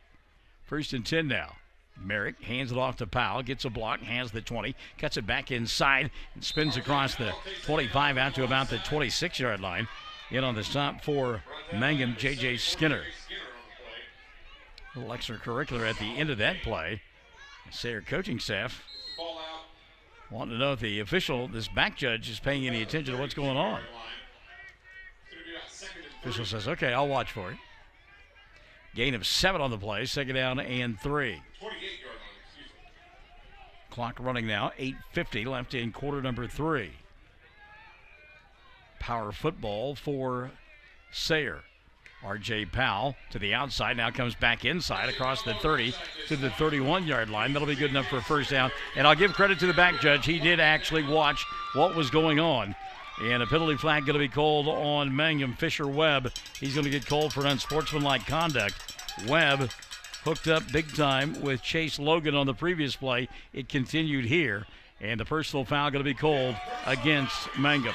1st and 10 now. Merrick hands it off to Powell, gets a block, hands the 20, cuts it back inside, and spins across the 25 out to about the 26-yard line. In on the stop for Mangum, J.J. Skinner. A little extracurricular at the end of that play. Sayre coaching staff wanting to know if the official, this back judge, is paying any attention to what's going on. Official says, okay, I'll watch for it. Gain of 7 on the play, 2nd down and 3. Clock running now, 8:50 left in quarter number 3. Power football for Sayre. R.J. Powell to the outside, now comes back inside across the 30 to the 31-yard line. That'll be good enough for a 1st down. And I'll give credit to the back judge. He did actually watch what was going on. And a penalty flag going to be called on Mangum. Fisher Webb, he's going to get called for unsportsmanlike conduct. Webb hooked up big time with Chase Logan on the previous play. It continued here, and the personal foul going to be called against Mangum.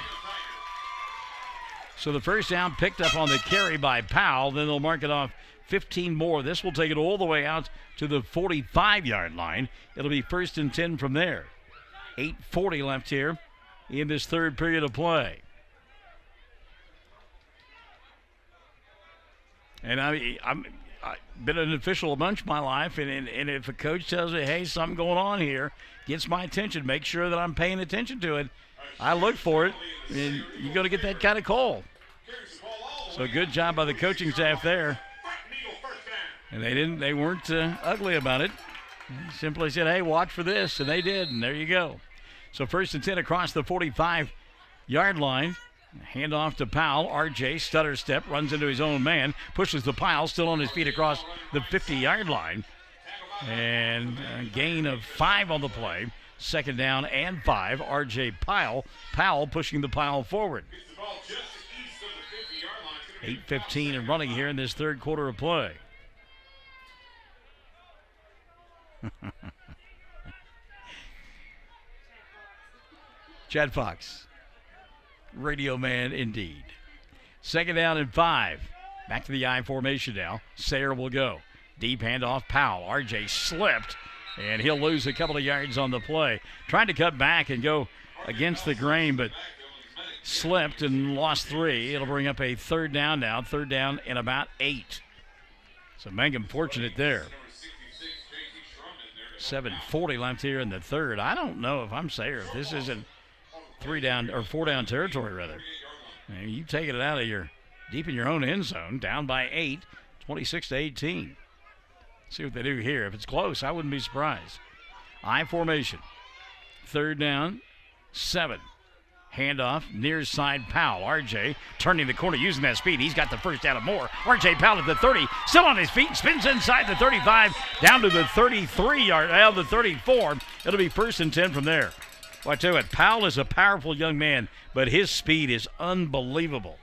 So the first down picked up on the carry by Powell. Then they'll mark it off 15 more. This will take it all the way out to the 45-yard line. It'll be 1st and 10 from there. 8:40 left here in this third period of play. And I've been an official a bunch of my life, and if a coach tells me, hey, something going on here, gets my attention, make sure that I'm paying attention to it. I look for it, and you're going to get that kind of call. So good job by the coaching staff there. And they weren't ugly about it. They simply said, hey, watch for this, and they did, and there you go. So 1st and 10 across the 45-yard line. Hand off to Powell. RJ stutter step, runs into his own man, pushes the pile, still on his feet across the 50-yard line. And a gain of 5 on the play. 2nd down and 5. RJ Powell pushing the pile forward. 8:15 and running here in this third quarter of play. Chad Fox, radio man indeed. 2nd down and 5. Back to the I formation now. Sayre will go. Deep handoff, Powell. RJ slipped, and he'll lose a couple of yards on the play. Trying to cut back and go against the grain, but slipped and lost 3. It'll bring up a 3rd down now. 3rd down and about 8. So Mangum fortunate there. 7:40 left here in the third. I don't know if I'm Sayre. If this isn't 4 down territory, rather. You taking it out of deep in your own end zone, down by 8, 26-18. See what they do here. If it's close, I wouldn't be surprised. I formation. 3rd down, 7. Handoff, near side Powell. RJ turning the corner, using that speed. He's got the first down and more. RJ Powell at the 30, still on his feet, spins inside the 35, down to the 33-yard, the 34. It'll be 1st and 10 from there. Well, I tell you what, Powell is a powerful young man, but his speed is unbelievable.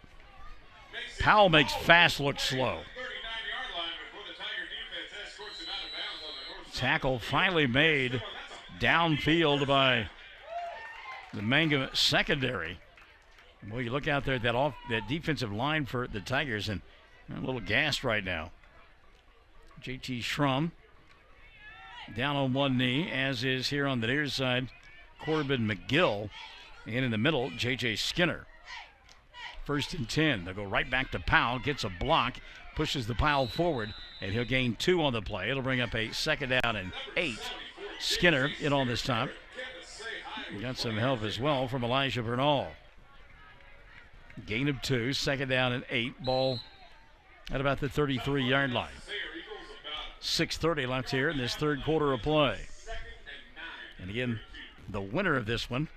Powell makes fast look slow. Tackle finally made downfield by the Mangum secondary. Well, you look out there at that defensive line for the Tigers, and they're a little gassed right now. JT Schrum down on one knee, as is here on the near side Corbin McGill. And in the middle, J.J. Skinner. 1st and 10. They'll go right back to Powell, gets a block, pushes the pile forward, and he'll gain 2 on the play. It'll bring up a 2nd down and 8. Skinner in on this time. Got some help as well from Elijah Bernal. Gain of 2, 2nd down and 8. Ball at about the 33-yard line. 6:30 left here in this third quarter of play. And again, the winner of this one,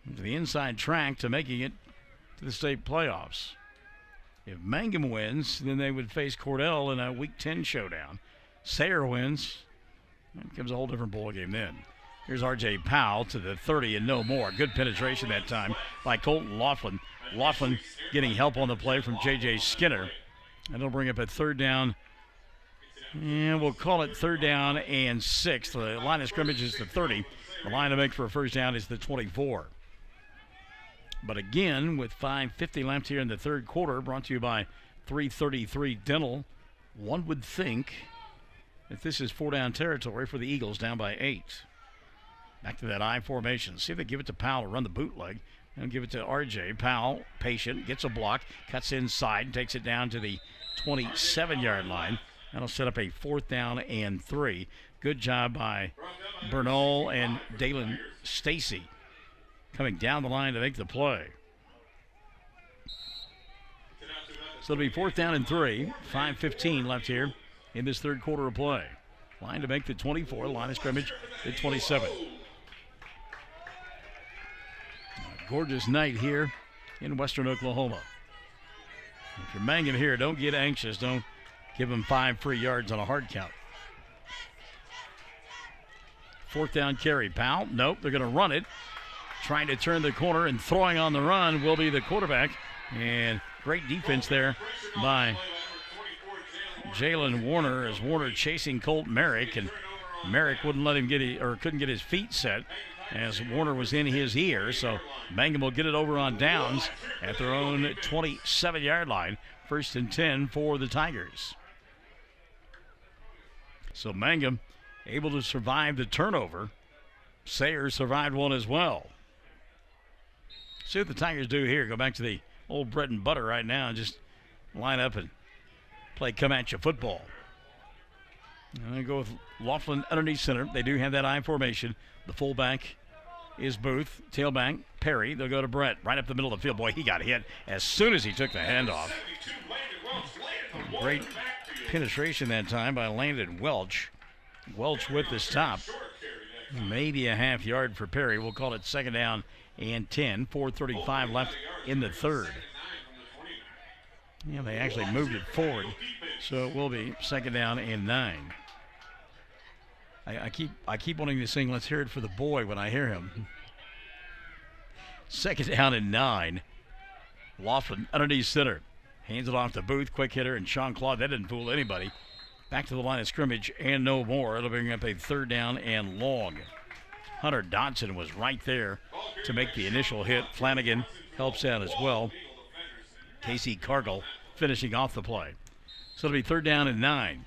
the inside track to making it to the state playoffs. If Mangum wins, then they would face Cordell in a Week 10 showdown. Sayre wins, it becomes a whole different ball game then. Here's R.J. Powell to the 30 and no more. Good penetration that time by Colton Laughlin. Laughlin getting help on the play from J.J. Skinner. And it'll bring up a 3rd down. And we'll call it 3rd down and 6. The line of scrimmage is the 30. The line to make for a 1st down is the 24. But again, with 5:50 left here in the third quarter, brought to you by 333 Dental, one would think that this is 4-down territory for the Eagles, down by 8. Back to that I formation. See if they give it to Powell to run the bootleg. And give it to RJ. Powell, patient, gets a block, cuts inside, takes it down to the 27-yard line. That'll set up a 4th down and 3. Good job by Bernal and Dalen Stacy coming down the line to make the play. So it'll be 4th down and 3. 5:15 left here in this third quarter of play. Line to make the 24. Line of scrimmage the 27. A gorgeous night here in western Oklahoma. If you're Mangum here, don't get anxious. Don't give them 5 free yards on a hard count. 4th down carry. Powell, nope, they're going to run it. trying to turn the corner and throwing on the run will be the quarterback. And great defense there by Jalen Warner as Warner chasing Colt Merrick, and Merrick wouldn't let him couldn't get his feet set as Warner was in his ear. So Mangum will get it over on downs at their own 27-yard line. 1st and 10 for the Tigers. So Mangum able to survive the turnover. Sayre survived one as well. See what the Tigers do here. Go back to the old bread and butter right now and just line up and play come-at-you football. And they go with Laughlin underneath center. They do have that I formation. The fullback is Booth. Tailback, Perry. They'll go to Brett right up the middle of the field. Boy, he got hit as soon as he took the handoff. Great penetration that time by Landon Welch. Welch with the stop. Maybe a half yard for Perry. We'll call it 2nd down and 10. 4:35 left in the 3rd. Yeah, they actually moved it forward, so it will be 2nd down and 9. I keep wanting to sing "Let's Hear It for the Boy" when I hear him. 2nd down and 9. Laughlin underneath center. Hands it off to Booth, quick hitter, and Sean Claude. That didn't fool anybody. Back to the line of scrimmage and no more. It'll bring up a 3rd down and long. Hunter Dodson was right there to make the initial hit. Flanagan helps out as well. Casey Cargill finishing off the play. So it'll be 3rd down and 9.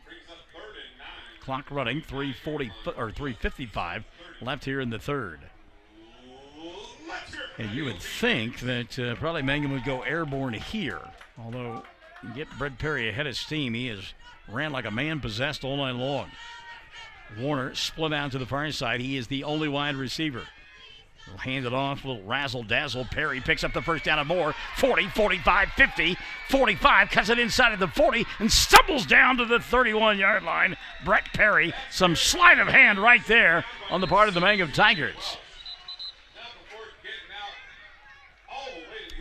Clock running, 3:55 left here in the 3rd. And you would think that probably Mangum would go airborne here. Although, you get Brett Perry ahead of steam. He has ran like a man possessed all night long. Warner split out to the far side. He is the only wide receiver. He'll hand it off, a little razzle-dazzle. Perry picks up the 1st down and more. 40, 45, 50, 45, cuts it inside of the 40 and stumbles down to the 31-yard line. Brett Perry, some sleight of hand right there on the part of the Mangum Tigers.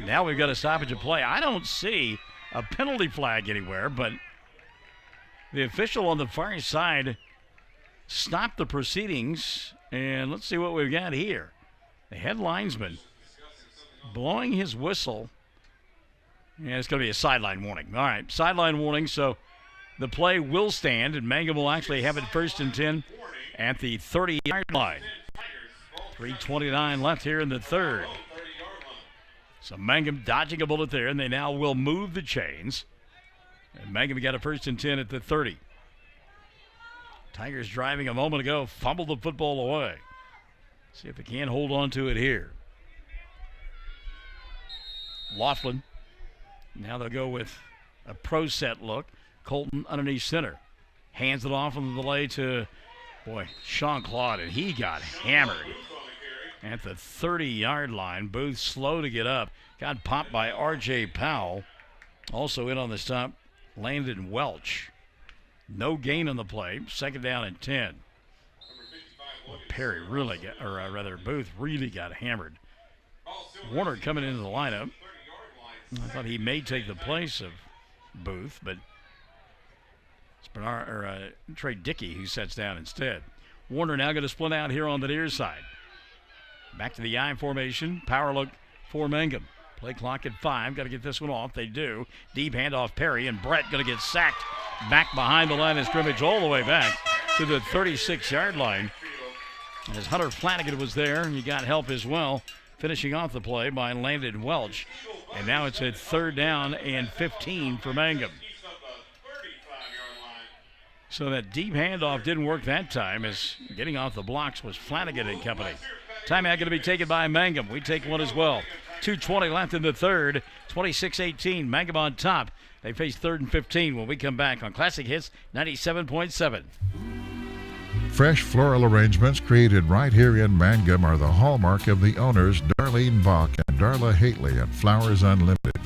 Now we've got a stoppage of play. I don't see a penalty flag anywhere, but the official on the far side stopped the proceedings, and let's see what we've got here. The head linesman blowing his whistle. Yeah, it's going to be a sideline warning. All right, sideline warning, so the play will stand, and Mangum will actually have it 1st and 10 at the 30-yard line. 3:29 left here in the 3rd. So Mangum dodging a bullet there, and they now will move the chains. And Mangum got a 1st and 10 at the 30. Tigers driving a moment ago, fumbled the football away. See if they can hold on to it here. Laughlin. Now they'll go with a pro set look. Colton underneath center. Hands it off on the delay to, Sean Claude, and he got hammered at the 30-yard line. Booth slow to get up. Got popped by R.J. Powell. Also in on the stop, Landon Welch. No gain on the play. 2nd down and 10. Perry really got, Booth really got hammered. Warner coming into the lineup. I thought he may take the place of Booth, but it's Trey Dickey who sets down instead. Warner now going to split out here on the near side. Back to the I formation. Power look for Mangum. Play clock at 5. Got to get this one off. They do. Deep handoff Perry, and Brett going to get sacked back behind the line of scrimmage all the way back to the 36-yard line. As Hunter Flanagan was there, he got help as well, finishing off the play by Landon Welch. And now it's at 3rd down and 15 for Mangum. So that deep handoff didn't work that time, as getting off the blocks was Flanagan and company. Timeout going to be taken by Mangum. We take one as well. 2:20 left in the 3rd. 26-18. Mangum on top. They face 3rd and 15 when we come back on Classic Hits 97.7. Fresh floral arrangements created right here in Mangum are the hallmark of the owners, Darlene Bach and Darla Haitley at Flowers Unlimited.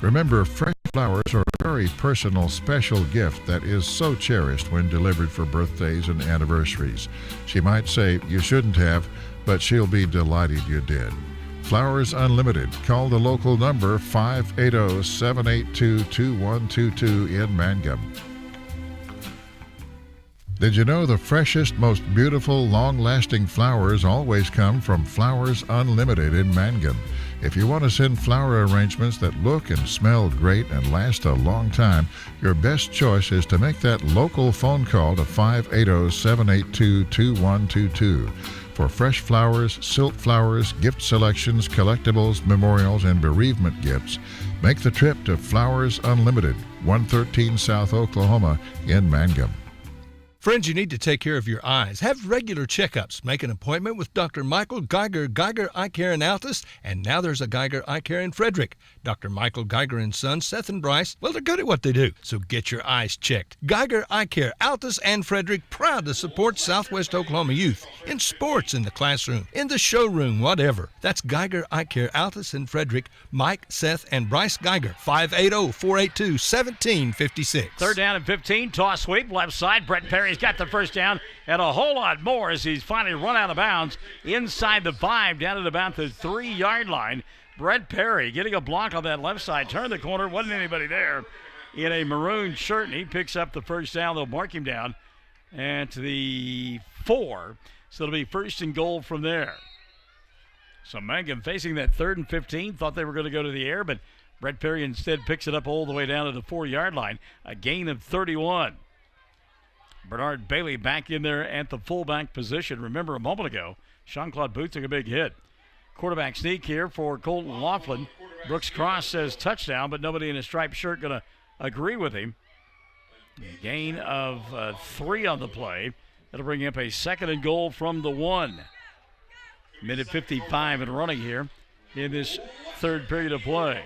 Remember, fresh flowers are a very personal, special gift that is so cherished when delivered for birthdays and anniversaries. She might say you shouldn't have, but she'll be delighted you did. Flowers Unlimited. Call the local number 580-782-2122 in Mangum. Did you know the freshest, most beautiful, long-lasting flowers always come from Flowers Unlimited in Mangum? If you want to send flower arrangements that look and smell great and last a long time, your best choice is to make that local phone call to 580-782-2122. For fresh flowers, silk flowers, gift selections, collectibles, memorials, and bereavement gifts, make the trip to Flowers Unlimited, 113 South Oklahoma in Mangum. Friends, you need to take care of your eyes. Have regular checkups. Make an appointment with Dr. Michael Geiger Eye Care in Altus, and now there's a Geiger Eye Care in Frederick. Dr. Michael Geiger and Son, Seth and Bryce, well, they're good at what they do, so get your eyes checked. Geiger Eye Care, Altus and Frederick, proud to support Southwest Oklahoma youth in sports, in the classroom, in the showroom, whatever. That's Geiger Eye Care, Altus and Frederick. Mike, Seth, and Bryce Geiger, 580-482-1756. Third down and 15, toss sweep, left side. Brett Perry's got the first down and a whole lot more as he's finally run out of bounds inside the 5, down at about the 3-yard line. Brett Perry getting a block on that left side, turned the corner, wasn't anybody there, in a maroon shirt, and he picks up the first down. They'll mark him down and to the 4, so it'll be first and goal from there. So Mangum facing that 3rd and 15, thought they were going to go to the air, but Brett Perry instead picks it up all the way down to the 4-yard line, a gain of 31. Bernard Bailey back in there at the fullback position. Remember a moment ago, Jean-Claude Booth took a big hit. Quarterback sneak here for Colton Laughlin. Brooks Cross says touchdown, but nobody in a striped shirt going to agree with him. A gain of 3 on the play. That'll bring up a 2nd and goal from the 1. Minute 55 and running here in this 3rd period of play.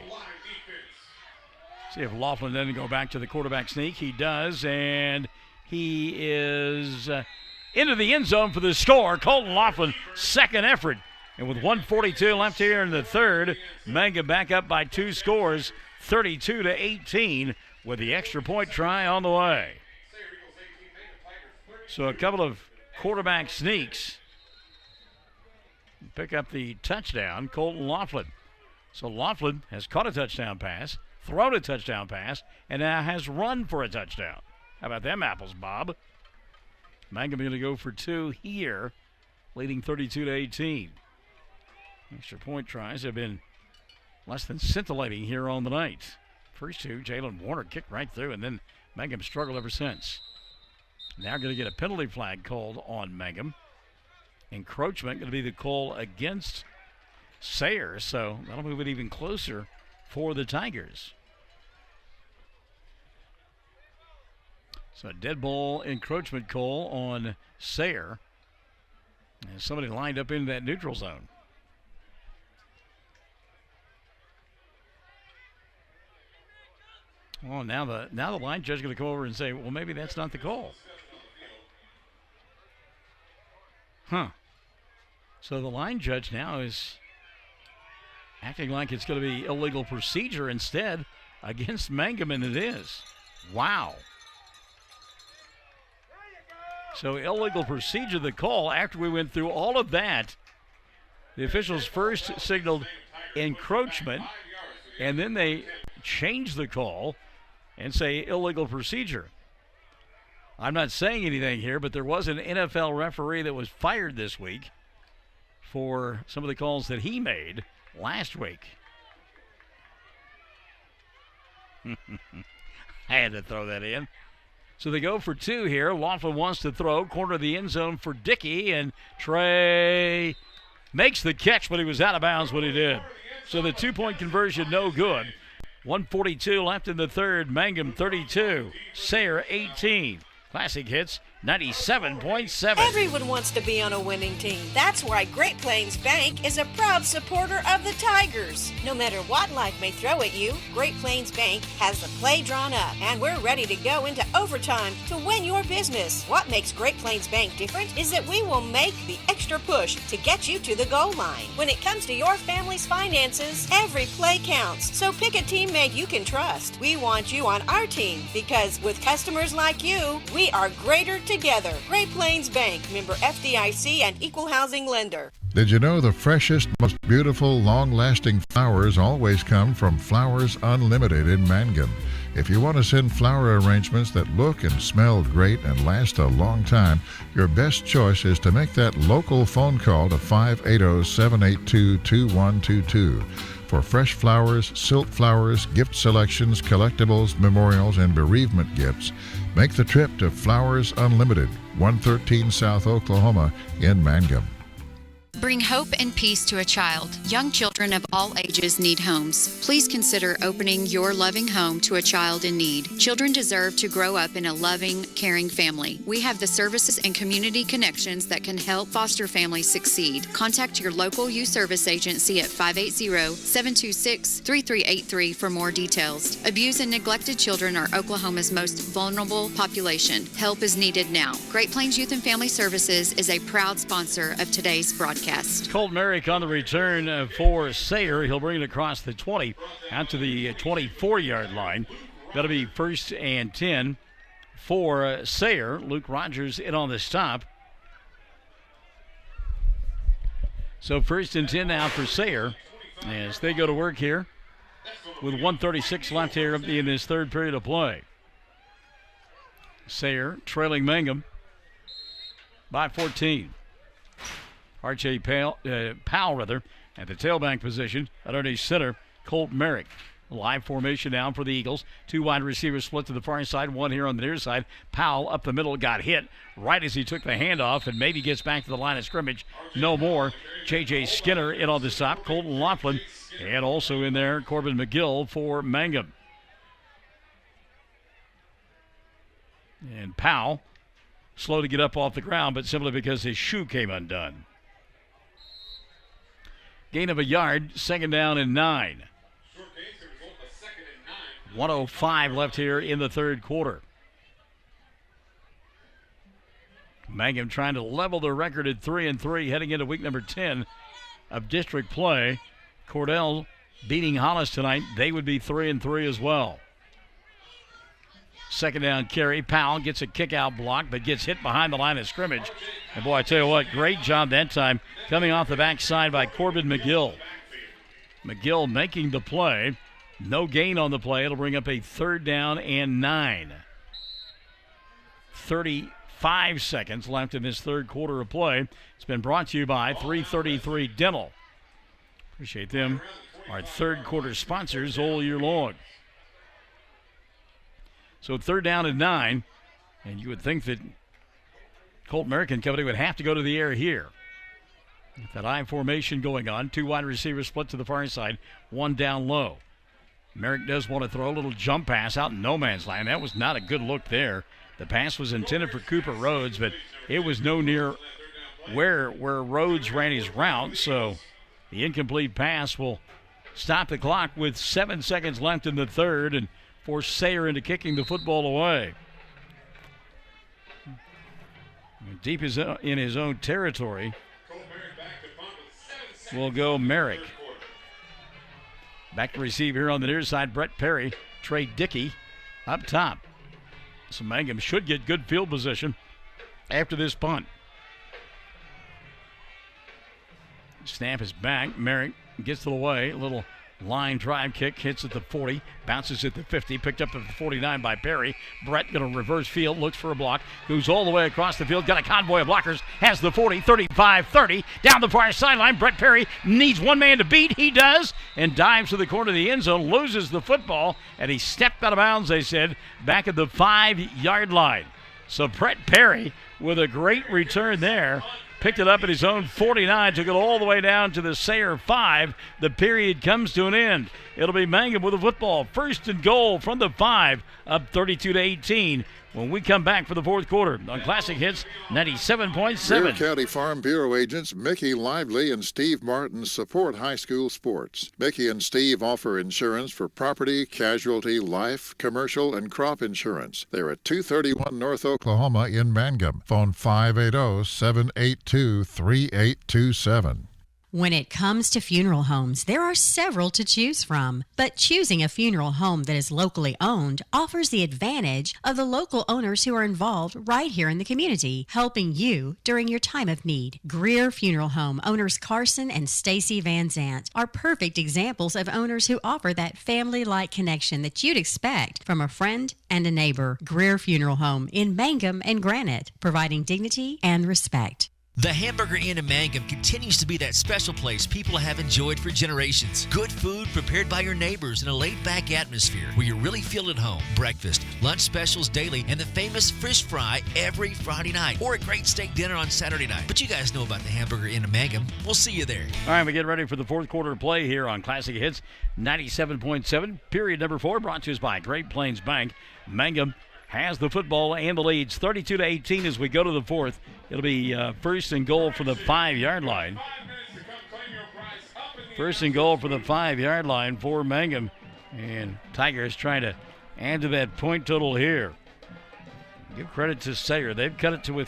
See if Laughlin doesn't go back to the quarterback sneak. He does, and he is into the end zone for the score. Colton Laughlin, 2nd effort. And with 1:42 left here in the 3rd, Mangum back up by 2 scores, 32-18, with the extra point try on the way. So a couple of quarterback sneaks pick up the touchdown, Colton Laughlin. So Laughlin has caught a touchdown pass, thrown a touchdown pass, and now has run for a touchdown. How about them apples, Bob? Mangum going to go for 2 here, leading 32-18. Extra point tries have been less than scintillating here on the night. First 2, Jalen Warner kicked right through, and then Mangum struggled ever since. Now going to get a penalty flag called on Mangum. Encroachment going to be the call against Sayre, so that'll move it even closer for the Tigers. So a dead ball encroachment call on Sayre. And somebody lined up in that neutral zone. Well, now the line judge is going to come over and say, well, maybe that's not the call. So the line judge now is acting like it's going to be illegal procedure instead against Mangum, and it is. Wow. So illegal procedure, the call, after we went through all of that. The officials first signaled encroachment, and then they changed the call and say illegal procedure. I'm not saying anything here, but there was an NFL referee that was fired this week for some of the calls that he made last week. I had to throw that in. So they go for 2 here. Laughlin wants to throw, corner of the end zone for Dickey, and Trey makes the catch, but he was out of bounds when he did. So the 2-point conversion, no good. 1:42 left in the 3rd. Mangum 32, Sayre 18. Classic Hits 97.7. Everyone wants to be on a winning team. That's why Great Plains Bank is a proud supporter of the Tigers. No matter what life may throw at you, Great Plains Bank has the play drawn up, and we're ready to go into overtime to win your business. What makes Great Plains Bank different is that we will make the extra push to get you to the goal line. When it comes to your family's finances, every play counts. So pick a teammate you can trust. We want you on our team because with customers like you, we are greater together. Great Plains Bank, member FDIC and equal housing lender. Did you know the freshest, most beautiful, long-lasting flowers always come from Flowers Unlimited in Mangum? If you want to send flower arrangements that look and smell great and last a long time, your best choice is to make that local phone call to 580-782-2122. For fresh flowers, silk flowers, gift selections, collectibles, memorials, and bereavement gifts, make the trip to Flowers Unlimited, 113 South Oklahoma in Mangum. Bring hope and peace to a child. Young children of all ages need homes. Please consider opening your loving home to a child in need. Children deserve to grow up in a loving, caring family. We have the services and community connections that can help foster families succeed. Contact your local youth service agency at 580-726-3383 for more details. Abused and neglected children are Oklahoma's most vulnerable population. Help is needed now. Great Plains Youth and Family Services is a proud sponsor of today's broadcast. Colt Merrick on the return for Sayre. He'll bring it across the 20 out to the 24-yard line. That'll be 1st and 10 for Sayre. Luke Rogers in on the stop. So 1st and 10 now for Sayre as they go to work here with 1:36 left here in this third period of play. Sayre trailing Mangum by 14. R.J. Powell at the tailback position. Underneath center, Colt Merrick. Live formation down for the Eagles. 2 wide receivers split to the far side, 1 here on the near side. Powell up the middle, got hit right as he took the handoff and maybe gets back to the line of scrimmage. No more. J.J. Skinner in on the stop. Colton Laughlin, and also in there, Corbin McGill for Mangum. And Powell, slow to get up off the ground, but simply because his shoe came undone. Gain of a yard, 2nd down and 9. 1:05 left here in the third quarter. Mangum trying to level their record at 3-3 heading into week number 10 of district play. Cordell beating Hollis tonight. They would be 3-3 as well. 2nd down carry. Powell gets a kick out block, but gets hit behind the line of scrimmage. And boy, I tell you what, great job that time coming off the backside by Corbin McGill. McGill making the play. No gain on the play. It'll bring up a 3rd down and 9. 35 seconds left in this third quarter of play. It's been brought to you by 333 Dental. Appreciate them. Our third quarter sponsors all year long. So 3rd down and 9, and you would think that Colt Merrick and company would have to go to the air here. With that I formation going on, 2 wide receivers split to the far side, 1 down low. Merrick does want to throw a little jump pass out in no man's land. That was not a good look there. The pass was intended for Cooper Rhodes, but it was no near where Rhodes ran his route, so the incomplete pass will stop the clock with 7 seconds left in the third and force Sayre into kicking the football away. Deep in his own territory will go Merrick. Back to receive here on the near side, Brett Perry, Trey Dickey up top. So Mangum should get good field position after this punt. Snap is back. Merrick gets it away. A little line drive kick, hits at the 40, bounces at the 50, picked up at the 49 by Perry. Brett going to reverse field, looks for a block, goes all the way across the field, got a convoy of blockers, has the 40, 35, 30, down the far sideline. Brett Perry needs one man to beat, he does, and dives to the corner of the end zone, loses the football, and he stepped out of bounds, they said, back at the 5-yard line. So Brett Perry with a great return there. Picked it up at his own 49, took it all the way down to the Sayre 5. The period comes to an end. It'll be Mangum with the football. 1st and goal from the 5, up 32-18. When we come back for the fourth quarter on Classic Hits 97.7. Bear County Farm Bureau agents Mickey Lively and Steve Martin support high school sports. Mickey and Steve offer insurance for property, casualty, life, commercial, and crop insurance. They're at 231 North Oklahoma in Mangum. Phone 580-782-3827. When it comes to funeral homes, there are several to choose from, but choosing a funeral home that is locally owned offers the advantage of the local owners who are involved right here in the community, helping you during your time of need. Greer Funeral Home owners Carson and Stacy Van Zant are perfect examples of owners who offer that family-like connection that you'd expect from a friend and a neighbor. Greer Funeral Home in Mangum and Granite, providing dignity and respect. The Hamburger Inn in Mangum continues to be that special place people have enjoyed for generations. Good food prepared by your neighbors in a laid-back atmosphere where you really feel at home. Breakfast, lunch specials daily, and the famous fish fry every Friday night. Or a great steak dinner on Saturday night. But you guys know about the Hamburger Inn in Mangum. We'll see you there. All right, we get ready for the fourth quarter play here on Classic Hits 97.7. Period number 4 brought to us by Great Plains Bank. Mangum has the football and the leads 32-18 as we go to the fourth. It'll be first and goal for the 5-yard line. First and goal for the 5-yard line for Mangum. And Tigers trying to add to that point total here. Give credit to Sayre. They've cut it to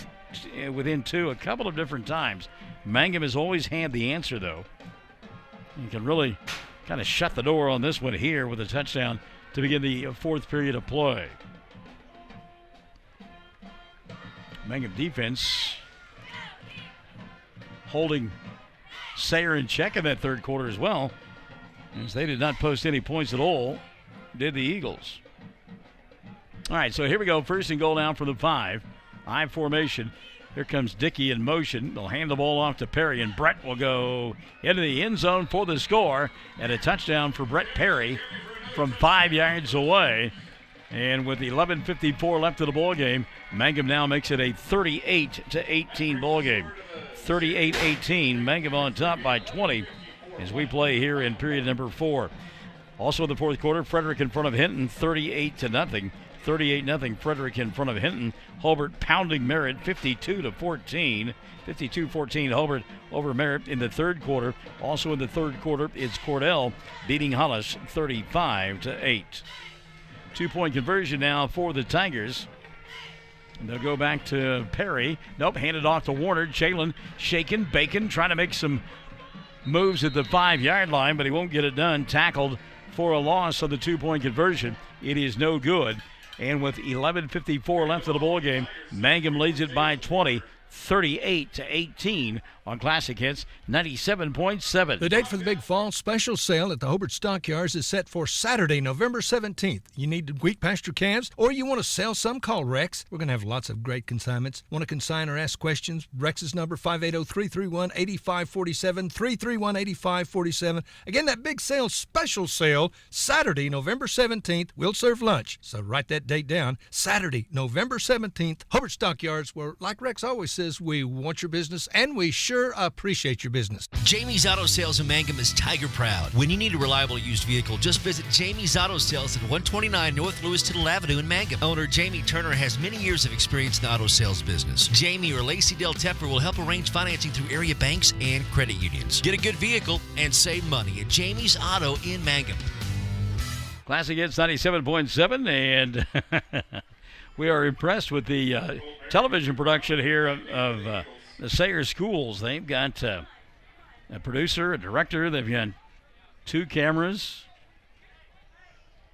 within 2 a couple of different times. Mangum has always had the answer, though. You can really kind of shut the door on this one here with a touchdown to begin the fourth period of play. Mangum defense holding Sayre in check in that third quarter as well, as they did not post any points at all, did the Eagles. All right, so here we go. First and goal now for the 5. I formation. Here comes Dickey in motion. They'll hand the ball off to Perry, and Brett will go into the end zone for the score, and a touchdown for Brett Perry from 5 yards away. And with 11:54 left of the ball game, Mangum now makes it a 38-18 ball game. 38-18, Mangum on top by 20 as we play here in period number 4. Also in the fourth quarter, Frederick in front of Hinton, 38-0. 38-0, Frederick in front of Hinton. Hobart pounding Merritt, 52-14. 52-14, Hobart over Merritt in the third quarter. Also in the third quarter, it's Cordell beating Hollis, 35-8. 2-point conversion now for the Tigers. And they'll go back to Perry. Nope, handed off to Warner. Jalen shaking, Bacon trying to make some moves at the 5-yard line, but he won't get it done. Tackled for a loss on the 2-point conversion. It is no good. And with 11:54 left of the ball game, Mangum leads it by 20. 38-18 on Classic Hits 97.7. The date for the big fall special sale at the Hobart Stockyards is set for Saturday, November 17th. You need wheat pasture calves or you want to sell some, call Rex. We're going to have lots of great consignments. Want to consign or ask questions? Rex's number 580-331-8547, 331-8547. Again, that big sale, special sale, Saturday, November 17th. We'll serve lunch, so write that date down. Saturday, November 17th, Hobart Stockyards, where, like Rex always says, we want your business and we sure appreciate your business. Jamie's Auto Sales in Mangum is Tiger proud. When you need a reliable used vehicle, just visit Jamie's Auto Sales at 129 North Louis Tittle Avenue in Mangum. Owner Jamie Turner has many years of experience in the auto sales business. Jamie or Lacey Del Tepper will help arrange financing through area banks and credit unions. Get a good vehicle and save money at Jamie's Auto in Mangum. Classic Hits 97.7, and we are impressed with the television production here of the Sayre schools. They've got a producer, a director. They've got 2 cameras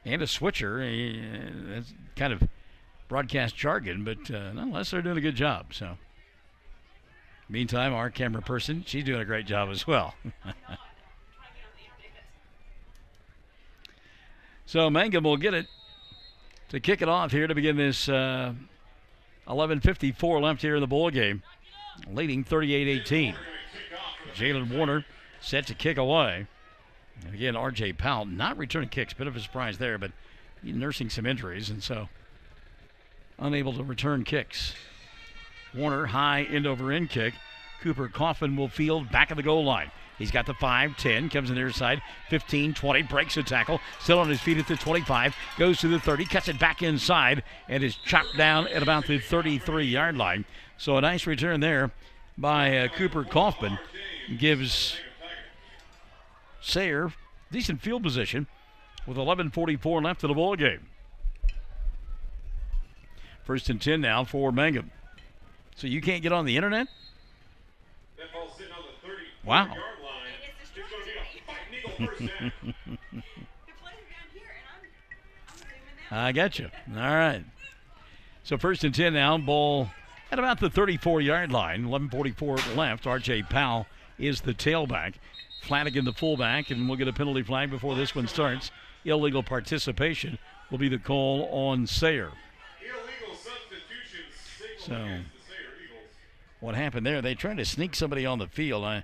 and a switcher. That's kind of broadcast jargon, but nonetheless, they're doing a good job. So, meantime, our camera person, she's doing a great job as well. So, Mangum will get it to kick it off here to begin this 11:54 left here in the ball game, leading 38-18. Jalen Warner set to kick away. And again, R.J. Powell not returning kicks, bit of a surprise there, but he's nursing some injuries, and so unable to return kicks. Warner, high end-over-end kick. Cooper Coffin will field back of the goal line. He's got the 5-10, comes in the near side, 15-20, breaks a tackle, still on his feet at the 25, goes to the 30, cuts it back inside, and is chopped down at about the 33-yard line. So a nice return there by Cooper Kaufman gives Sayre decent field position with 11:44 left in the ball game. First and 10 now for Mangum. So you can't get on the internet? Wow. I got you. All right. So 1st and 10 now. Ball at about the 34-yard line. 11:44 left. R.J. Powell is the tailback. Flanagan the fullback, and we'll get a penalty flag before this one starts. Illegal participation will be the call on Sayre. Illegal substitution signal So, against the Sayre Eagles. what happened there? They tried to sneak somebody on the field. I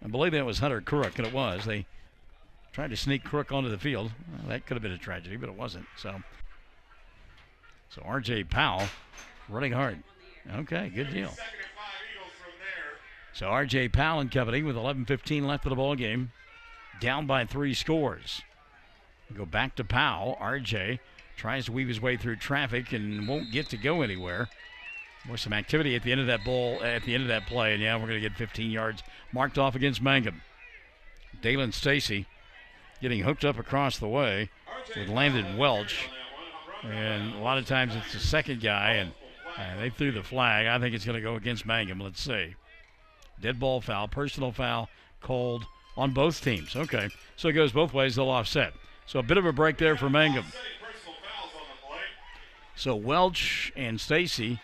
believe that was Hunter Crook, and it was. They tried to sneak Crook onto the field. Well, that could have been a tragedy, but it wasn't. So R.J. Powell running hard. Okay, good deal. Second and 5 Eagles from there. So R.J. Powell and company with 11:15 left of the ball game, down by 3 scores. Go back to Powell. R.J. tries to weave his way through traffic and won't get to go anywhere. Boy, some activity at the end of that play, and yeah, we're going to get 15 yards marked off against Mangum. Dalen Stacy getting hooked up across the way with Landon Welch, and a lot of times it's the second guy, and they threw the flag. I think it's going to go against Mangum. Let's see. Dead ball foul, personal foul called on both teams. Okay, so it goes both ways. They'll offset. So a bit of a break there for Mangum. So Welch and Stacy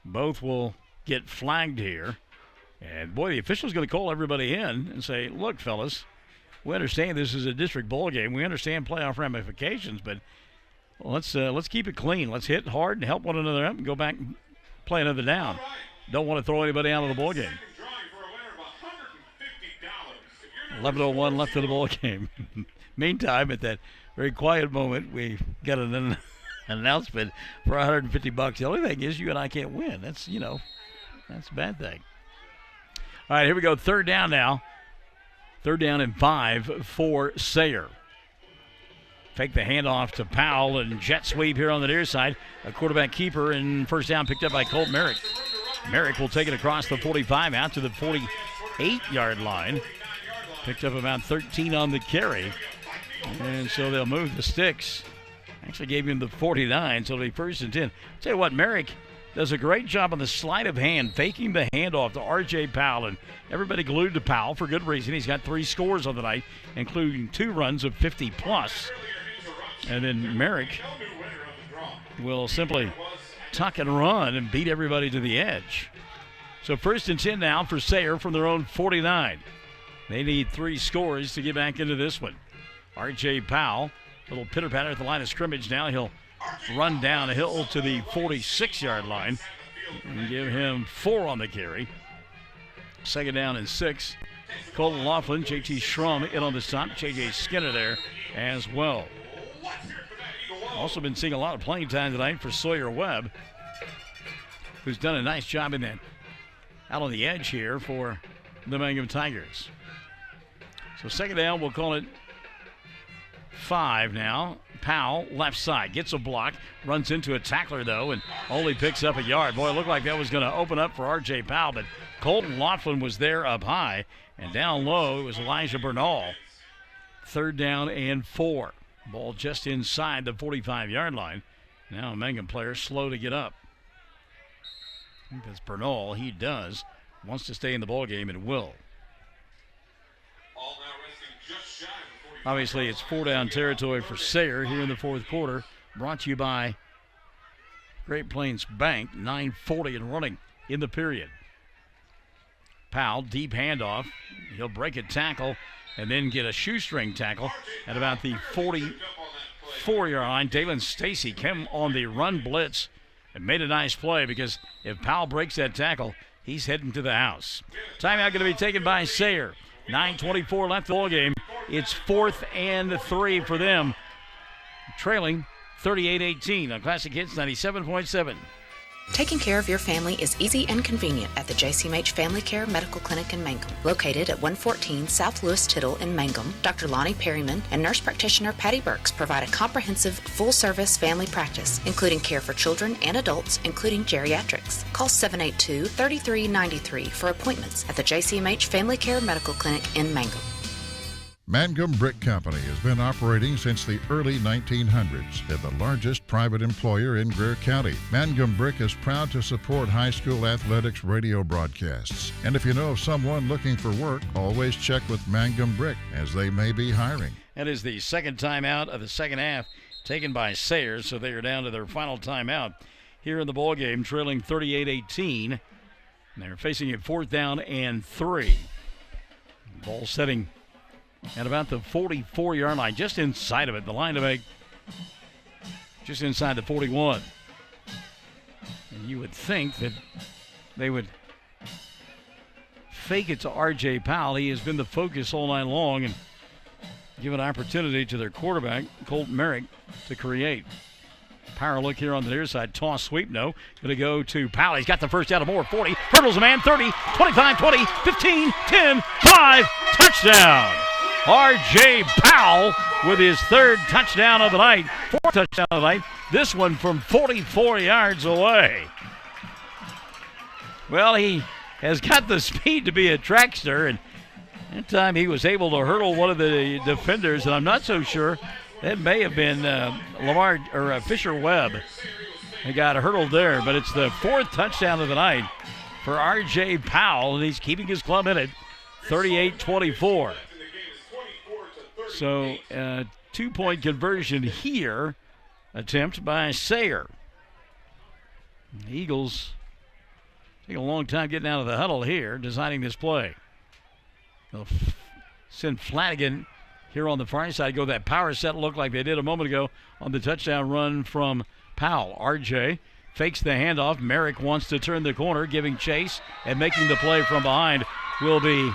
both will get flagged here. And boy, the official's going to call everybody in and say, look, fellas, we understand this is a district ball game. We understand playoff ramifications, but let's keep it clean. Let's hit hard and help one another up and go back and play another down. Don't want to throw anybody out of the ball game. 11:01 left in the ball game. Meantime, at that very quiet moment, we got an announcement for $150. The only thing is you and I can't win. That's a bad thing. All right, here we go. 3rd down now. 3rd down and 5 for Sayre. Fake the handoff to Powell and jet sweep here on the near side. A quarterback keeper, and 1st down picked up by Colt Merrick. Merrick will take it across the 45 out to the 48-yard line. Picked up about 13 on the carry. And so they'll move the sticks. Actually gave him the 49, so it'll be 1st and 10. Tell you what, Merrick does a great job on the sleight of hand, faking the handoff to R.J. Powell, and everybody glued to Powell for good reason. He's got 3 scores on the night, including 2 runs of 50-plus. And then Merrick will simply tuck and run and beat everybody to the edge. So 1st and 10 now for Sayre from their own 49. They need 3 scores to get back into this one. R.J. Powell, little pitter-patter at the line of scrimmage now. He'll run down a hill to the 46-yard line and give him 4 on the carry. 2nd down and 6. Colton Laughlin, J.T. Schrum in on the stop. J.J. Skinner there as well. Also been seeing a lot of playing time tonight for Sawyer Webb, who's done a nice job in that out on the edge here for the Mangum Tigers. So 2nd down, we'll call it 5 now. Powell, left side, gets a block, runs into a tackler, though, and only picks up a yard. Boy, it looked like that was going to open up for R.J. Powell, but Colton Laughlin was there up high, and down low it was Elijah Bernal. 3rd down and 4. Ball just inside the 45-yard line. Now a Mangum player slow to get up. I think that's Bernal. He does. Wants to stay in the ball game and will. Obviously, it's 4-down territory for Sayre here in the 4th quarter. Brought to you by Great Plains Bank. 9:40 and running in the period. Powell, deep handoff. He'll break a tackle and then get a shoestring tackle at about the 44-yard line. Dalen Stacy came on the run blitz and made a nice play, because if Powell breaks that tackle, he's heading to the house. Timeout going to be taken by Sayre. 9:24 left in the ball game. It's 4th and 3 for them, trailing 38-18 on Classic Hits 97.7. Taking care of your family is easy and convenient at the JCMH Family Care Medical Clinic in Mangum. Located at 114 South Lewis Tittle in Mangum, Dr. Lonnie Perryman and nurse practitioner Patty Burks provide a comprehensive, full-service family practice, including care for children and adults, including geriatrics. Call 782-3393 for appointments at the JCMH Family Care Medical Clinic in Mangum. Mangum Brick Company has been operating since the early 1900s and the largest private employer in Greer County. Mangum Brick is proud to support high school athletics radio broadcasts. And if you know of someone looking for work, always check with Mangum Brick, as they may be hiring. That is the second timeout of the second half taken by Sayre, so they are down to their final timeout here in the ball game, trailing 38-18. And they're facing it 4th down and 3. Ball setting at about the 44-yard line, just inside of it. The line to make just inside the 41. And you would think that they would fake it to R.J. Powell. He has been the focus all night long and give an opportunity to their quarterback, Colt Merrick, to create. Power look here on the near side. Toss sweep, no. Going to go to Powell. He's got the first down of more. 40. Hurdles a man. 30, 25, 20, 15, 10, 5. Touchdown. R.J. Powell with his 3rd touchdown of the night. 4th touchdown of the night. This one from 44 yards away. Well, he has got the speed to be a trackster, and that time he was able to hurdle one of the defenders, and I'm not so sure. That may have been Fisher Webb. He got hurdled there, but it's the 4th touchdown of the night for R.J. Powell, and he's keeping his club in it, 38-24. So, 2-point conversion here, attempt by Sayre. The Eagles take a long time getting out of the huddle here, designing this play. They'll send Flanagan here on the far side, go that power set look like they did a moment ago on the touchdown run from Powell. RJ fakes the handoff. Merrick wants to turn the corner, giving chase, and making the play from behind will be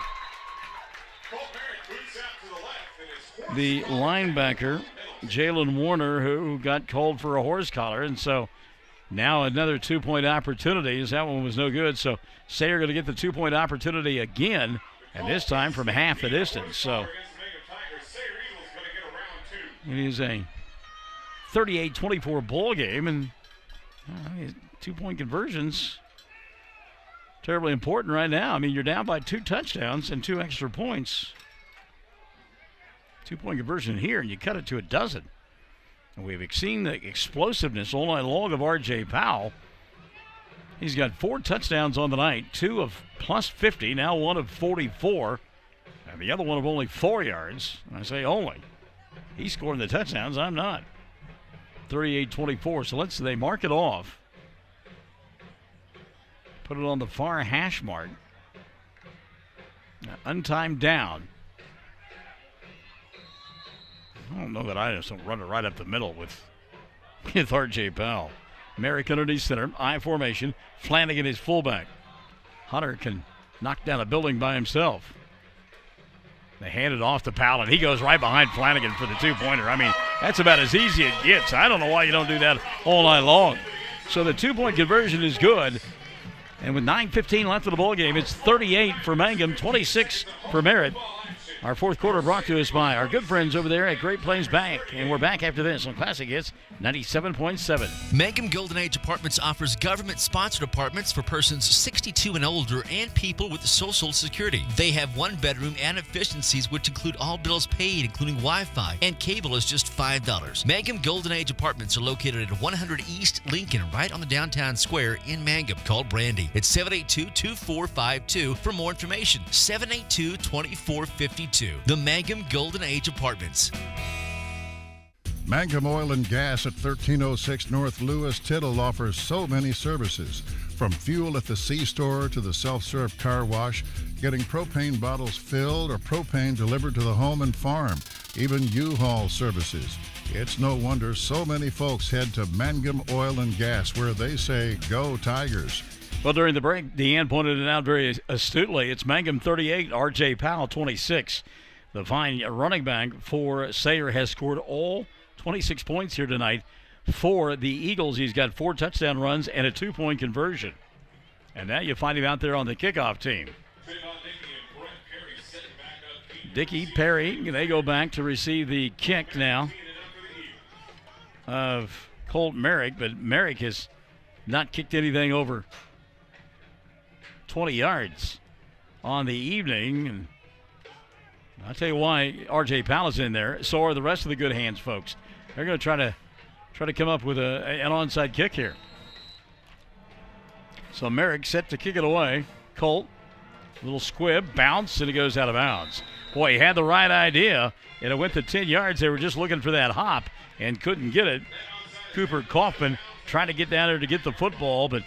the linebacker, Jalen Warner, who got called for a horse collar. And so now another 2-point opportunity. That one was no good. So Sayre going to get the 2-point opportunity again, and this time from half the distance. So it is a 38-24 ball game, and 2-point conversions terribly important right now. I mean, you're down by 2 touchdowns and 2 extra points. 2-point conversion here, and you cut it to a dozen. And we've seen the explosiveness all night long of R.J. Powell. He's got 4 touchdowns on the night, 2 of plus 50, now 1 of 44, and the other one of only 4 yards. And I say only. He's scoring the touchdowns, I'm not. 38-24, so they mark it off. Put it on the far hash mark. Now, untimed down. I don't know that I just don't run it right up the middle with R.J. Powell. Merrick underneath center, I formation. Flanagan is fullback. Hunter can knock down a building by himself. They hand it off to Powell, and he goes right behind Flanagan for the 2-pointer. I mean, that's about as easy as it gets. I don't know why you don't do that all night long. So the 2-point conversion is good. And with 9:15 left in the ball game, it's 38 for Mangum, 26 for Merritt. Our 4th quarter brought to us by our good friends over there at Great Plains Bank. And we're back after this on Classic Hits 97.7. Mangum Golden Age Apartments offers government-sponsored apartments for persons 62 and older and people with Social Security. They have 1-bedroom and efficiencies which include all bills paid, including Wi-Fi, and cable is just $5. Mangum Golden Age Apartments are located at 100 East Lincoln, right on the downtown square in Mangum. Call Brandy at 782-2452 for more information. 782-2452. The Mangum Golden Age Apartments. Mangum Oil and Gas at 1306 North Lewis Tittle offers so many services, from fuel at the C-store to the self-serve car wash, getting propane bottles filled or propane delivered to the home and farm, even U-Haul services. It's no wonder so many folks head to Mangum Oil and Gas, where they say, "Go Tigers." Well, during the break, Deanne pointed it out very astutely. It's Mangum 38, R.J. Powell 26. The fine running back for Sayre has scored all 26 points here tonight. For the Eagles, he's got 4 touchdown runs and a 2-point conversion. And now you find him out there on the kickoff team. Dickey, Perry, they go back to receive the kick now of Colt Merrick, but Merrick has not kicked anything over 20 yards on the evening. And I'll tell you why R.J. Powell is in there. So are the rest of the good hands folks. They're going to try to come up with an onside kick here. So Merrick set to kick it away. Colt, little squib, bounce, and it goes out of bounds. Boy, he had the right idea, and it went to 10 yards. They were just looking for that hop and couldn't get it. Cooper Kaufman trying to get down there to get the football, but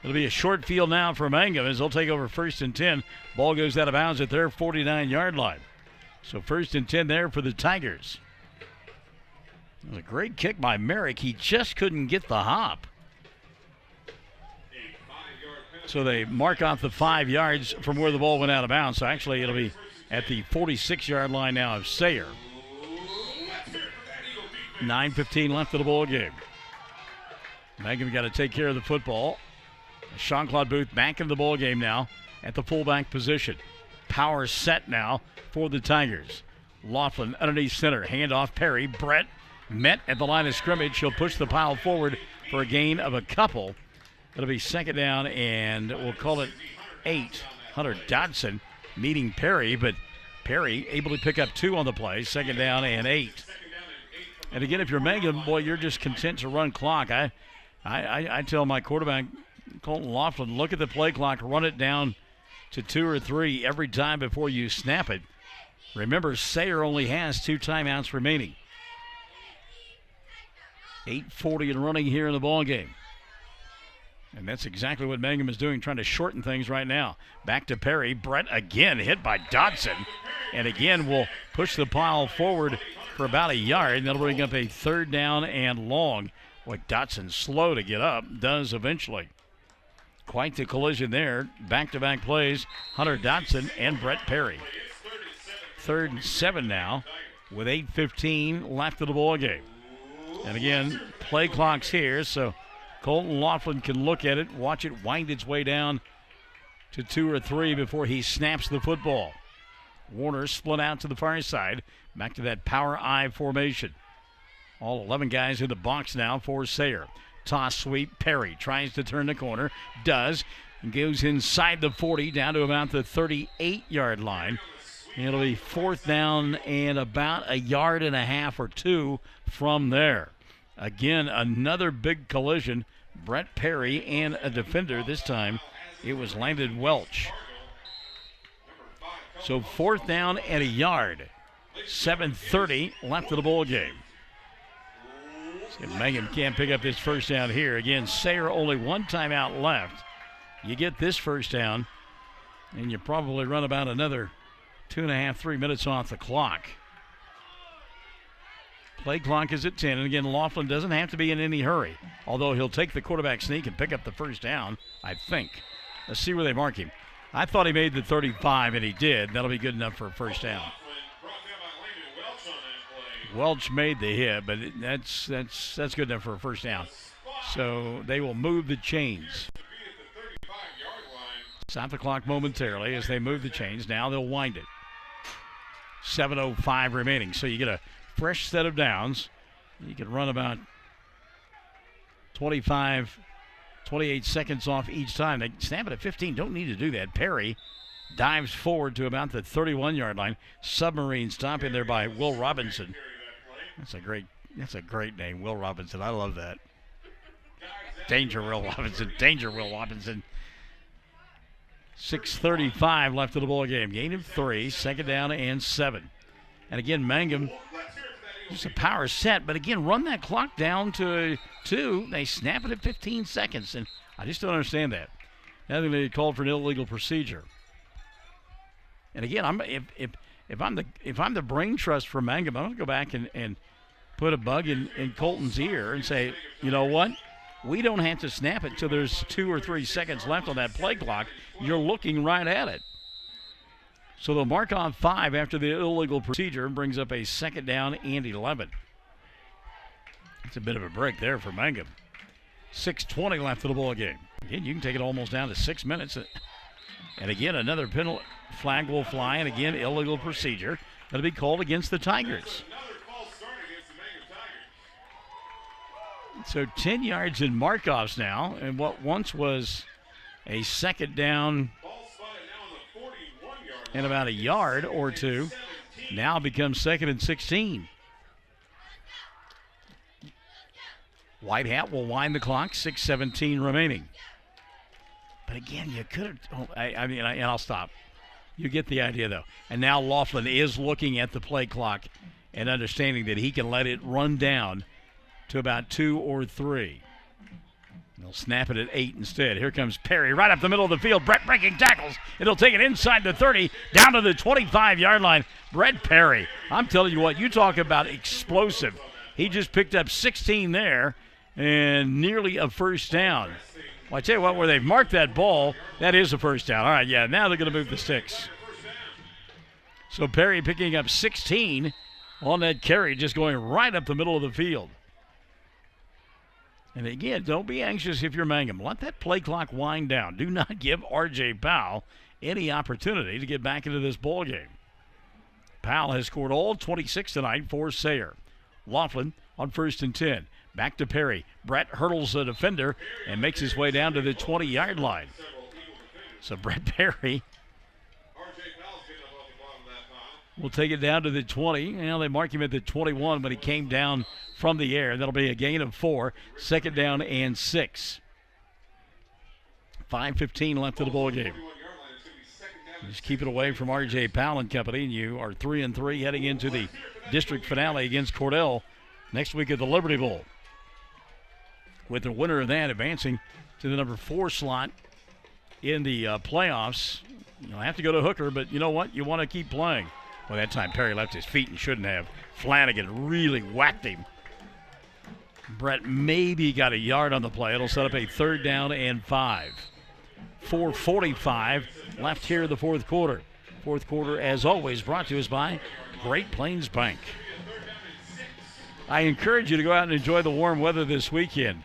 it'll be a short field now for Mangum as they'll take over 1st and 10. Ball goes out of bounds at their 49-yard line. So 1st and 10 there for the Tigers. It was a great kick by Merrick. He just couldn't get the hop. So they mark off the 5 yards from where the ball went out of bounds. So actually it'll be at the 46-yard line now of Sayre. 9:15 left of the ball game. Mangum got to take care of the football. Jean-Claude Booth back in the ball game now at the fullback position. Power set now for the Tigers. Laughlin underneath center. Handoff Perry. Brett met at the line of scrimmage. He'll push the pile forward for a gain of a couple. It'll be 2nd down, and we'll call it 8. Hunter Dodson meeting Perry, but Perry able to pick up 2 on the play. 2nd down and 8. And again, if you're Mangum, boy, you're just content to run clock. I tell my quarterback, Colton Laughlin, look at the play clock, run it down to 2 or 3 every time before you snap it. Remember, Sayre only has 2 timeouts remaining. 8:40 and running here in the ball game. And that's exactly what Mangum is doing, trying to shorten things right now. Back to Perry. Brett again hit by Dodson. And again will push the pile forward for about a yard. And that'll bring up a 3rd down and long. Boy, Dodson slow to get up. Does eventually. Quite the collision there. Back-to-back plays. Hunter Dodson and Brett Perry. 3rd and 7 now with 8:15 left of the ball game. And again, play clock's here, so Colton Laughlin can look at it, watch it wind its way down to 2 or 3 before he snaps the football. Warner split out to the far side, back to that power I formation. All 11 guys in the box now for Sayre. Toss sweep, Perry tries to turn the corner, does, and goes inside the 40 down to about the 38-yard line. It'll be 4th down and about a yard and a half or 2 from there. Again, another big collision. Brett Perry and a defender. This time it was Landon Welch. So 4th down and a yard. 7:30 left of the ball game. See if Mangum can't pick up this 1st down here. Again, Sayre only 1 timeout left. You get this 1st down, and you probably run about another 2.5, 3 minutes off the clock. Play clock is at 10, and again, Laughlin doesn't have to be in any hurry, although he'll take the quarterback sneak and pick up the 1st down, I think. Let's see where they mark him. I thought he made the 35, and he did. That'll be good enough for a 1st down. Welch made the hit, but that's good enough for a 1st down. So they will move the chains. Stop the clock momentarily as they move the chains. Now they'll wind it. 7:05 remaining, so you get a fresh set of downs. You can run about 25, 28 seconds off each time. They snap it at 15. Don't need to do that. Perry dives forward to about the 31-yard line. Submarine stop in there by Will Robinson. That's a great name, Will Robinson. I love that. Danger Will Robinson. Danger Will Robinson. 6:35 left of the ball game. Gain of 3, 2nd down and 7. And again, Mangum, just a power set, but again, run that clock down to 2. They snap it at 15 seconds, and I just don't understand that. I think they called for an illegal procedure. And again, if I'm the brain trust for Mangum, I'm going to go back and put a bug in Colton's ear and say, you know what? We don't have to snap it till there's 2 or 3 seconds left on that play clock. You're looking right at it. So they'll mark on 5 after the illegal procedure and brings up a 2nd down and 11. It's a bit of a break there for Mangum. 6:20 left of the ball game. Again, you can take it almost down to 6 minutes. And again, another penalty flag will fly, and again, illegal procedure that'll be called against the Tigers. So 10 yards in mark-offs now, and what once was a 2nd down and about a yard or 2 now becomes 2nd and 16. White Hat will wind the clock, 6:17 remaining. But again, you could have, and I'll stop. You get the idea, though. And now Laughlin is looking at the play clock and understanding that he can let it run down to about 2 or 3. They'll snap it at 8 instead. Here comes Perry right up the middle of the field. Brett breaking tackles. It'll take it inside the 30, down to the 25-yard line. Brett Perry, I'm telling you what, you talk about explosive. He just picked up 16 there and nearly a first down. Well, I tell you what, where they've marked that ball, that is a first down. All right, yeah, now they're going to move the sticks. So Perry picking up 16 on that carry, just going right up the middle of the field. And again, don't be anxious if you're Mangum. Let that play clock wind down. Do not give R.J. Powell any opportunity to get back into this ball game. Powell has scored all 26 tonight for Sayre. Laughlin on 1st and 10. Back to Perry. Brett hurdles the defender and makes his way down to the 20-yard line. So Brett Perry will take it down to the 20. They mark him at the 21, but he came down from the air. That'll be a gain of 4. 2nd down and 6. 5:15 left of the ball game. Just keep it away from R.J. Powell and company, and you are 3-3 heading into the district finale against Cordell next week at the Liberty Bowl. With the winner of that advancing to the number 4 slot in the playoffs. You'll have to go to Hooker, but you know what? You want to keep playing. Well, that time Perry left his feet and shouldn't have. Flanagan really whacked him. Brett maybe got a yard on the play. It'll set up a 3rd down and 5. 4:45 left here in the fourth quarter. Fourth quarter, as always, brought to us by Great Plains Bank. I encourage you to go out and enjoy the warm weather this weekend.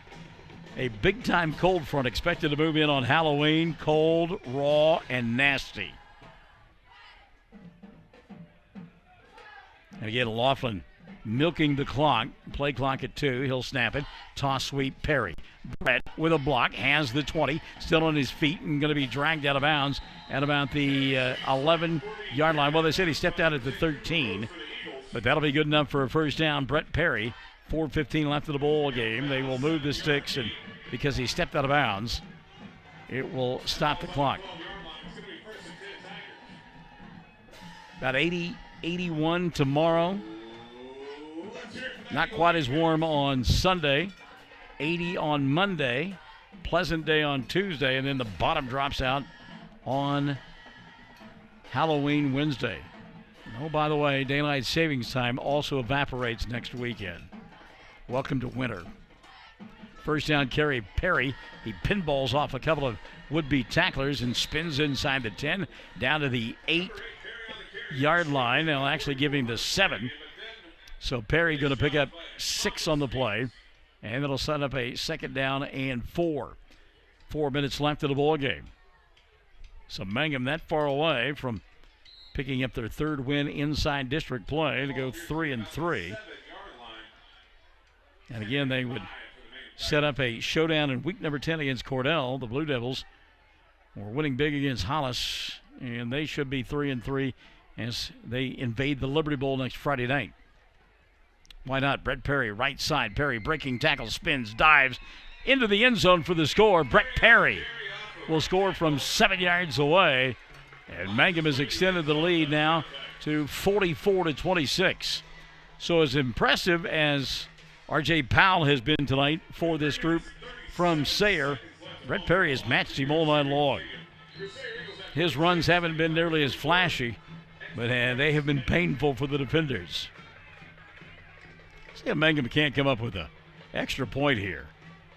A big-time cold front expected to move in on Halloween. Cold, raw, and nasty. And again, Laughlin milking the clock. Play clock at 2. He'll snap it. Toss sweep Perry. Brett with a block. Has the 20. Still on his feet and going to be dragged out of bounds at about the 11-yard line. Well, they said he stepped out at the 13. But that'll be good enough for a first down. Brett Perry, 4:15 left of the ball game. They will move the sticks, and because he stepped out of bounds, it will stop the clock. About 80, 81 tomorrow. Not quite as warm on Sunday. 80 on Monday. Pleasant day on Tuesday, and then the bottom drops out on Halloween Wednesday. Oh, by the way, daylight savings time also evaporates next weekend. Welcome to winter. First down carry, Perry. He pinballs off a couple of would-be tacklers and spins inside the 10, down to the 8-yard line. They'll actually give him the 7. So Perry going to pick up 6 on the play, and it'll set up a 2nd down and 4. 4 minutes left of the ball game. So Mangum that far away from picking up their 3rd win inside district play to go 3-3. And again, they would set up a showdown in week number 10 against Cordell. The Blue Devils were winning big against Hollis, and they should be 3-3 as they invade the Liberty Bowl next Friday night. Why not? Brett Perry, right side. Perry breaking tackle, spins, dives into the end zone for the score. Brett Perry will score from 7 yards away. And Mangum has extended the lead now to 44-26. So as impressive as R.J. Powell has been tonight for this group from Sayre, Brett Perry has matched him all night long. His runs haven't been nearly as flashy, but they have been painful for the defenders. See if Mangum can't come up with an extra point here.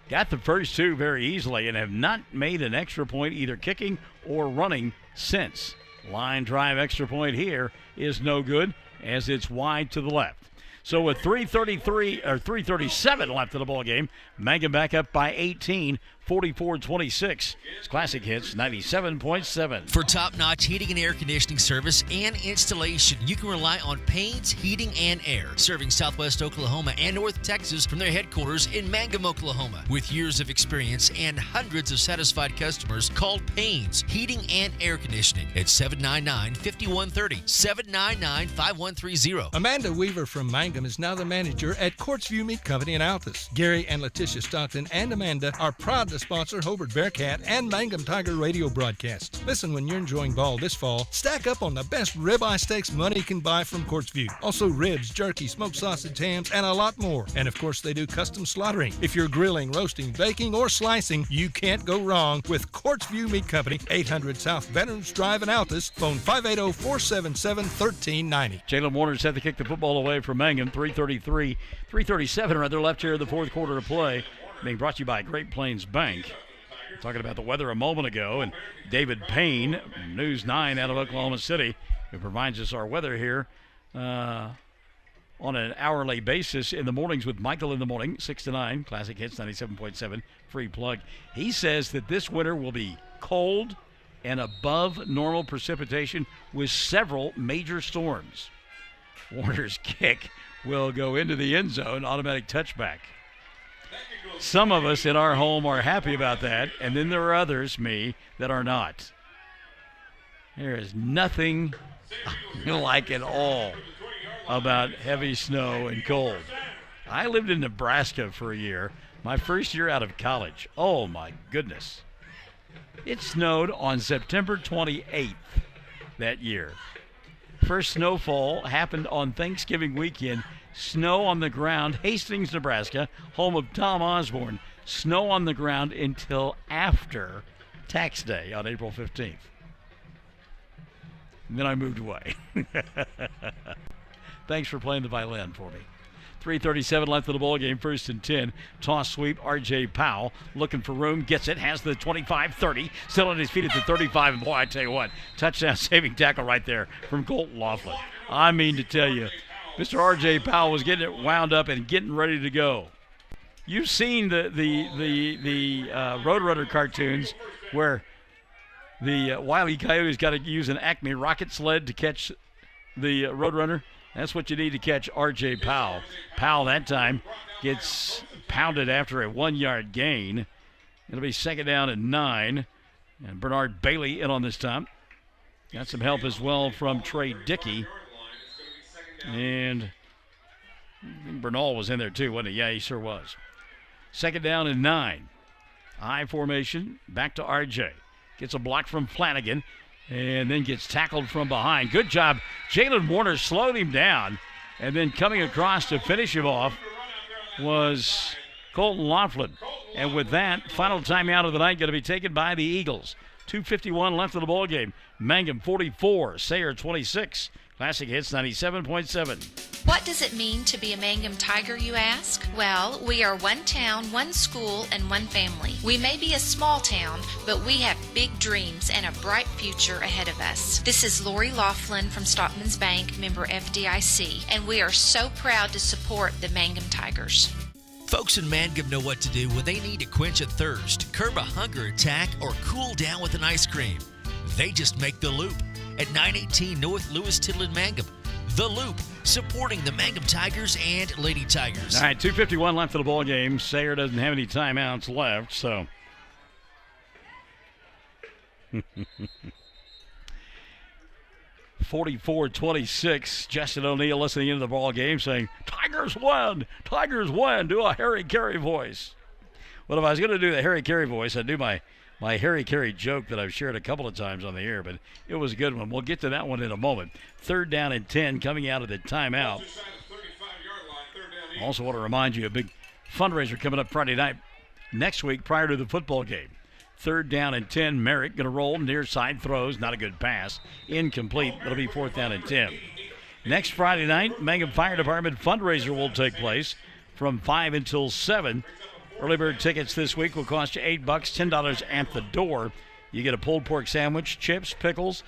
Got the first 2 very easily and have not made an extra point either kicking or running since. Line drive extra point here is no good as it's wide to the left. So with 3:37 left of the ball game, Mangum back up by 18, 44-26. It's Classic Hits 97.7. For top-notch heating and air conditioning service and installation, you can rely on Payne's Heating and Air, serving Southwest Oklahoma and North Texas from their headquarters in Mangum, Oklahoma. With years of experience and hundreds of satisfied customers, call Payne's Heating and Air Conditioning at 799-5130, 799-5130. Amanda Weaver from Mangum is now the manager at Courtsview Meat Company in Altus. Gary and Letitia Stockton and Amanda are proud to sponsor Hobart Bearcat and Mangum Tiger radio broadcasts. Listen when you're enjoying ball this fall. Stack up on the best ribeye steaks money can buy from Courtsview. Also ribs, jerky, smoked sausage, hams, and a lot more. And of course, they do custom slaughtering. If you're grilling, roasting, baking, or slicing, you can't go wrong with Courtsview Meat Company, 800 South Veterans Drive in Altus. Phone 580-477-1390. Jalen Warner set to kick the football away from Mangum. 3:37 rather left here in the fourth quarter of play. Being brought to you by Great Plains Bank. Talking about the weather a moment ago, and David Payne, News 9 out of Oklahoma City, who provides us our weather here on an hourly basis in the mornings with Michael in the morning, 6 to 9, Classic Hits 97.7, free plug. He says that this winter will be cold and above normal precipitation with several major storms. Warner's kick will go into the end zone, automatic touchback. Some of us in our home are happy about that, and then there are others, me, that are not. There is nothing I like at all about heavy snow and cold. I lived in Nebraska for a year, my first year out of college. Oh, my goodness. It snowed on September 28th that year. First snowfall happened on Thanksgiving weekend. Snow on the ground, Hastings, Nebraska, home of Tom Osborne. Snow on the ground until after Tax Day on April 15th. And then I moved away. Thanks for playing the violin for me. 3:37 left of the ball game, 1st and 10. Toss sweep, R.J. Powell looking for room, gets it, has the 25-30, still on his feet at the 35, and boy, I tell you what, touchdown saving tackle right there from Colton Laughlin. I mean to tell you, Mr. R.J. Powell was getting it wound up and getting ready to go. You've seen the Roadrunner cartoons where the Wile E. Coyote's got to use an Acme rocket sled to catch the Roadrunner. That's what you need to catch R.J. Powell. Powell that time gets pounded after a 1-yard gain. It'll be 2nd down and 9. And Bernard Bailey in on this time. Got some help as well from Trey Dickey. And Bernal was in there too, wasn't he? Yeah, he sure was. 2nd down and 9. I formation. Back to R.J. Gets a block from Flanagan. And then gets tackled from behind. Good job. Jalen Warner slowed him down. And then coming across to finish him off was Colton Laughlin. And with that, final timeout of the night going to be taken by the Eagles. 2:51 left of the ball game. Mangum 44, Sayre 26. Classic Hits 97.7. What does it mean to be a Mangum Tiger, you ask? Well, we are one town, one school, and one family. We may be a small town, but we have big dreams and a bright future ahead of us. This is Lori Laughlin from Stockman's Bank, member FDIC, and we are so proud to support the Mangum Tigers. Folks in Mangum know what to do when they need to quench a thirst, curb a hunger attack, or cool down with an ice cream. They just make the Loop at 918 North Lewis Tittle in Mangum. The Loop, supporting the Mangum Tigers and Lady Tigers. All right, 2:51 left of the ball game. Sayre doesn't have any timeouts left, so 44-26. Justin O'Neill listening into the ball game saying, Tigers win! Tigers win! Do a Harry Carey voice. Well, if I was going to do the Harry Carey voice, I'd do my Harry Carey joke that I've shared a couple of times on the air, but it was a good one. We'll get to that one in a moment. 3rd down and 10 coming out of the timeout. Also want to remind you, a big fundraiser coming up Friday night next week prior to the football game. 3rd down and 10. Merrick going to roll near side throws. Not a good pass. Incomplete. It'll be 4th down and 10. Next Friday night, Mangum Fire Department fundraiser will take place from 5 until 7. Early bird tickets this week will cost you $8, $10 at the door. You get a pulled pork sandwich, chips, pickles,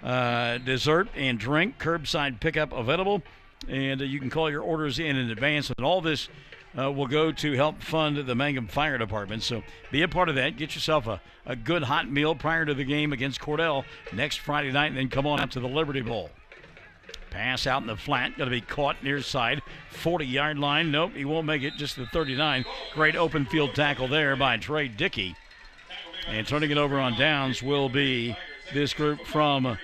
dessert, and drink. Curbside pickup available. And you can call your orders in advance. And all this will go to help fund the Mangum Fire Department. So be a part of that. Get yourself a good hot meal prior to the game against Cordell next Friday night, and then come on out to the Liberty Bowl. Pass out in the flat, going to be caught near side, 40-yard line. Nope, he won't make it, just the 39. Great open field tackle there by Trey Dickey. And turning it over on downs will be this group from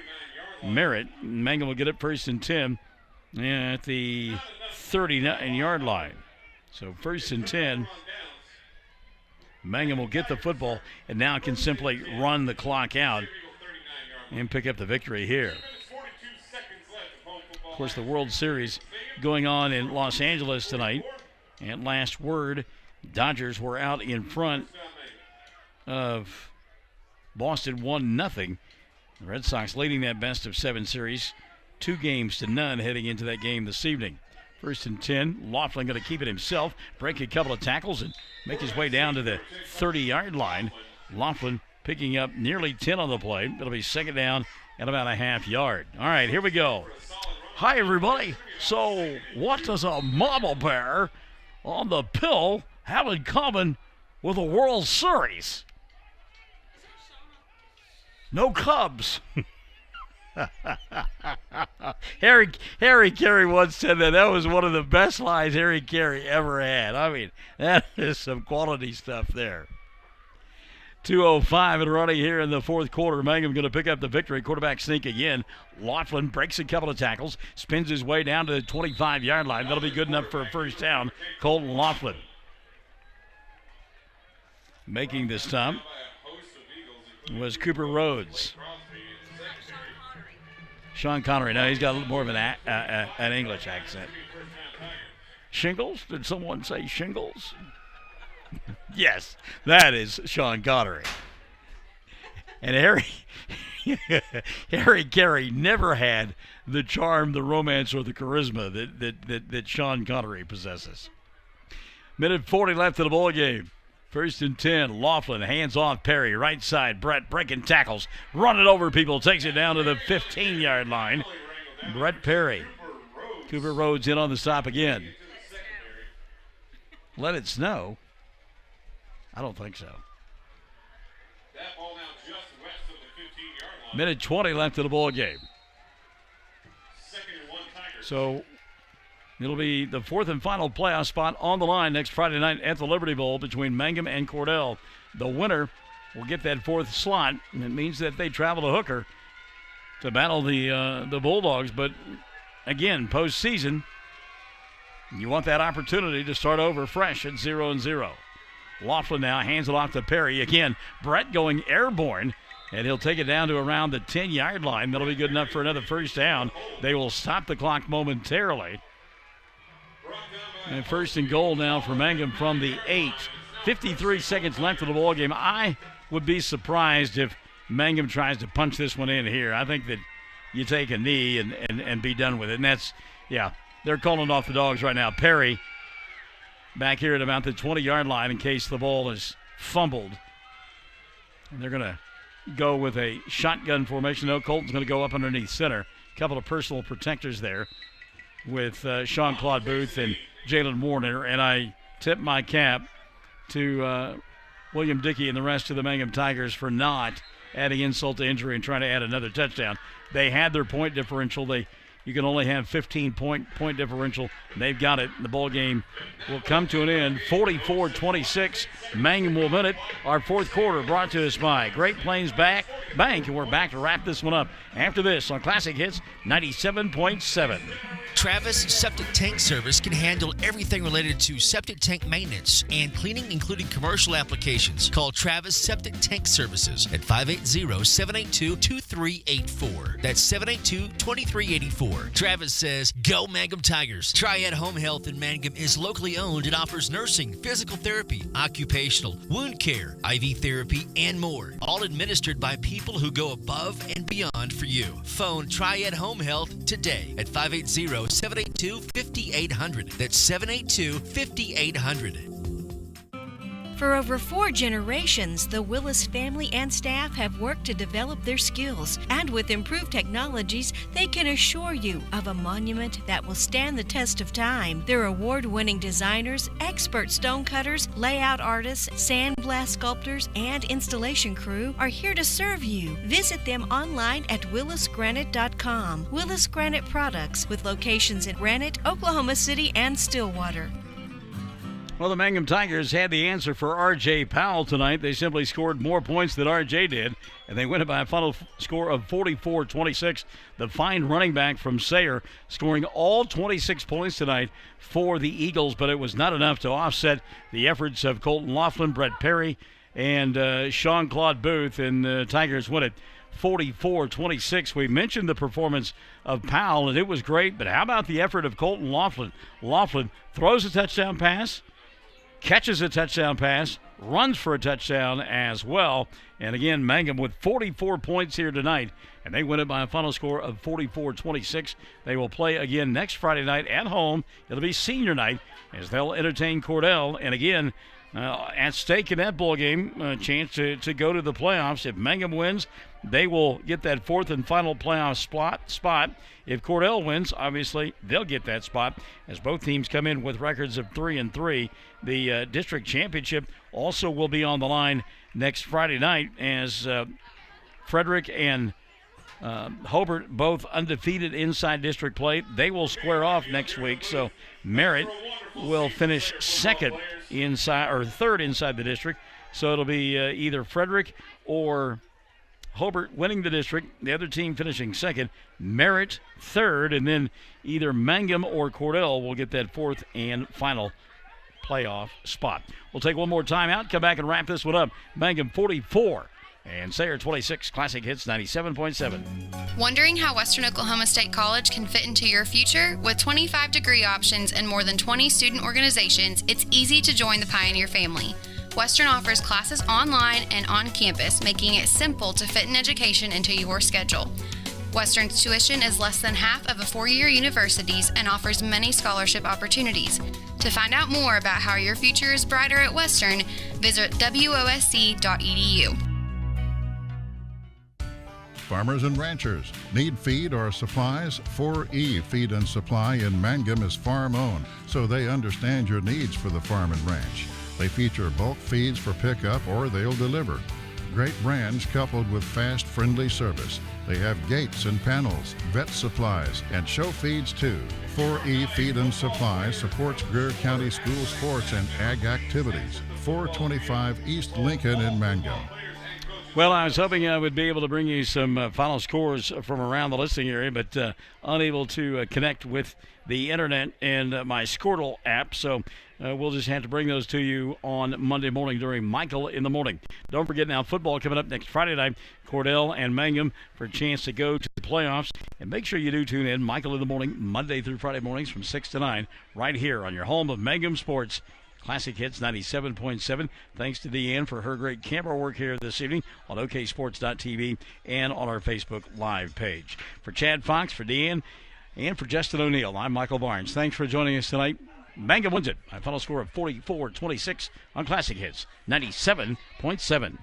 Merritt. Mangum will get it first and 10 at the 39-yard line. So first and 10. Mangum will get the football and now can simply run the clock out and pick up the victory here. Of course, the World Series going on in Los Angeles tonight. And last word, Dodgers were out in front of Boston 1-0. The Red Sox leading that best of 7 series, 2-0 heading into that game this evening. First and 10, Laughlin going to keep it himself, break a couple of tackles and make his way down to the 30-yard line. Laughlin picking up nearly 10 on the play. It'll be second down at about a half yard. All right, here we go. Hi, everybody. So what does a mama bear on the pill have in common with a World Series? No Cubs. Harry Carey once said that was one of the best lines Harry Carey ever had. I mean, that is some quality stuff there. 2:05 and running here in the fourth quarter. Mangum going to pick up the victory. Quarterback sneak again. Laughlin breaks a couple of tackles, spins his way down to the 25-yard line. That'll be good enough for a first down. Colton Laughlin making the stop was Cooper Rhodes. Sean Connery. Now he's got a little more of an English accent. Shingles? Did someone say shingles? Yes, that is Sean Connery. And Harry Carey never had the charm, the romance, or the charisma that Sean Connery possesses. Minute 40 left in the ball game. First and 10, Laughlin, hands off Perry, right side, Brett breaking tackles, running over people, takes it down to the 15-yard line. Brett Perry. Cooper Rhodes in on the stop again. Let it snow? I don't think so. Minute 20 left in the ball game. So it'll be the fourth and final playoff spot on the line next Friday night at the Liberty Bowl between Mangum and Cordell. The winner will get that fourth slot, and it means that they travel to Hooker to battle the Bulldogs. But again, postseason, you want that opportunity to start over fresh at 0-0. Laughlin now hands it off to Perry. Again, Brett going airborne, and he'll take it down to around the 10-yard line. That'll be good enough for another first down. They will stop the clock momentarily. And first and goal now for Mangum from the 8. 53 seconds left of the ball game. I would be surprised if Mangum tries to punch this one in here. I think that you take a knee and be done with it. And that's, yeah, they're calling off the dogs right now. Perry back here at about the 20-yard line in case the ball is fumbled. And they're going to go with a shotgun formation. No, Colton's going to go up underneath center. A couple of personal protectors there with Sean Claude Booth and Jalen Warner. And I tip my cap to William Dickey and the rest of the Mangum Tigers for not adding insult to injury and trying to add another touchdown. They had their point differential. You can only have 15-point differential. They've got it. The ball game will come to an end. 44-26. Mangum will win it. Our fourth quarter brought to us by Great Plains Bank. And we're back to wrap this one up after this on Classic Hits 97.7. Travis Septic Tank Service can handle everything related to septic tank maintenance and cleaning, including commercial applications. Call Travis Septic Tank Services at 580-782-2384. That's 782-2384. Travis says, go Mangum Tigers. Triad Home Health in Mangum is locally owned and offers nursing, physical therapy, occupational, wound care, IV therapy, and more. All administered by people who go above and beyond for you. Phone Triad Home Health today at 580-782-5800. That's 782-5800. For over 4 generations, the Willis family and staff have worked to develop their skills, and with improved technologies, they can assure you of a monument that will stand the test of time. Their award-winning designers, expert stone cutters, layout artists, sandblast sculptors, and installation crew are here to serve you. Visit them online at willisgranite.com. Willis Granite Products, with locations in Granite, Oklahoma City, and Stillwater. Well, the Mangum Tigers had the answer for R.J. Powell tonight. They simply scored more points than R.J. did, and they win it by a final score of 44-26. The fine running back from Sayre scoring all 26 points tonight for the Eagles, but it was not enough to offset the efforts of Colton Laughlin, Brett Perry, and Sean-Claude Booth, and the Tigers win it 44-26. We mentioned the performance of Powell, and it was great, but how about the effort of Colton Laughlin? Laughlin throws a touchdown pass, catches a touchdown pass, runs for a touchdown as well. And again, Mangum with 44 points here tonight, and they win it by a final score of 44-26. They will play again next Friday night at home. It'll be senior night as they'll entertain Cordell. And again, at stake in that ball game, a chance to go to the playoffs. If Mangum wins, they will get that fourth and final playoff spot. If Cordell wins, obviously they'll get that spot, as both teams come in with records of 3-3. The district championship also will be on the line next Friday night, as Frederick and Hobart, both undefeated inside district play. They will square off next week, so Merritt will finish second inside, or third inside the district. So it'll be either Frederick or Hobart winning the district, the other team finishing second, Merritt third, and then either Mangum or Cordell will get that fourth and final playoff spot. We'll take one more time out, come back and wrap this one up. Mangum 44 and Sayre 26. Classic Hits 97.7. Wondering how Western Oklahoma State College can fit into your future? With 25 degree options and more than 20 student organizations, it's easy to join the Pioneer family. Western offers classes online and on campus, making it simple to fit an education into your schedule. Western's tuition is less than half of a four-year university's and offers many scholarship opportunities. To find out more about how your future is brighter at Western, visit wosc.edu. Farmers and ranchers need feed or supplies? 4E Feed and Supply in Mangum is farm-owned, so they understand your needs for the farm and ranch. They feature bulk feeds for pickup or they'll deliver. Great brands coupled with fast, friendly service. They have gates and panels, vet supplies, and show feeds too. 4E Feed and Supply supports Greer County school sports and ag activities. 425 East Lincoln in Mangum. Well, I was hoping I would be able to bring you some final scores from around the listing area, but unable to connect with the internet and my Squirtle app, so we'll just have to bring those to you on Monday morning during Michael in the Morning. Don't forget now, football coming up next Friday night, Cordell and Mangum for a chance to go to the playoffs. And make sure you do tune in, Michael in the Morning, Monday through Friday mornings from 6 to 9, right here on your home of Mangum Sports. Classic Hits 97.7. Thanks to Deanne for her great camera work here this evening on oksports.tv and on our Facebook Live page. For Chad Fox, for Deanne, and for Justin O'Neill, I'm Michael Barnes. Thanks for joining us tonight. Mangum wins it by a final score of 44-26 on Classic Hits 97.7.